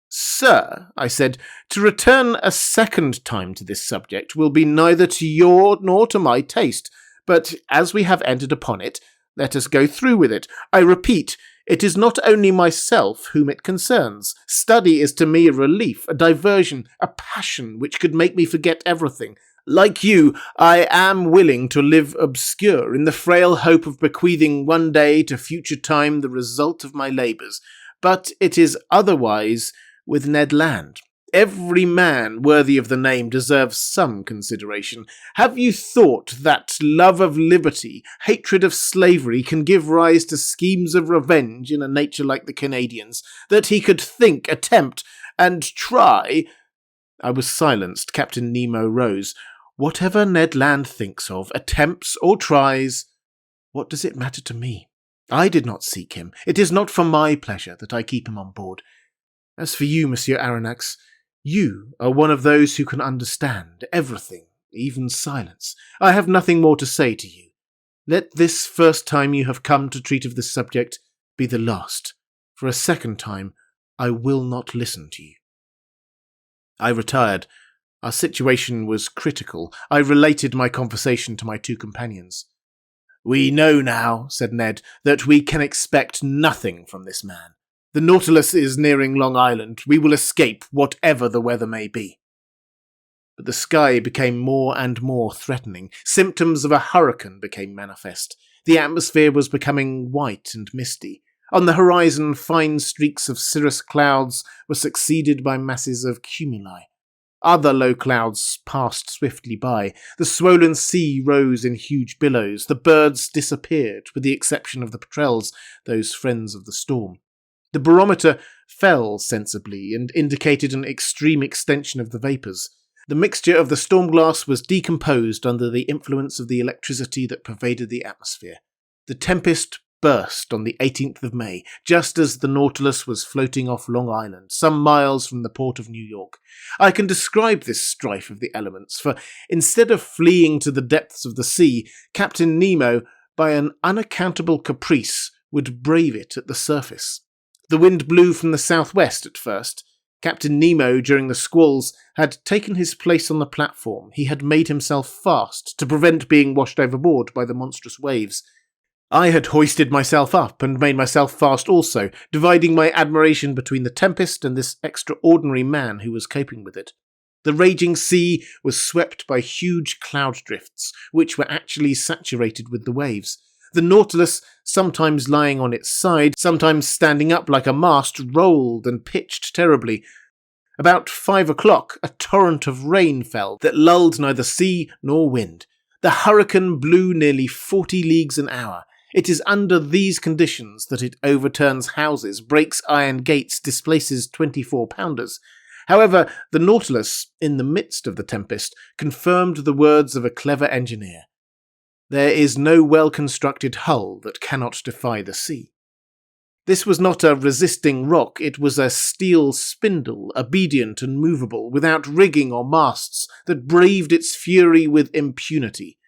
Sir, I said, to return a second time to this subject will be neither to your nor to my taste, but as we have entered upon it, let us go through with it. I repeat, it is not only myself whom it concerns. Study is to me a relief, a diversion, a passion which could make me forget everything. Like you, I am willing to live obscure in the frail hope of bequeathing one day to future time the result of my labours. But it is otherwise with Ned Land. Every man worthy of the name deserves some consideration. Have you thought that love of liberty, hatred of slavery can give rise to schemes of revenge in a nature like the Canadian's, that he could think, attempt, and try? I was silenced. Captain Nemo rose. Whatever Ned Land thinks of, attempts, or tries, what does it matter to me? I did not seek him. It is not for my pleasure that I keep him on board. As for you, Monsieur Aronnax, you are one of those who can understand everything, even silence. I have nothing more to say to you. Let this first time you have come to treat of this subject be the last. For a second time, I will not listen to you. I retired. Our situation was critical. I related my conversation to my two companions. We know now, said Ned, that we can expect nothing from this man. The Nautilus is nearing Long Island. We will escape, whatever the weather may be. But the sky became more and more threatening. Symptoms of a hurricane became manifest. The atmosphere was becoming white and misty. On the horizon, fine streaks of cirrus clouds were succeeded by masses of cumuli. Other low clouds passed swiftly by. The swollen sea rose in huge billows. The birds disappeared, with the exception of the petrels, those friends of the storm. The barometer fell sensibly and indicated an extreme extension of the vapours. The mixture of the storm glass was decomposed under the influence of the electricity that pervaded the atmosphere. The tempest burst on the 18th of May, just as the Nautilus was floating off Long Island, some miles from the port of New York. I can describe this strife of the elements, for instead of fleeing to the depths of the sea, Captain Nemo, by an unaccountable caprice, would brave it at the surface. The wind blew from the southwest at first. Captain Nemo, during the squalls, had taken his place on the platform. He had made himself fast to prevent being washed overboard by the monstrous waves. I had hoisted myself up and made myself fast also, dividing my admiration between the tempest and this extraordinary man who was coping with it. The raging sea was swept by huge cloud drifts, which were actually saturated with the waves. The Nautilus, sometimes lying on its side, sometimes standing up like a mast, rolled and pitched terribly. About 5 o'clock, a torrent of rain fell that lulled neither sea nor wind. The hurricane blew nearly 40 leagues an hour. It is under these conditions that it overturns houses, breaks iron gates, displaces 24-pounders. However, the Nautilus, in the midst of the tempest, confirmed the words of a clever engineer. There is no well-constructed hull that cannot defy the sea. This was not a resisting rock, it was a steel spindle, obedient and movable, without rigging or masts, that braved its fury with impunity.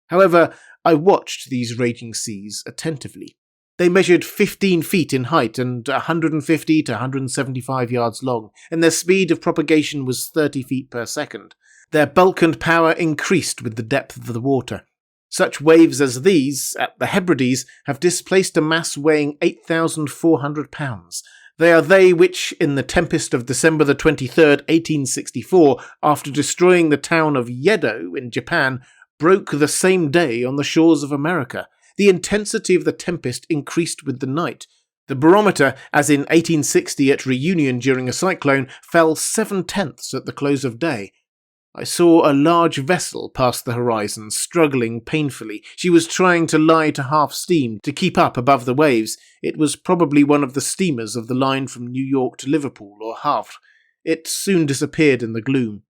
However, I watched these raging seas attentively. They measured 15 feet in height and 150 to 175 yards long, and their speed of propagation was 30 feet per second. Their bulk and power increased with the depth of the water. Such waves as these, at the Hebrides, have displaced a mass weighing 8,400 pounds. They are they which, in the tempest of December the 23rd, 1864, after destroying the town of Yedo in Japan, broke the same day on the shores of America. The intensity of the tempest increased with the night. The barometer, as in 1860 at Reunion during a cyclone, fell 7/10 at the close of day. I saw a large vessel pass the horizon, struggling painfully. She was trying to lie to half steam to keep up above the waves. It was probably one of the steamers of the line from New York to Liverpool or Havre. It soon disappeared in the gloom.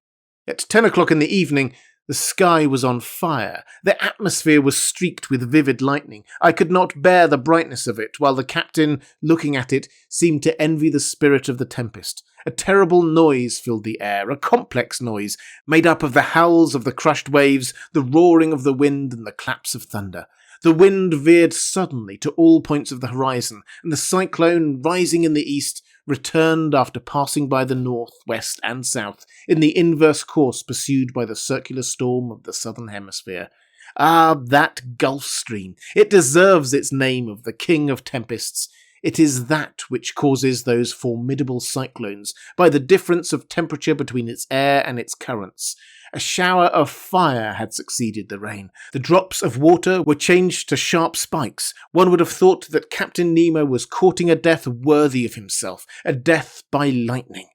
At 10 o'clock in the evening, the sky was on fire. The atmosphere was streaked with vivid lightning. I could not bear the brightness of it, while the captain, looking at it, seemed to envy the spirit of the tempest. A terrible noise filled the air, a complex noise, made up of the howls of the crushed waves, the roaring of the wind, and the claps of thunder. The wind veered suddenly to all points of the horizon, and the cyclone, rising in the east, returned after passing by the north, west, and south, in the inverse course pursued by the circular storm of the southern hemisphere. Ah, that Gulf Stream! It deserves its name of the king of tempests. It is that which causes those formidable cyclones, by the difference of temperature between its air and its currents. A shower of fire had succeeded the rain. The drops of water were changed to sharp spikes. One would have thought that Captain Nemo was courting a death worthy of himself, a death by lightning.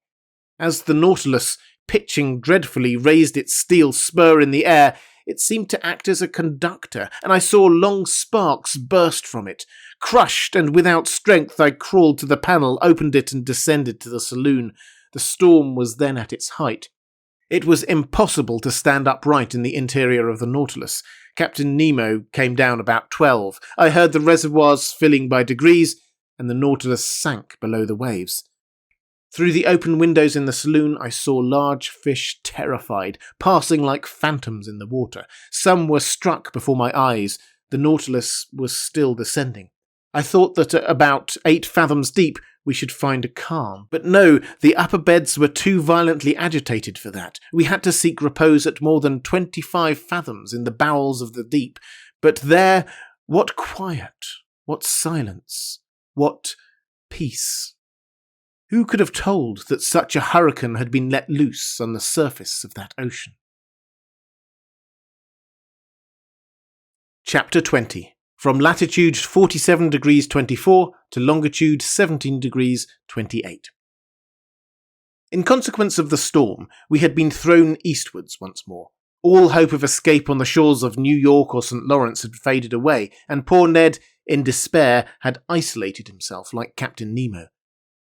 As the Nautilus, pitching dreadfully, raised its steel spur in the air, it seemed to act as a conductor, and I saw long sparks burst from it. Crushed and without strength, I crawled to the panel, opened it, and descended to the saloon. The storm was then at its height. It was impossible to stand upright in the interior of the Nautilus. Captain Nemo came down about 12. I heard the reservoirs filling by degrees, and the Nautilus sank below the waves. Through the open windows in the saloon, I saw large fish, terrified, passing like phantoms in the water. Some were struck before my eyes. The Nautilus was still descending. I thought that at about 8 fathoms deep we should find a calm. But no, the upper beds were too violently agitated for that. We had to seek repose at more than 25 fathoms in the bowels of the deep. But there, what quiet, what silence, what peace. Who could have told that such a hurricane had been let loose on the surface of that ocean? Chapter 20. From latitude 47 degrees 24 to longitude 17 degrees 28. In consequence of the storm, we had been thrown eastwards once more. All hope of escape on the shores of New York or St. Lawrence had faded away, and poor Ned, in despair, had isolated himself like Captain Nemo.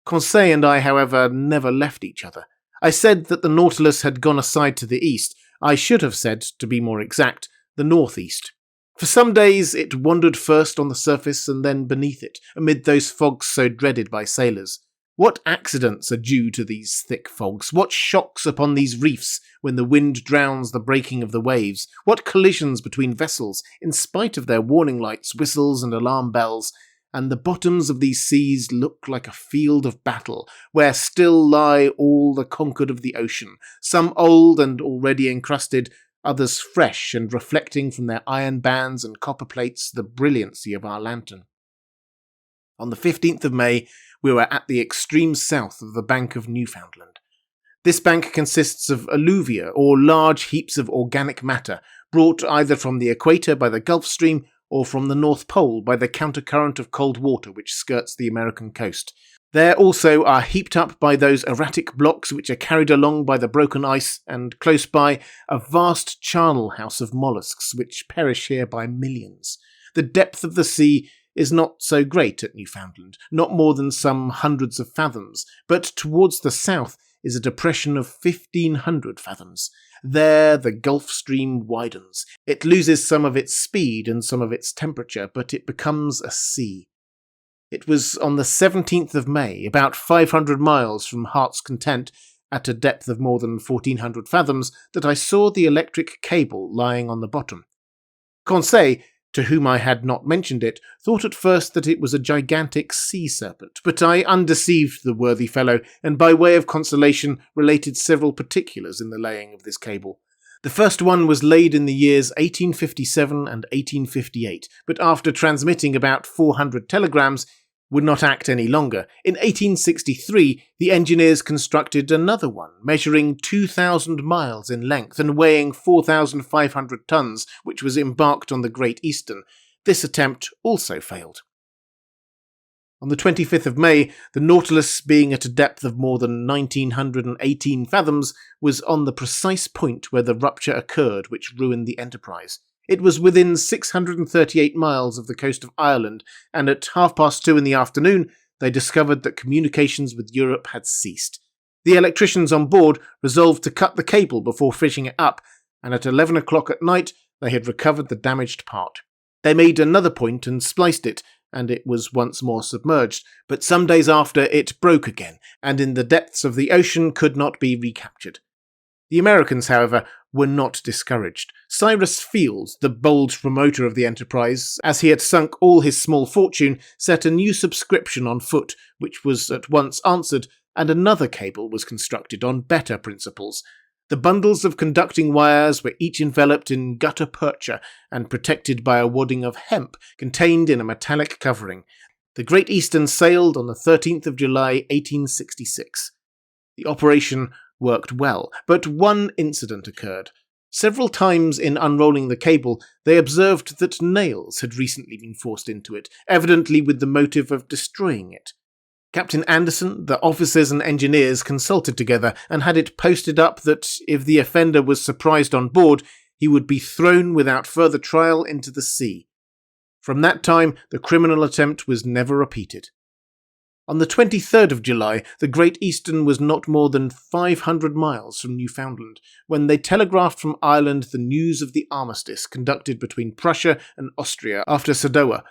Conseil and I, however, never left each other. I said that the Nautilus had gone aside to the east. I should have said, to be more exact, the northeast. For some days it wandered first on the surface and then beneath it, amid those fogs so dreaded by sailors. What accidents are due to these thick fogs? What shocks upon these reefs when the wind drowns the breaking of the waves? What collisions between vessels, in spite of their warning lights, whistles, and alarm bells? And the bottoms of these seas look like a field of battle, where still lie all the conquered of the ocean, some old and already encrusted, others fresh and reflecting from their iron bands and copper plates the brilliancy of our lantern. On the 15th of May, we were at the extreme south of the bank of Newfoundland. This bank consists of alluvia, or large heaps of organic matter, brought either from the equator by the Gulf Stream or from the North Pole by the countercurrent of cold water which skirts the American coast. There also are heaped up by those erratic blocks which are carried along by the broken ice, and close by a vast charnel house of mollusks which perish here by millions. The depth of the sea is not so great at Newfoundland, not more than some hundreds of fathoms, but towards the south is a depression of 1,500 fathoms. There the Gulf Stream widens. It loses some of its speed and some of its temperature, but it becomes a sea. It was on the 17th of May, about 500 miles from Heart's Content, at a depth of more than 1,400 fathoms, that I saw the electric cable lying on the bottom. Conseil, to whom I had not mentioned it, thought at first that it was a gigantic sea serpent, but I undeceived the worthy fellow, and by way of consolation related several particulars in the laying of this cable. The first one was laid in the years 1857 and 1858, but after transmitting about 400 telegrams, would not act any longer. In 1863, the engineers constructed another one, measuring 2,000 miles in length and weighing 4,500 tons, which was embarked on the Great Eastern. This attempt also failed. On the 25th of May, the Nautilus, being at a depth of more than 1,918 fathoms, was on the precise point where the rupture occurred which ruined the Enterprise. It was within 638 miles of the coast of Ireland, and at 2:30 in the afternoon, they discovered that communications with Europe had ceased. The electricians on board resolved to cut the cable before fishing it up, and at 11 o'clock at night, they had recovered the damaged part. They made another point and spliced it, and it was once more submerged, but some days after it broke again, and in the depths of the ocean could not be recaptured. The Americans, however, were not discouraged. Cyrus Field, the bold promoter of the enterprise, as he had sunk all his small fortune, set a new subscription on foot, which was at once answered, and another cable was constructed on better principles. The bundles of conducting wires were each enveloped in gutta percha and protected by a wadding of hemp contained in a metallic covering. The Great Eastern sailed on the 13th of July, 1866. The operation worked well, but one incident occurred. Several times in unrolling the cable, they observed that nails had recently been forced into it, evidently with the motive of destroying it. Captain Anderson, the officers and engineers consulted together and had it posted up that if the offender was surprised on board, he would be thrown without further trial into the sea. From that time, the criminal attempt was never repeated. On the 23rd of July, the Great Eastern was not more than 500 miles from Newfoundland, when they telegraphed from Ireland the news of the armistice conducted between Prussia and Austria after Sadowa.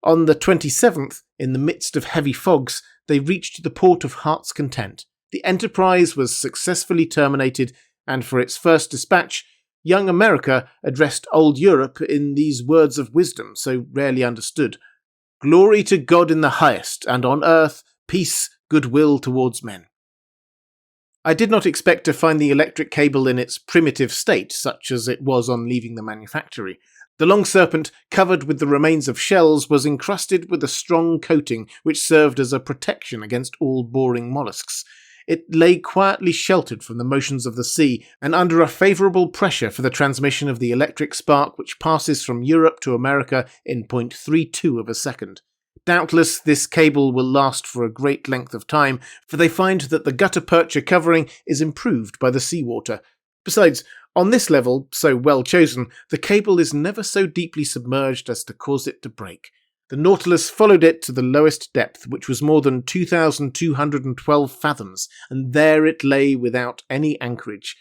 On the 27th, in the midst of heavy fogs, they reached the port of Heart's Content. The enterprise was successfully terminated, and for its first dispatch, young America addressed old Europe in these words of wisdom so rarely understood: "Glory to God in the highest, and on earth peace, goodwill towards men." I did not expect to find the electric cable in its primitive state, such as it was on leaving the manufactory. The long serpent, covered with the remains of shells, was encrusted with a strong coating which served as a protection against all boring mollusks. It lay quietly sheltered from the motions of the sea, and under a favourable pressure for the transmission of the electric spark which passes from Europe to America in 0.32 of a second. Doubtless this cable will last for a great length of time, for they find that the gutta percha covering is improved by the seawater. Besides, on this level, so well chosen, the cable is never so deeply submerged as to cause it to break. The Nautilus followed it to the lowest depth, which was more than 2,212 fathoms, and there it lay without any anchorage.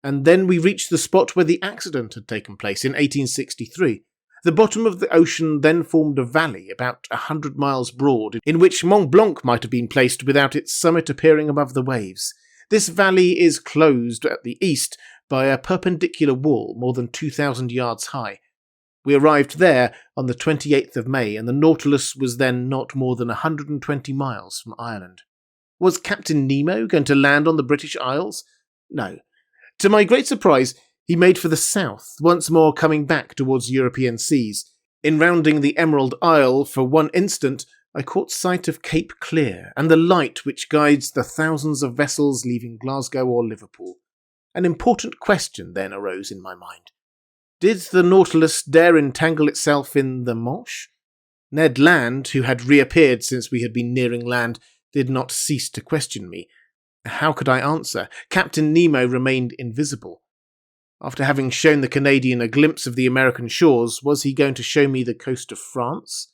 And then we reached the spot where the accident had taken place in 1863. The bottom of the ocean then formed a valley about 100 miles broad, in which Mont Blanc might have been placed without its summit appearing above the waves. This valley is closed at the east by a perpendicular wall more than 2,000 yards high. We arrived there on the 28th of May, and the Nautilus was then not more than 120 miles from Ireland. Was Captain Nemo going to land on the British Isles? No. To my great surprise, he made for the south, once more coming back towards European seas. In rounding the Emerald Isle, for one instant, I caught sight of Cape Clear and the light which guides the thousands of vessels leaving Glasgow or Liverpool. An important question then arose in my mind. Did the Nautilus dare entangle itself in the Manche? Ned Land, who had reappeared since we had been nearing land, did not cease to question me. How could I answer? Captain Nemo remained invisible. After having shown the Canadian a glimpse of the American shores, was he going to show me the coast of France?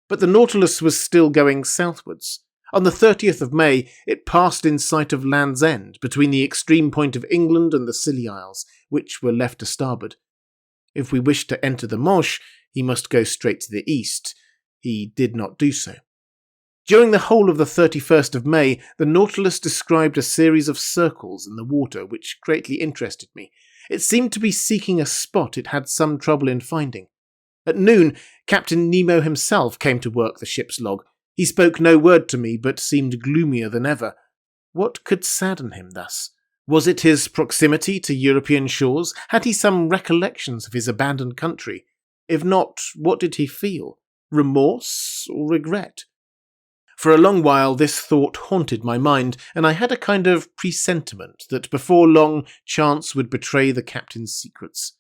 But the Nautilus was still going southwards. On the 30th of May, it passed in sight of Land's End, between the extreme point of England and the Scilly Isles, which were left to starboard. If we wished to enter the Manche, he must go straight to the east. He did not do so. During the whole of the 31st of May, the Nautilus described a series of circles in the water which greatly interested me. It seemed to be seeking a spot it had some trouble in finding. At noon, Captain Nemo himself came to work the ship's log. He spoke no word to me, but seemed gloomier than ever. What could sadden him thus? Was it his proximity to European shores? Had he some recollections of his abandoned country? If not, what did he feel? Remorse or regret? For a long while this thought haunted my mind, and I had a kind of presentiment that before long chance would betray the captain's secrets.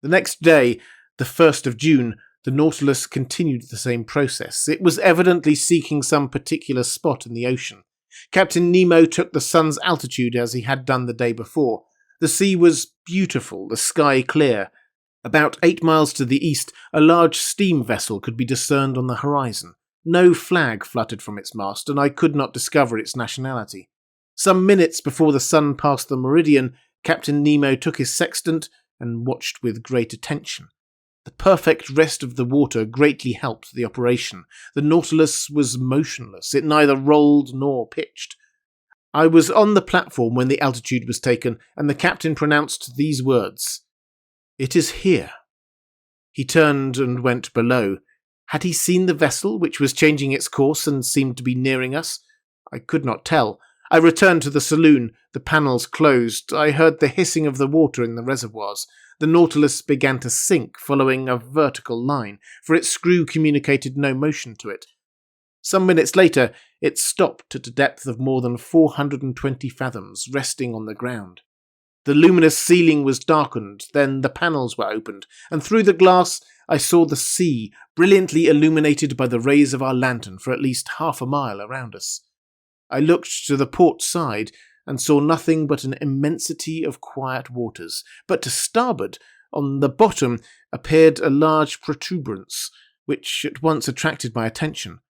The next day, the 1st of June, The Nautilus continued the same process. It was evidently seeking some particular spot in the ocean. Captain Nemo took the sun's altitude as he had done the day before. The sea was beautiful, the sky clear. About 8 miles to the east, a large steam vessel could be discerned on the horizon. No flag fluttered from its mast, and I could not discover its nationality. Some minutes before the sun passed the meridian, Captain Nemo took his sextant and watched with great attention. The perfect rest of the water greatly helped the operation. The Nautilus was motionless. It neither rolled nor pitched. I was on the platform when the altitude was taken, and the captain pronounced these words: "It is here." He turned and went below. Had he seen the vessel, which was changing its course and seemed to be nearing us? I could not tell. I returned to the saloon. The panels closed. I heard the hissing of the water in the reservoirs. The Nautilus began to sink, following a vertical line, for its screw communicated no motion to it. Some minutes later, it stopped at a depth of more than 420 fathoms, resting on the ground. The luminous ceiling was darkened, then the panels were opened, and through the glass I saw the sea, brilliantly illuminated by the rays of our lantern for at least half a mile around us. I looked to the port side and saw nothing but an immensity of quiet waters, but to starboard, on the bottom, appeared a large protuberance, which at once attracted my attention.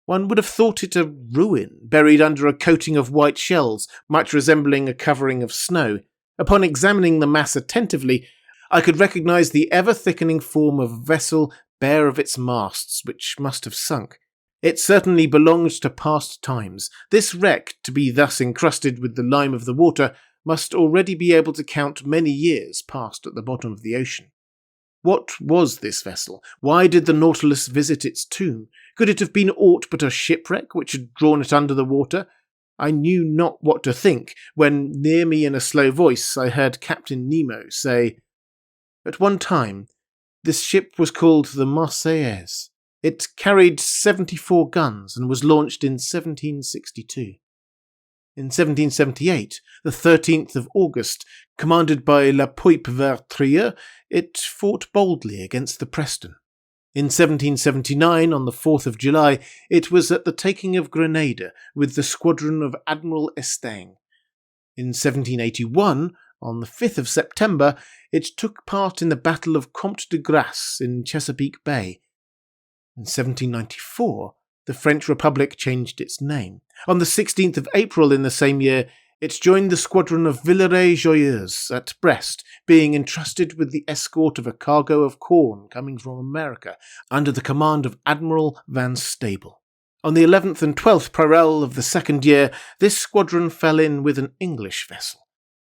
One would have thought it a ruin, buried under a coating of white shells, much resembling a covering of snow. Upon examining the mass attentively, I could recognize the ever-thickening form of a vessel bare of its masts, which must have sunk. It certainly belonged to past times. This wreck, to be thus encrusted with the lime of the water, must already be able to count many years passed at the bottom of the ocean. What was this vessel? Why did the Nautilus visit its tomb? Could it have been aught but a shipwreck which had drawn it under the water? I knew not what to think, when near me in a slow voice I heard Captain Nemo say, "At one time, this ship was called the Marseillaise. It carried 74 guns and was launched in 1762. In 1778, the 13th of August, commanded by La Poipe-Vertrieux, it fought boldly against the Preston. In 1779, on the 4th of July, it was at the taking of Grenada with the squadron of Admiral Estaing. In 1781, on the 5th of September, it took part in the Battle of Comte de Grasse in Chesapeake Bay. In 1794, the French Republic changed its name. On the 16th of April in the same year, it joined the squadron of Villeray-Joyeuse at Brest, being entrusted with the escort of a cargo of corn coming from America, under the command of Admiral Van Stable. On the 11th and 12th parallel of the second year, this squadron fell in with an English vessel.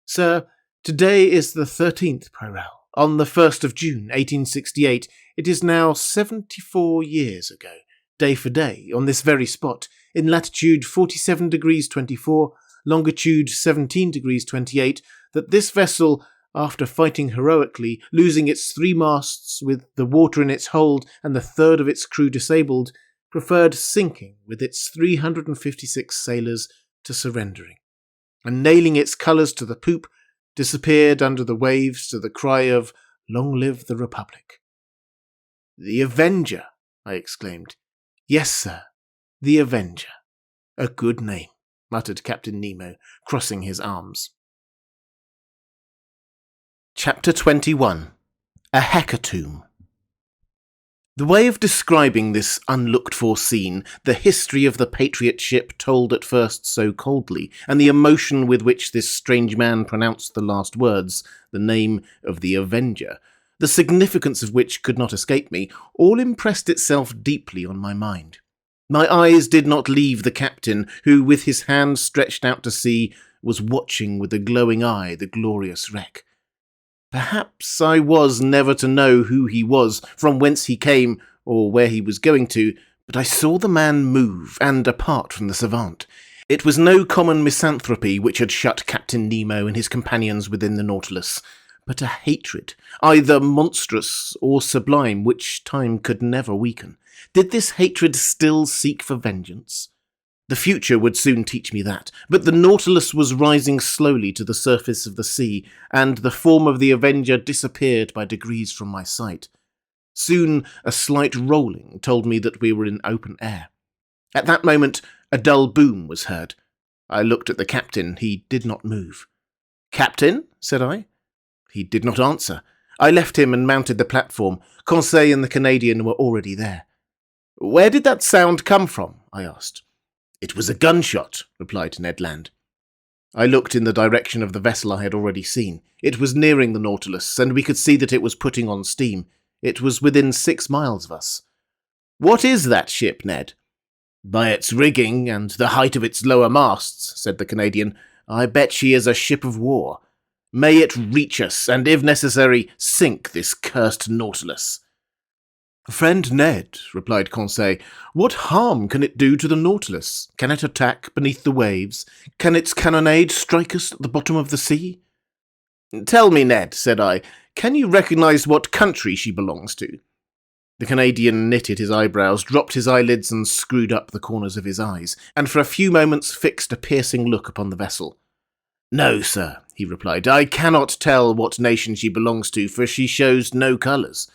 Sir, today is the 13th parallel. On the 1st of June, 1868, it is now 74 years ago, day for day, on this very spot, in latitude 47 degrees 24, longitude 17 degrees 28, that this vessel, after fighting heroically, losing its 3 masts with the water in its hold and the third of its crew disabled, preferred sinking with its 356 sailors to surrendering, and nailing its colours to the poop, disappeared under the waves to the cry of "Long live the Republic." "The Avenger!" I exclaimed. "Yes, sir, the Avenger. A good name," muttered Captain Nemo, crossing his arms. Chapter 21. A Hecatomb. The way of describing this unlooked-for scene, the history of the Patriot ship told at first so coldly, and the emotion with which this strange man pronounced the last words, the name of the Avenger, the significance of which could not escape me, all impressed itself deeply on my mind. My eyes did not leave the captain, who, with his hand stretched out to sea, was watching with a glowing eye the glorious wreck. Perhaps I was never to know who he was, from whence he came, or where he was going to, but I saw the man move, and apart from the savant. It was no common misanthropy which had shut Captain Nemo and his companions within the Nautilus, but a hatred, either monstrous or sublime, which time could never weaken. Did this hatred still seek for vengeance? The future would soon teach me that, but the Nautilus was rising slowly to the surface of the sea, and the form of the Avenger disappeared by degrees from my sight. Soon a slight rolling told me that we were in open air. At that moment a dull boom was heard. I looked at the captain. He did not move. "Captain?" said I. He did not answer. I left him and mounted the platform. Conseil and the Canadian were already there. "Where did that sound come from?" I asked. "It was a gunshot," replied Ned Land. I looked in the direction of the vessel I had already seen. It was nearing the Nautilus, and we could see that it was putting on steam. It was within 6 miles of us. "What is that ship, Ned?" "By its rigging and the height of its lower masts," said the Canadian, "I bet she is a ship of war. May it reach us, and if necessary, sink this cursed Nautilus." "Friend Ned," replied Conseil, "what harm can it do to the Nautilus? Can it attack beneath the waves? Can its cannonade strike us at the bottom of the sea?" "Tell me, Ned," said I, "can you recognize what country she belongs to?" The Canadian knitted his eyebrows, dropped his eyelids, and screwed up the corners of his eyes, and for a few moments fixed a piercing look upon the vessel. "No, sir," he replied, "I cannot tell what nation she belongs to, for she shows no colours.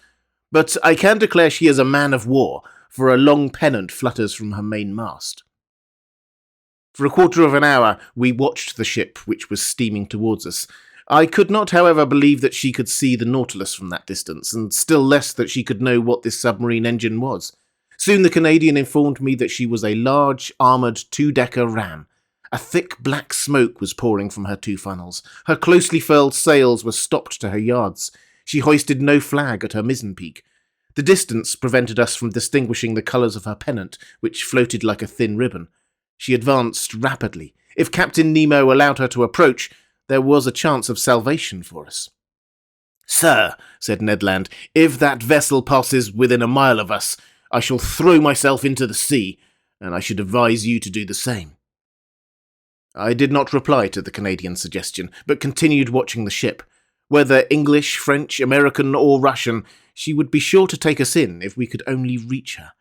But I can declare she is a man of war, for a long pennant flutters from her main mast." For a quarter of an hour we watched the ship, which was steaming towards us. I could not, however, believe that she could see the Nautilus from that distance, and still less that she could know what this submarine engine was. Soon the Canadian informed me that she was a large, armoured 2-decker ram. A thick black smoke was pouring from her 2 funnels. Her closely furled sails were stopped to her yards. She hoisted no flag at her mizzen-peak. The distance prevented us from distinguishing the colours of her pennant, which floated like a thin ribbon. She advanced rapidly. If Captain Nemo allowed her to approach, there was a chance of salvation for us. "Sir," said Ned Land, "if that vessel passes within a mile of us, I shall throw myself into the sea, and I should advise you to do the same." I did not reply to the Canadian's suggestion, but continued watching the ship. Whether English, French, American, or Russian, she would be sure to take us in if we could only reach her.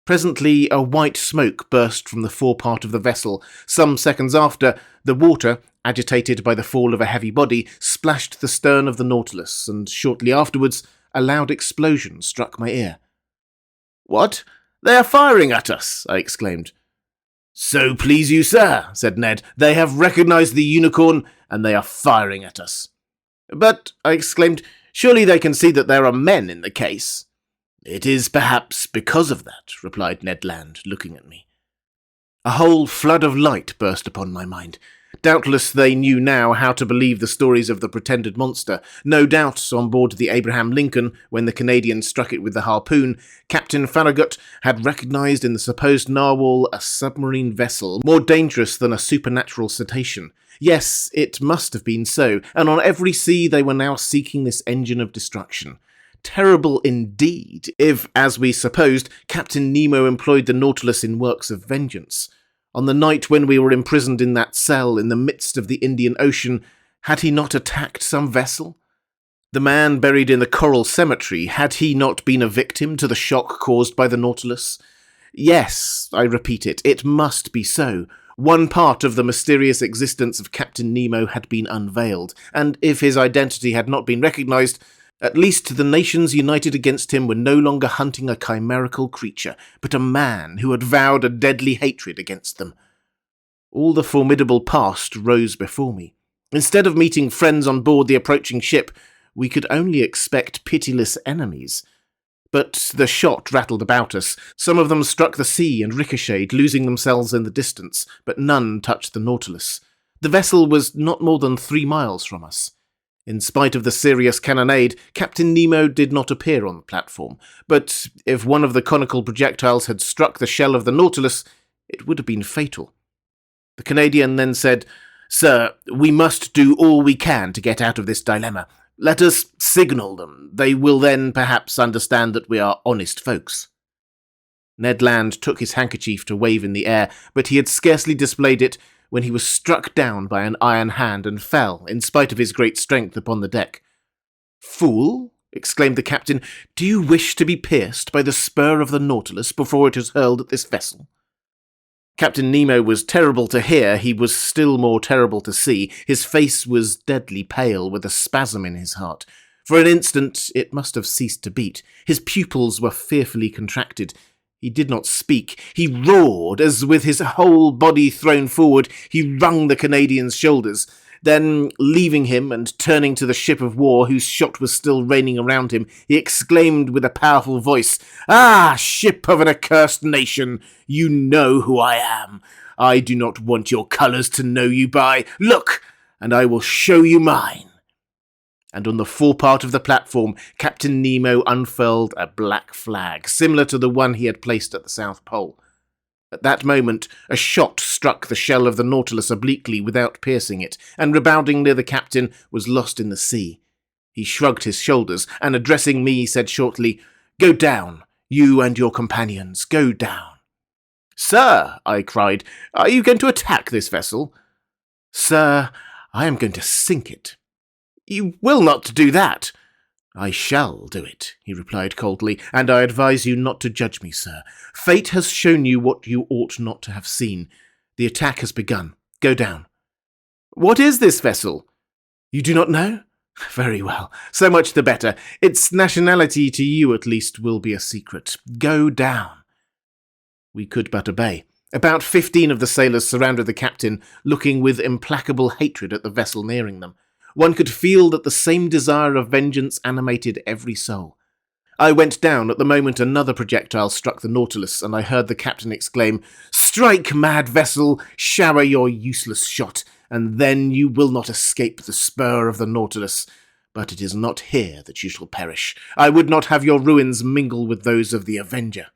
Presently a white smoke burst from the forepart of the vessel. Some seconds after, the water, agitated by the fall of a heavy body, splashed the stern of the Nautilus, and shortly afterwards a loud explosion struck my ear. "What? They are firing at us!" I exclaimed. "So please you, sir," said Ned, "they have recognized the unicorn, and they are firing at us." "But," I exclaimed, "surely they can see that there are men in the case." "It is perhaps because of that," replied Ned Land, looking at me. A whole flood of light burst upon my mind. Doubtless they knew now how to believe the stories of the pretended monster. No doubt, on board the Abraham Lincoln, when the Canadian struck it with the harpoon, Captain Farragut had recognized in the supposed narwhal a submarine vessel more dangerous than a supernatural cetacean. Yes, it must have been so, and on every sea they were now seeking this engine of destruction. Terrible indeed, if, as we supposed, Captain Nemo employed the Nautilus in works of vengeance. On the night when we were imprisoned in that cell in the midst of the Indian Ocean, had he not attacked some vessel? The man buried in the coral cemetery, had he not been a victim to the shock caused by the Nautilus? Yes, I repeat it, it must be so. One part of the mysterious existence of Captain Nemo had been unveiled, and if his identity had not been recognized, at least the nations united against him were no longer hunting a chimerical creature, but a man who had vowed a deadly hatred against them. All the formidable past rose before me. Instead of meeting friends on board the approaching ship, we could only expect pitiless enemies. But the shot rattled about us. Some of them struck the sea and ricocheted, losing themselves in the distance, but none touched the Nautilus. The vessel was not more than 3 miles from us. In spite of the serious cannonade, Captain Nemo did not appear on the platform, but if one of the conical projectiles had struck the shell of the Nautilus, it would have been fatal. The Canadian then said, "Sir, we must do all we can to get out of this dilemma. Let us signal them. They will then perhaps understand that we are honest folks." Ned Land took his handkerchief to wave in the air, but he had scarcely displayed it when he was struck down by an iron hand and fell, in spite of his great strength, upon the deck. "Fool!" exclaimed the captain, "do you wish to be pierced by the spur of the Nautilus before it is hurled at this vessel?" Captain Nemo was terrible to hear, he was still more terrible to see. His face was deadly pale, with a spasm in his heart. For an instant it must have ceased to beat. His pupils were fearfully contracted. He did not speak. He roared, as with his whole body thrown forward, he wrung the Canadian's shoulders. Then, leaving him and turning to the ship of war, whose shot was still raining around him, he exclaimed with a powerful voice, "Ah, ship of an accursed nation, you know who I am. I do not want your colours to know you by. Look, and I will show you mine." And on the forepart of the platform, Captain Nemo unfurled a black flag, similar to the one he had placed at the South Pole. At that moment, a shot struck the shell of the Nautilus obliquely without piercing it, and rebounding near the captain, was lost in the sea. He shrugged his shoulders, and addressing me, said shortly, "Go down, you and your companions, go down." "Sir," I cried, "are you going to attack this vessel?" "Sir, I am going to sink it." "You will not do that." "I shall do it," he replied coldly, "and I advise you not to judge me, sir. Fate has shown you what you ought not to have seen. The attack has begun. Go down." "What is this vessel?" "You do not know? Very well. So much the better. Its nationality to you, at least, will be a secret. Go down." We could but obey. About 15 of the sailors surrounded the captain, looking with implacable hatred at the vessel nearing them. One could feel that the same desire of vengeance animated every soul. I went down at the moment another projectile struck the Nautilus, and I heard the captain exclaim, "Strike, mad vessel! Shower your useless shot, and then you will not escape the spur of the Nautilus. But it is not here that you shall perish. I would not have your ruins mingle with those of the Avenger."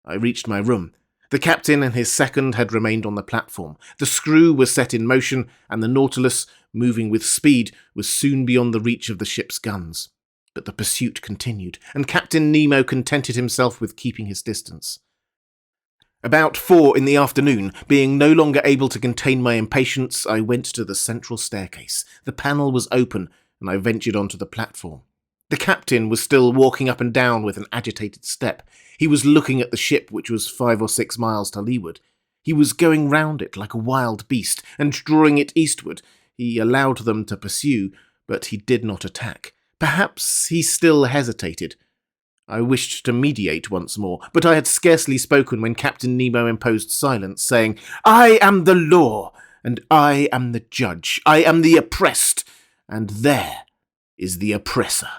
I reached my room. The captain and his second had remained on the platform. The screw was set in motion, and the Nautilus, moving with speed, was soon beyond the reach of the ship's guns. But the pursuit continued, and Captain Nemo contented himself with keeping his distance. About 4 in the afternoon, being no longer able to contain my impatience, I went to the central staircase. The panel was open, and I ventured onto the platform. The captain was still walking up and down with an agitated step. He was looking at the ship, which was 5 or 6 miles to leeward. He was going round it like a wild beast, and drawing it eastward. He allowed them to pursue, but he did not attack. Perhaps he still hesitated. I wished to mediate once more, but I had scarcely spoken when Captain Nemo imposed silence, saying, "I am the law, and I am the judge. I am the oppressed, and there is the oppressor.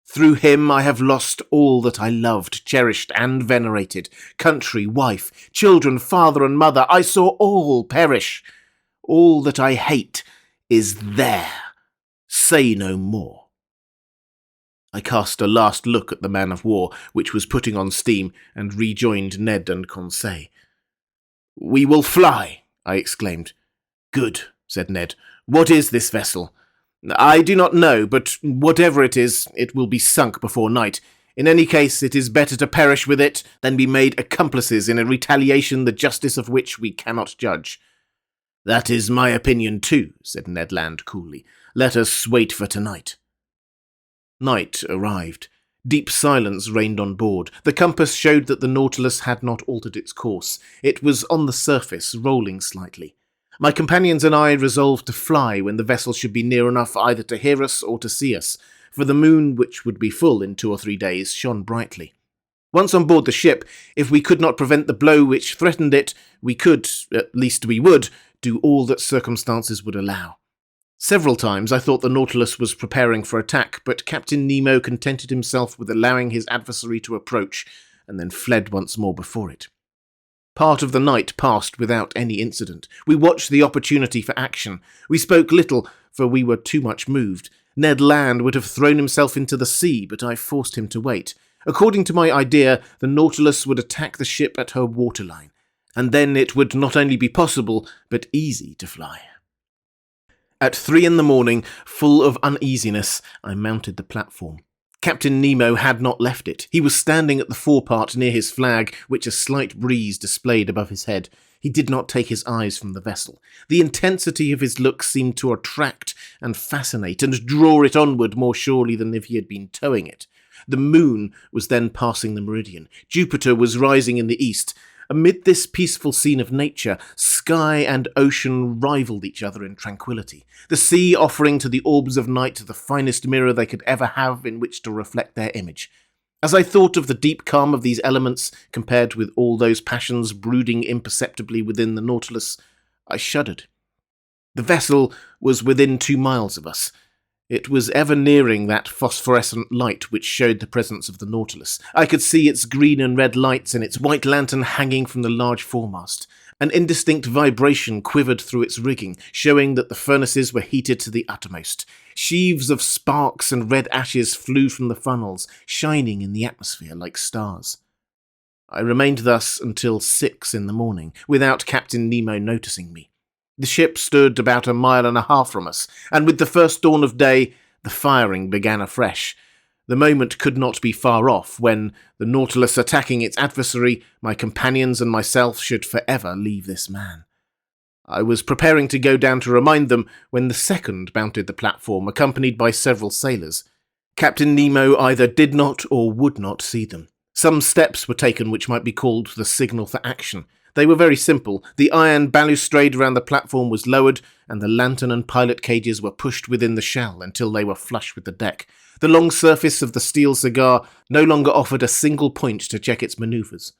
Through him I have lost all that I loved, cherished, and venerated. Country, wife, children, father and mother, I saw all perish. All that I hate is there. Say no more." I cast a last look at the man-of-war, which was putting on steam, and rejoined Ned and Conseil. "We will fly," I exclaimed. "Good," said Ned. "What is this vessel?" "I do not know, but whatever it is, it will be sunk before night. In any case, it is better to perish with it than be made accomplices in a retaliation the justice of which we cannot judge." "That is my opinion too," said Ned Land coolly. "Let us wait for tonight." Night arrived. Deep silence reigned on board. The compass showed that the Nautilus had not altered its course. It was on the surface, rolling slightly. My companions and I resolved to fly when the vessel should be near enough either to hear us or to see us, for the moon, which would be full in 2 or 3 days, shone brightly. Once on board the ship, if we could not prevent the blow which threatened it, we could, at least we would, do all that circumstances would allow. Several times I thought the Nautilus was preparing for attack, but Captain Nemo contented himself with allowing his adversary to approach, and then fled once more before it. Part of the night passed without any incident. We watched the opportunity for action. We spoke little, for we were too much moved. Ned Land would have thrown himself into the sea, but I forced him to wait. According to my idea, the Nautilus would attack the ship at her waterline, and then it would not only be possible, but easy to fly. At 3 in the morning, full of uneasiness, I mounted the platform. Captain Nemo had not left it. He was standing at the forepart near his flag, which a slight breeze displayed above his head. He did not take his eyes from the vessel. The intensity of his look seemed to attract and fascinate and draw it onward more surely than if he had been towing it. The moon was then passing the meridian. Jupiter was rising in the east. Amid this peaceful scene of nature, sky and ocean rivaled each other in tranquility, the sea offering to the orbs of night the finest mirror they could ever have in which to reflect their image. As I thought of the deep calm of these elements compared with all those passions brooding imperceptibly within the Nautilus, I shuddered. The vessel was within 2 miles of us. It was ever nearing that phosphorescent light which showed the presence of the Nautilus. I could see its green and red lights and its white lantern hanging from the large foremast. An indistinct vibration quivered through its rigging, showing that the furnaces were heated to the uttermost. Sheaves of sparks and red ashes flew from the funnels, shining in the atmosphere like stars. I remained thus until 6 in the morning, without Captain Nemo noticing me. The ship stood about 1.5 miles from us, and with the first dawn of day, the firing began afresh. The moment could not be far off when, the Nautilus attacking its adversary, my companions and myself should forever leave this man. I was preparing to go down to remind them when the second mounted the platform, accompanied by several sailors. Captain Nemo either did not or would not see them. Some steps were taken which might be called the signal for action. They were very simple. The iron balustrade around the platform was lowered, and the lantern and pilot cages were pushed within the shell until they were flush with the deck. The long surface of the steel cigar no longer offered a single point to check its manoeuvres.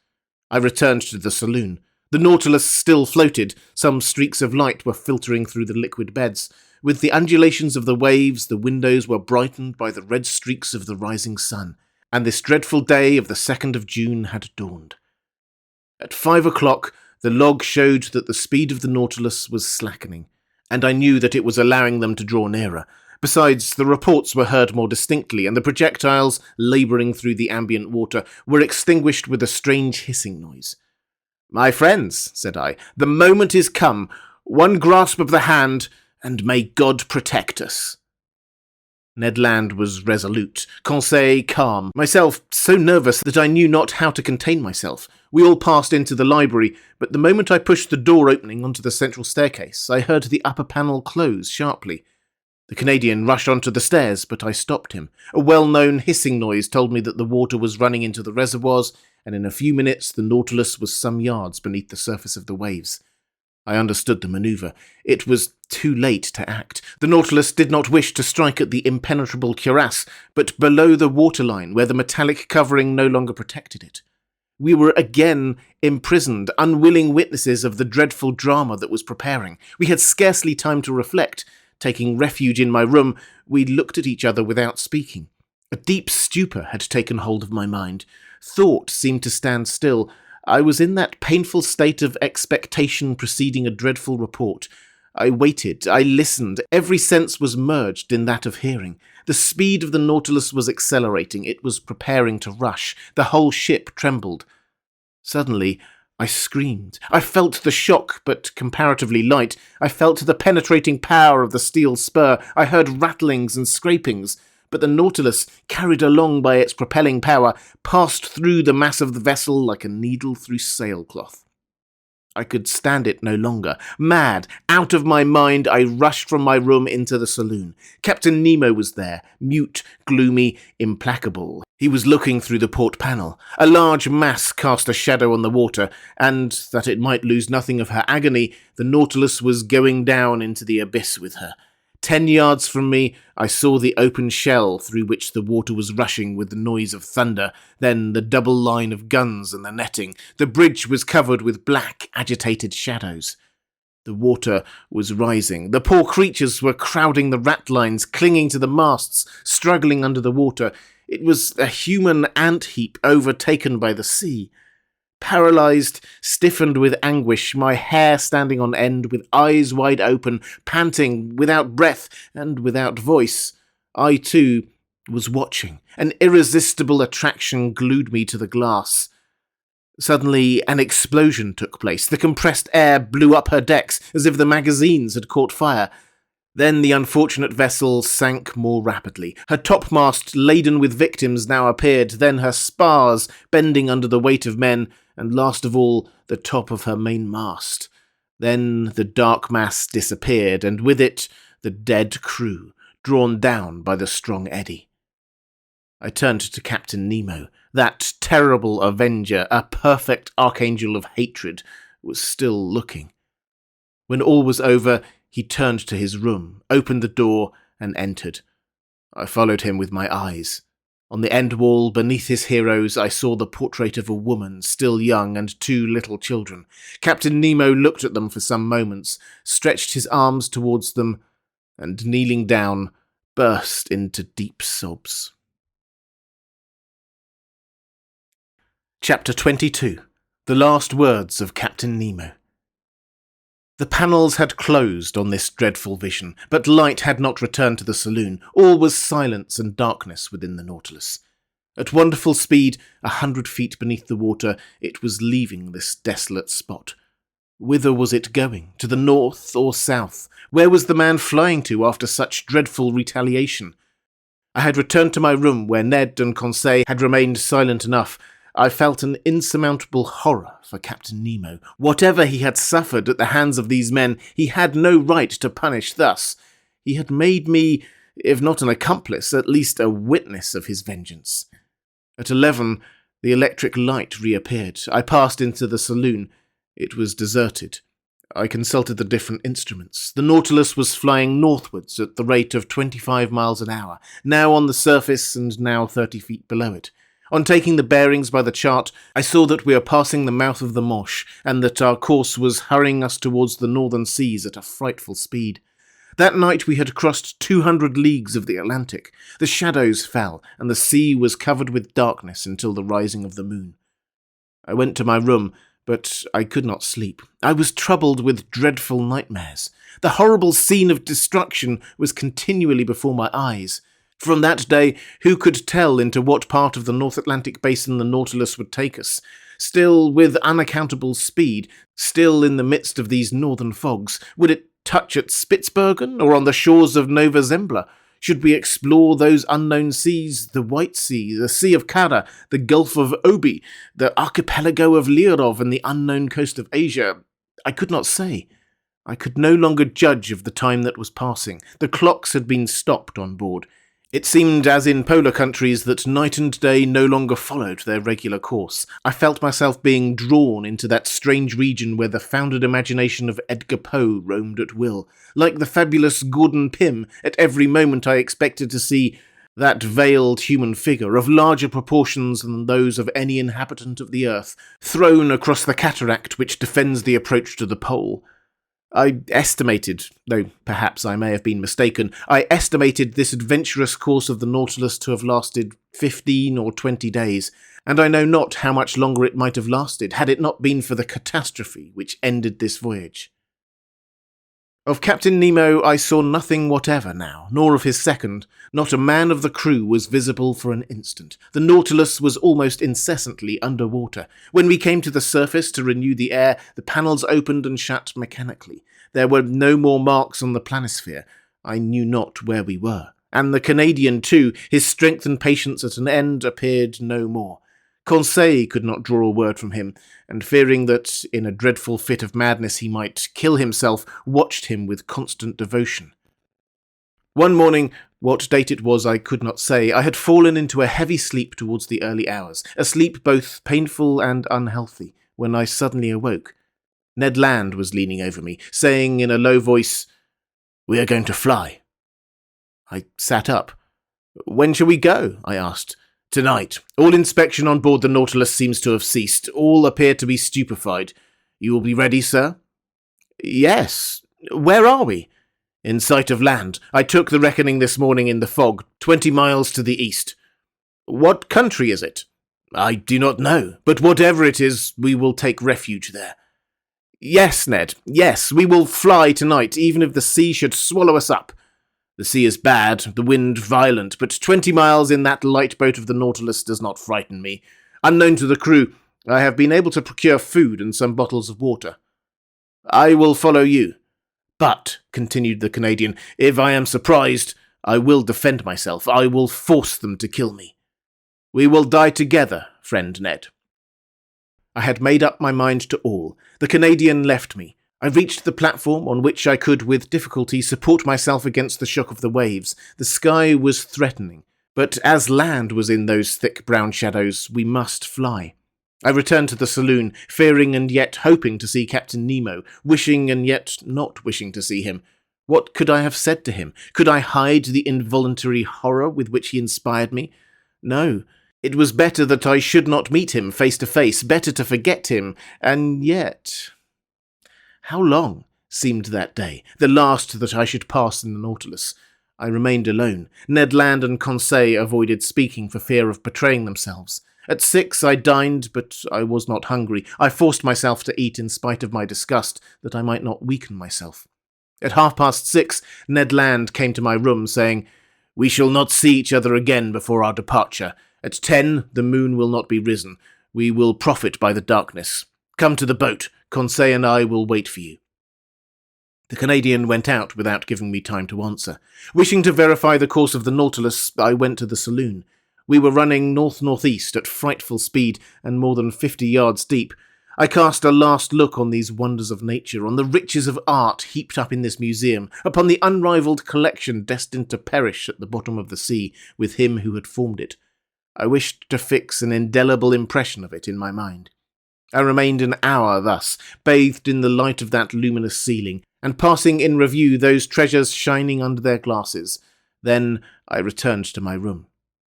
I returned to the saloon. The Nautilus still floated. Some streaks of light were filtering through the liquid beds. With the undulations of the waves, the windows were brightened by the red streaks of the rising sun, and this dreadful day of the 2nd of June had dawned. At 5 o'clock, the log showed that the speed of the Nautilus was slackening, and I knew that it was allowing them to draw nearer. Besides, the reports were heard more distinctly, and the projectiles, labouring through the ambient water, were extinguished with a strange hissing noise. "My friends," said I, "the moment is come. One grasp of the hand, and may God protect us." Ned Land was resolute, Conseil calm, myself so nervous that I knew not how to contain myself. We all passed into the library, but the moment I pushed the door opening onto the central staircase, I heard the upper panel close sharply. The Canadian rushed onto the stairs, but I stopped him. A well-known hissing noise told me that the water was running into the reservoirs, and in a few minutes the Nautilus was some yards beneath the surface of the waves. I understood the manoeuvre. It was too late to act. The Nautilus did not wish to strike at the impenetrable cuirass, but below the waterline, where the metallic covering no longer protected it. We were again imprisoned, unwilling witnesses of the dreadful drama that was preparing. We had scarcely time to reflect. Taking refuge in my room, we looked at each other without speaking. A deep stupor had taken hold of my mind. Thought seemed to stand still. I was in that painful state of expectation preceding a dreadful report. I waited, I listened. Every sense was merged in that of hearing. The speed of the Nautilus was accelerating. It was preparing to rush. The whole ship trembled. Suddenly, I screamed. I felt the shock, but comparatively light. I felt the penetrating power of the steel spur. I heard rattlings and scrapings. But the Nautilus, carried along by its propelling power, passed through the mass of the vessel like a needle through sailcloth. I could stand it no longer. Mad, out of my mind, I rushed from my room into the saloon. Captain Nemo was there, mute, gloomy, implacable. He was looking through the port panel. A large mass cast a shadow on the water, and, that it might lose nothing of her agony, the Nautilus was going down into the abyss with her. 10 yards from me, I saw the open shell through which the water was rushing with the noise of thunder, then the double line of guns and the netting. The bridge was covered with black, agitated shadows. The water was rising. The poor creatures were crowding the ratlines, clinging to the masts, struggling under the water. It was a human ant heap overtaken by the sea. Paralysed, stiffened with anguish, my hair standing on end, with eyes wide open, panting, without breath and without voice, I, too, was watching. An irresistible attraction glued me to the glass. Suddenly, an explosion took place. The compressed air blew up her decks, as if the magazines had caught fire. Then the unfortunate vessel sank more rapidly. Her topmast, laden with victims, now appeared, then her spars, bending under the weight of men, and last of all, the top of her mainmast. Then the dark mass disappeared, and with it, the dead crew, drawn down by the strong eddy. I turned to Captain Nemo. That terrible Avenger, a perfect archangel of hatred, was still looking. When all was over, he turned to his room, opened the door, and entered. I followed him with my eyes. On the end wall, beneath his heroes, I saw the portrait of a woman, still young, and two little children. Captain Nemo looked at them for some moments, stretched his arms towards them, and kneeling down, burst into deep sobs. Chapter 22. The Last Words of Captain Nemo. The panels had closed on this dreadful vision, but light had not returned to the saloon. All was silence and darkness within the Nautilus. At wonderful speed, 100 feet beneath the water, it was leaving this desolate spot. Whither was it going? To the north or south? Where was the man flying to after such dreadful retaliation? I had returned to my room where Ned and Conseil had remained silent enough. I felt an insurmountable horror for Captain Nemo. Whatever he had suffered at the hands of these men, he had no right to punish thus. He had made me, if not an accomplice, at least a witness of his vengeance. At 11, the electric light reappeared. I passed into the saloon. It was deserted. I consulted the different instruments. The Nautilus was flying northwards at the rate of 25 miles an hour, now on the surface and now 30 feet below it. On taking the bearings by the chart, I saw that we were passing the mouth of the Manche, and that our course was hurrying us towards the northern seas at a frightful speed. That night we had crossed 200 leagues of the Atlantic. The shadows fell, and the sea was covered with darkness until the rising of the moon. I went to my room, but I could not sleep. I was troubled with dreadful nightmares. The horrible scene of destruction was continually before my eyes. From that day, who could tell into what part of the North Atlantic basin the Nautilus would take us? Still with unaccountable speed, still in the midst of these northern fogs, would it touch at Spitzbergen or on the shores of Nova Zembla? Should we explore those unknown seas, the White Sea, the Sea of Kara, the Gulf of Obi, the archipelago of Lirov, and the unknown coast of Asia? I could not say. I could no longer judge of the time that was passing. The clocks had been stopped on board. It seemed, as in polar countries, that night and day no longer followed their regular course. I felt myself being drawn into that strange region where the founded imagination of Edgar Poe roamed at will. Like the fabulous Gordon Pym, at every moment I expected to see that veiled human figure, of larger proportions than those of any inhabitant of the earth, thrown across the cataract which defends the approach to the pole. I estimated, though perhaps I may have been mistaken, I estimated this adventurous course of the Nautilus to have lasted 15 or 20 days, and I know not how much longer it might have lasted, had it not been for the catastrophe which ended this voyage. Of Captain Nemo I saw nothing whatever now, nor of his second. Not a man of the crew was visible for an instant. The Nautilus was almost incessantly under water. When we came to the surface to renew the air, the panels opened and shut mechanically. There were no more marks on the planisphere. I knew not where we were. And the Canadian, too, his strength and patience at an end, appeared no more. Conseil could not draw a word from him, and fearing that, in a dreadful fit of madness, he might kill himself, watched him with constant devotion. One morning, what date it was I could not say, I had fallen into a heavy sleep towards the early hours, a sleep both painful and unhealthy, when I suddenly awoke. Ned Land was leaning over me, saying in a low voice, "We are going to fly." I sat up. "When shall we go?" I asked. "Tonight. All inspection on board the Nautilus seems to have ceased. All appear to be stupefied. You will be ready, sir?" "Yes. Where are we?" "In sight of land. I took the reckoning this morning in the fog, 20 miles to the east." "What country is it?" "I do not know, but whatever it is, we will take refuge there." "Yes, Ned, yes, we will fly tonight, even if the sea should swallow us up. The sea is bad, the wind violent, but 20 miles in that light boat of the Nautilus does not frighten me. Unknown to the crew, I have been able to procure food and some bottles of water." "I will follow you. But," continued the Canadian, "if I am surprised, I will defend myself. I will force them to kill me." "We will die together, friend Ned." I had made up my mind to all. The Canadian left me. I reached the platform on which I could with difficulty support myself against the shock of the waves. The sky was threatening, But as land was in those thick brown shadows, we must fly. I returned to the saloon, fearing and yet hoping to see Captain Nemo, wishing and yet not wishing to see him. What could I have said to him? Could I hide the involuntary horror with which he inspired me? No. It was better that I should not meet him face to face, better to forget him, and yet... How long seemed that day, the last that I should pass in the Nautilus? I remained alone. Ned Land and Conseil avoided speaking for fear of betraying themselves. At 6 I dined, but I was not hungry. I forced myself to eat in spite of my disgust, that I might not weaken myself. At 6:30, Ned Land came to my room, saying, "We shall not see each other again before our departure. At 10 the moon will not be risen. We will profit by the darkness. Come to the boat. Conseil and I will wait for you." The Canadian went out without giving me time to answer. Wishing to verify the course of the Nautilus, I went to the saloon. We were running north-northeast at frightful speed and more than 50 yards deep. I cast a last look on these wonders of nature, on the riches of art heaped up in this museum, upon the unrivalled collection destined to perish at the bottom of the sea with him who had formed it. I wished to fix an indelible impression of it in my mind. I remained an hour thus, bathed in the light of that luminous ceiling, and passing in review those treasures shining under their glasses. Then I returned to my room.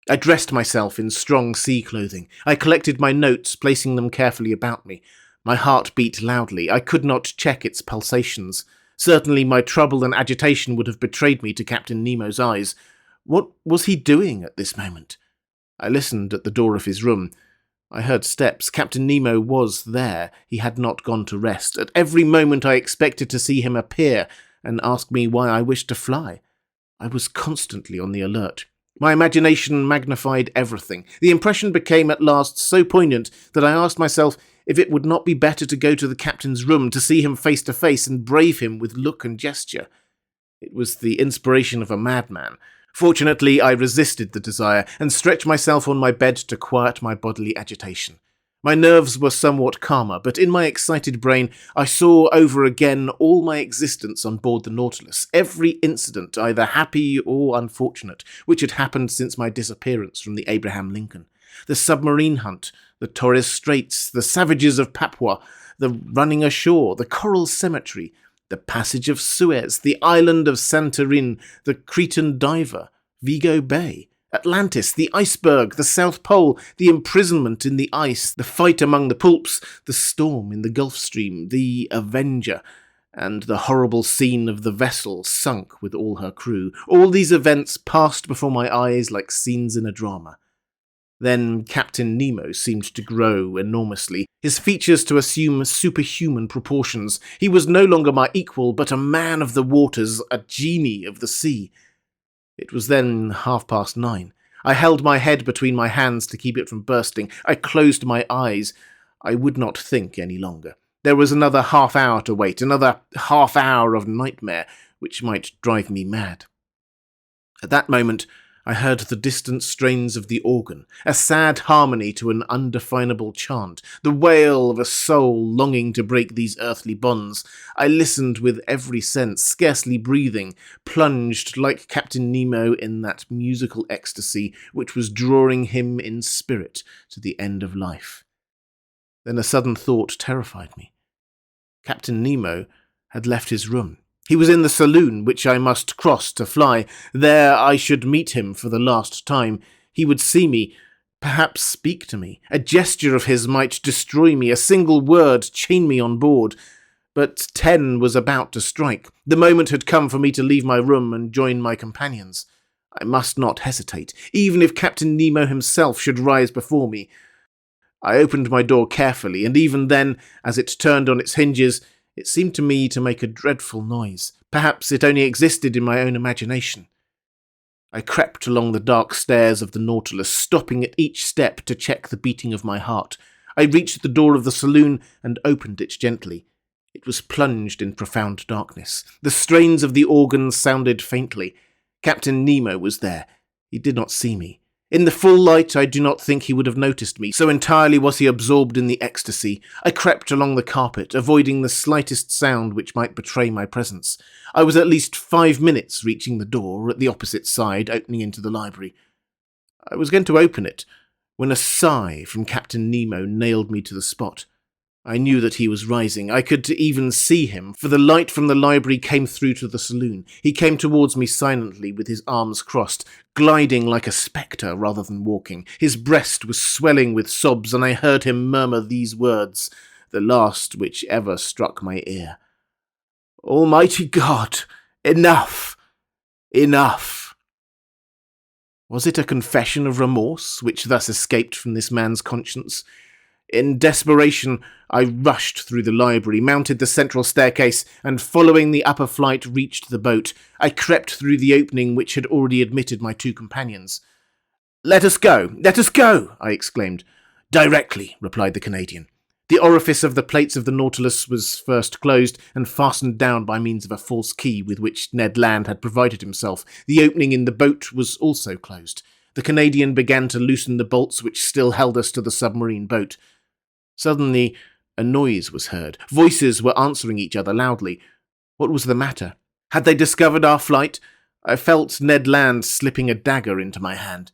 I dressed myself in strong sea clothing. I collected my notes, placing them carefully about me. My heart beat loudly. I could not check its pulsations. Certainly my trouble and agitation would have betrayed me to Captain Nemo's eyes. What was he doing at this moment? I listened at the door of his room. I heard steps. Captain Nemo was there. He had not gone to rest. At every moment I expected to see him appear and ask me why I wished to fly. I was constantly on the alert. My imagination magnified everything. The impression became at last so poignant that I asked myself if it would not be better to go to the captain's room to see him face to face and brave him with look and gesture. It was the inspiration of a madman. Fortunately, I resisted the desire and stretched myself on my bed to quiet my bodily agitation. My nerves were somewhat calmer, but in my excited brain I saw over again all my existence on board the Nautilus, every incident, either happy or unfortunate, which had happened since my disappearance from the Abraham Lincoln. The submarine hunt, the Torres Straits, the savages of Papua, the running ashore, the coral cemetery, the passage of Suez, the island of Santorin, the Cretan diver, Vigo Bay, Atlantis, the iceberg, the South Pole, the imprisonment in the ice, the fight among the pulps, the storm in the Gulf Stream, the Avenger, and the horrible scene of the vessel sunk with all her crew. All these events passed before my eyes like scenes in a drama. Then Captain Nemo seemed to grow enormously, his features to assume superhuman proportions. He was no longer my equal, but a man of the waters, a genie of the sea. It was then 9:30. I held my head between my hands to keep it from bursting. I closed my eyes. I would not think any longer. There was another half hour to wait, another half hour of nightmare, which might drive me mad. At that moment, I heard the distant strains of the organ, a sad harmony to an undefinable chant, the wail of a soul longing to break these earthly bonds. I listened with every sense, scarcely breathing, plunged like Captain Nemo in that musical ecstasy which was drawing him in spirit to the end of life. Then a sudden thought terrified me. Captain Nemo had left his room. He was in the saloon, which I must cross to fly. There I should meet him for the last time. He would see me, perhaps speak to me. A gesture of his might destroy me, a single word chain me on board. But 10 was about to strike. The moment had come for me to leave my room and join my companions. I must not hesitate, even if Captain Nemo himself should rise before me. I opened my door carefully, and even then, as it turned on its hinges, it seemed to me to make a dreadful noise. Perhaps it only existed in my own imagination. I crept along the dark stairs of the Nautilus, stopping at each step to check the beating of my heart. I reached the door of the saloon and opened it gently. It was plunged in profound darkness. The strains of the organ sounded faintly. Captain Nemo was there. He did not see me. In the full light, I do not think he would have noticed me, so entirely was he absorbed in the ecstasy. I crept along the carpet, avoiding the slightest sound which might betray my presence. I was at least 5 minutes reaching the door at the opposite side, opening into the library. I was going to open it, when a sigh from Captain Nemo nailed me to the spot. I knew that he was rising. I could even see him, for the light from the library came through to the saloon. He came towards me silently with his arms crossed, gliding like a spectre rather than walking. His breast was swelling with sobs, and I heard him murmur these words, the last which ever struck my ear. "Almighty God! Enough! Enough!" Was it a confession of remorse which thus escaped from this man's conscience? In desperation, I rushed through the library, mounted the central staircase, and following the upper flight reached the boat. I crept through the opening which had already admitted my two companions. "Let us go! Let us go!" I exclaimed. "Directly," replied the Canadian. The orifice of the plates of the Nautilus was first closed and fastened down by means of a false key with which Ned Land had provided himself. The opening in the boat was also closed. The Canadian began to loosen the bolts which still held us to the submarine boat. Suddenly, a noise was heard. Voices were answering each other loudly. What was the matter? Had they discovered our flight? I felt Ned Land slipping a dagger into my hand.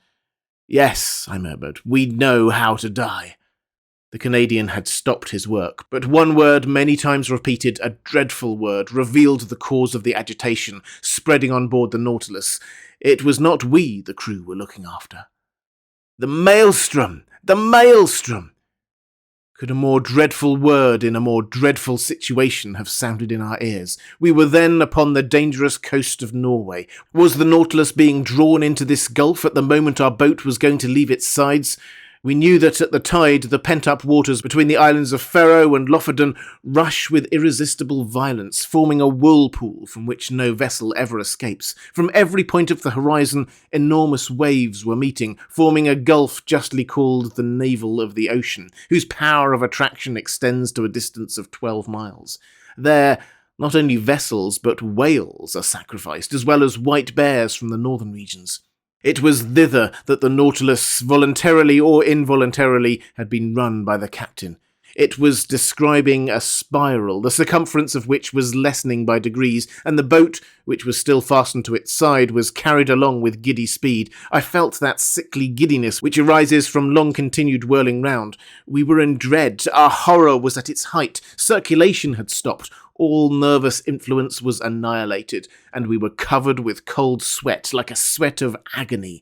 "Yes," I murmured, "we know how to die." The Canadian had stopped his work, but one word, many times repeated, a dreadful word, revealed the cause of the agitation spreading on board the Nautilus. It was not we the crew were looking after. "The Maelstrom! The Maelstrom!" Could a more dreadful word in a more dreadful situation have sounded in our ears? We were then upon the dangerous coast of Norway. Was the Nautilus being drawn into this gulf at the moment our boat was going to leave its sides? We knew that at the tide the pent-up waters between the islands of Faroe and Lofoten rush with irresistible violence, forming a whirlpool from which no vessel ever escapes. From every point of the horizon, enormous waves were meeting, forming a gulf justly called the navel of the ocean, whose power of attraction extends to a distance of 12 miles. There, not only vessels, but whales are sacrificed, as well as white bears from the northern regions. It was thither that the Nautilus, voluntarily or involuntarily, had been run by the captain. It was describing a spiral, the circumference of which was lessening by degrees, and the boat, which was still fastened to its side, was carried along with giddy speed. I felt that sickly giddiness which arises from long-continued whirling round. We were in dread. Our horror was at its height. Circulation had stopped. All nervous influence was annihilated, and we were covered with cold sweat, like a sweat of agony.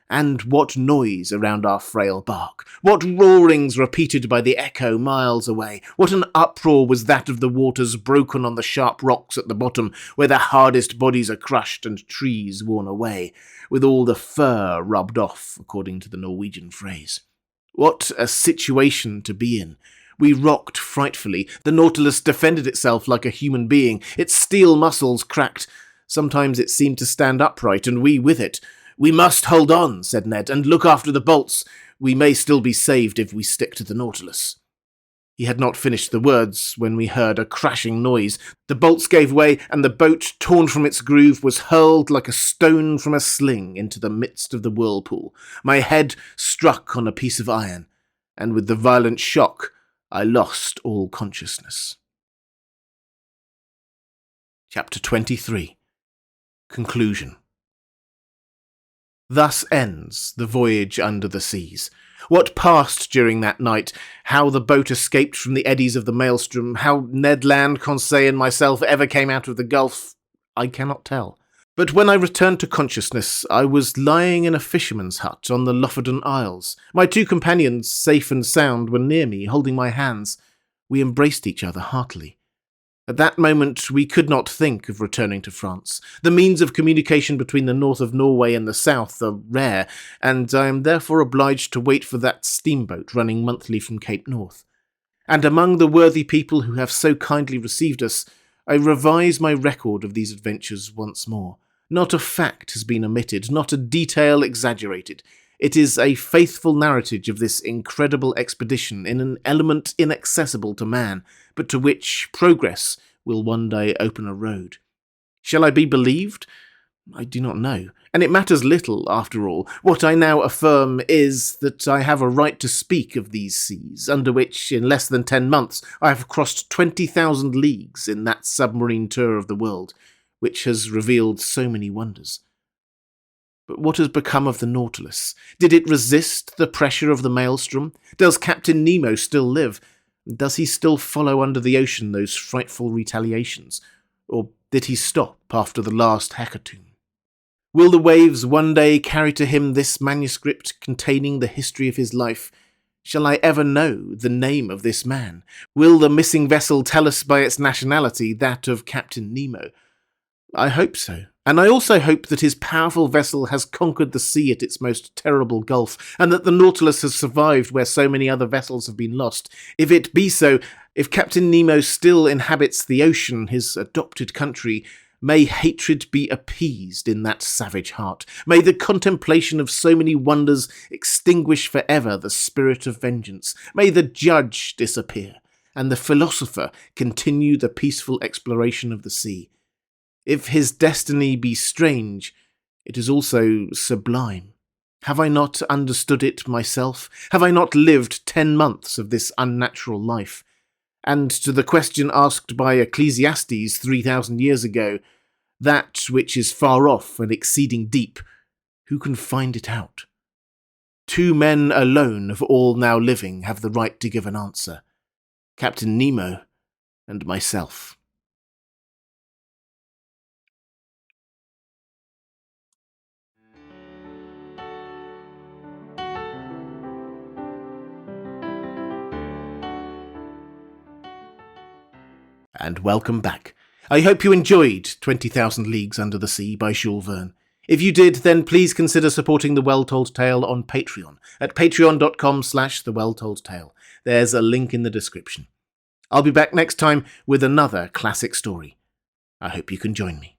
And what noise around our frail bark! What roarings repeated by the echo miles away! What an uproar was that of the waters broken on the sharp rocks at the bottom, where the hardest bodies are crushed and trees worn away, with all the fur rubbed off, according to the Norwegian phrase. What a situation to be in! We rocked frightfully. The Nautilus defended itself like a human being. Its steel muscles cracked. Sometimes it seemed to stand upright, and we with it. "We must hold on," said Ned, "and look after the bolts. We may still be saved if we stick to the Nautilus." He had not finished the words when we heard a crashing noise. The bolts gave way, and the boat, torn from its groove, was hurled like a stone from a sling into the midst of the whirlpool. My head struck on a piece of iron, and with the violent shock, I lost all consciousness. Chapter 23. Conclusion. Thus ends the voyage under the seas. What passed during that night, how the boat escaped from the eddies of the Maelstrom, how Ned Land, Conseil, and myself ever came out of the gulf, I cannot tell. But when I returned to consciousness, I was lying in a fisherman's hut on the Lofoten Isles. My two companions, safe and sound, were near me, holding my hands. We embraced each other heartily. At that moment, we could not think of returning to France. The means of communication between the north of Norway and the south are rare, and I am therefore obliged to wait for that steamboat running monthly from Cape North. And among the worthy people who have so kindly received us, I revise my record of these adventures once more. Not a fact has been omitted, not a detail exaggerated. It is a faithful narrative of this incredible expedition in an element inaccessible to man, but to which progress will one day open a road. Shall I be believed? I do not know, and it matters little, after all. What I now affirm is that I have a right to speak of these seas, under which, in less than 10 months, I have crossed 20,000 leagues in that submarine tour of the world, which has revealed so many wonders. But what has become of the Nautilus? Did it resist the pressure of the Maelstrom? Does Captain Nemo still live? Does he still follow under the ocean those frightful retaliations? Or did he stop after the last hecatomb? Will the waves one day carry to him this manuscript containing the history of his life? Shall I ever know the name of this man? Will the missing vessel tell us by its nationality that of Captain Nemo? I hope so. And I also hope that his powerful vessel has conquered the sea at its most terrible gulf, and that the Nautilus has survived where so many other vessels have been lost. If it be so, if Captain Nemo still inhabits the ocean, his adopted country, may hatred be appeased in that savage heart. May the contemplation of so many wonders extinguish forever the spirit of vengeance. May the judge disappear, and the philosopher continue the peaceful exploration of the sea. If his destiny be strange, it is also sublime. Have I not understood it myself? Have I not lived 10 months of this unnatural life? And to the question asked by Ecclesiastes 3,000 years ago, that which is far off and exceeding deep, who can find it out? 2 men alone of all now living have the right to give an answer: Captain Nemo and myself. And welcome back. I hope you enjoyed 20,000 Leagues Under the Sea by Jules Verne. If you did, then please consider supporting The Well Told Tale on Patreon at patreon.com/The Well Told Tale. There's a link in the description. I'll be back next time with another classic story. I hope you can join me.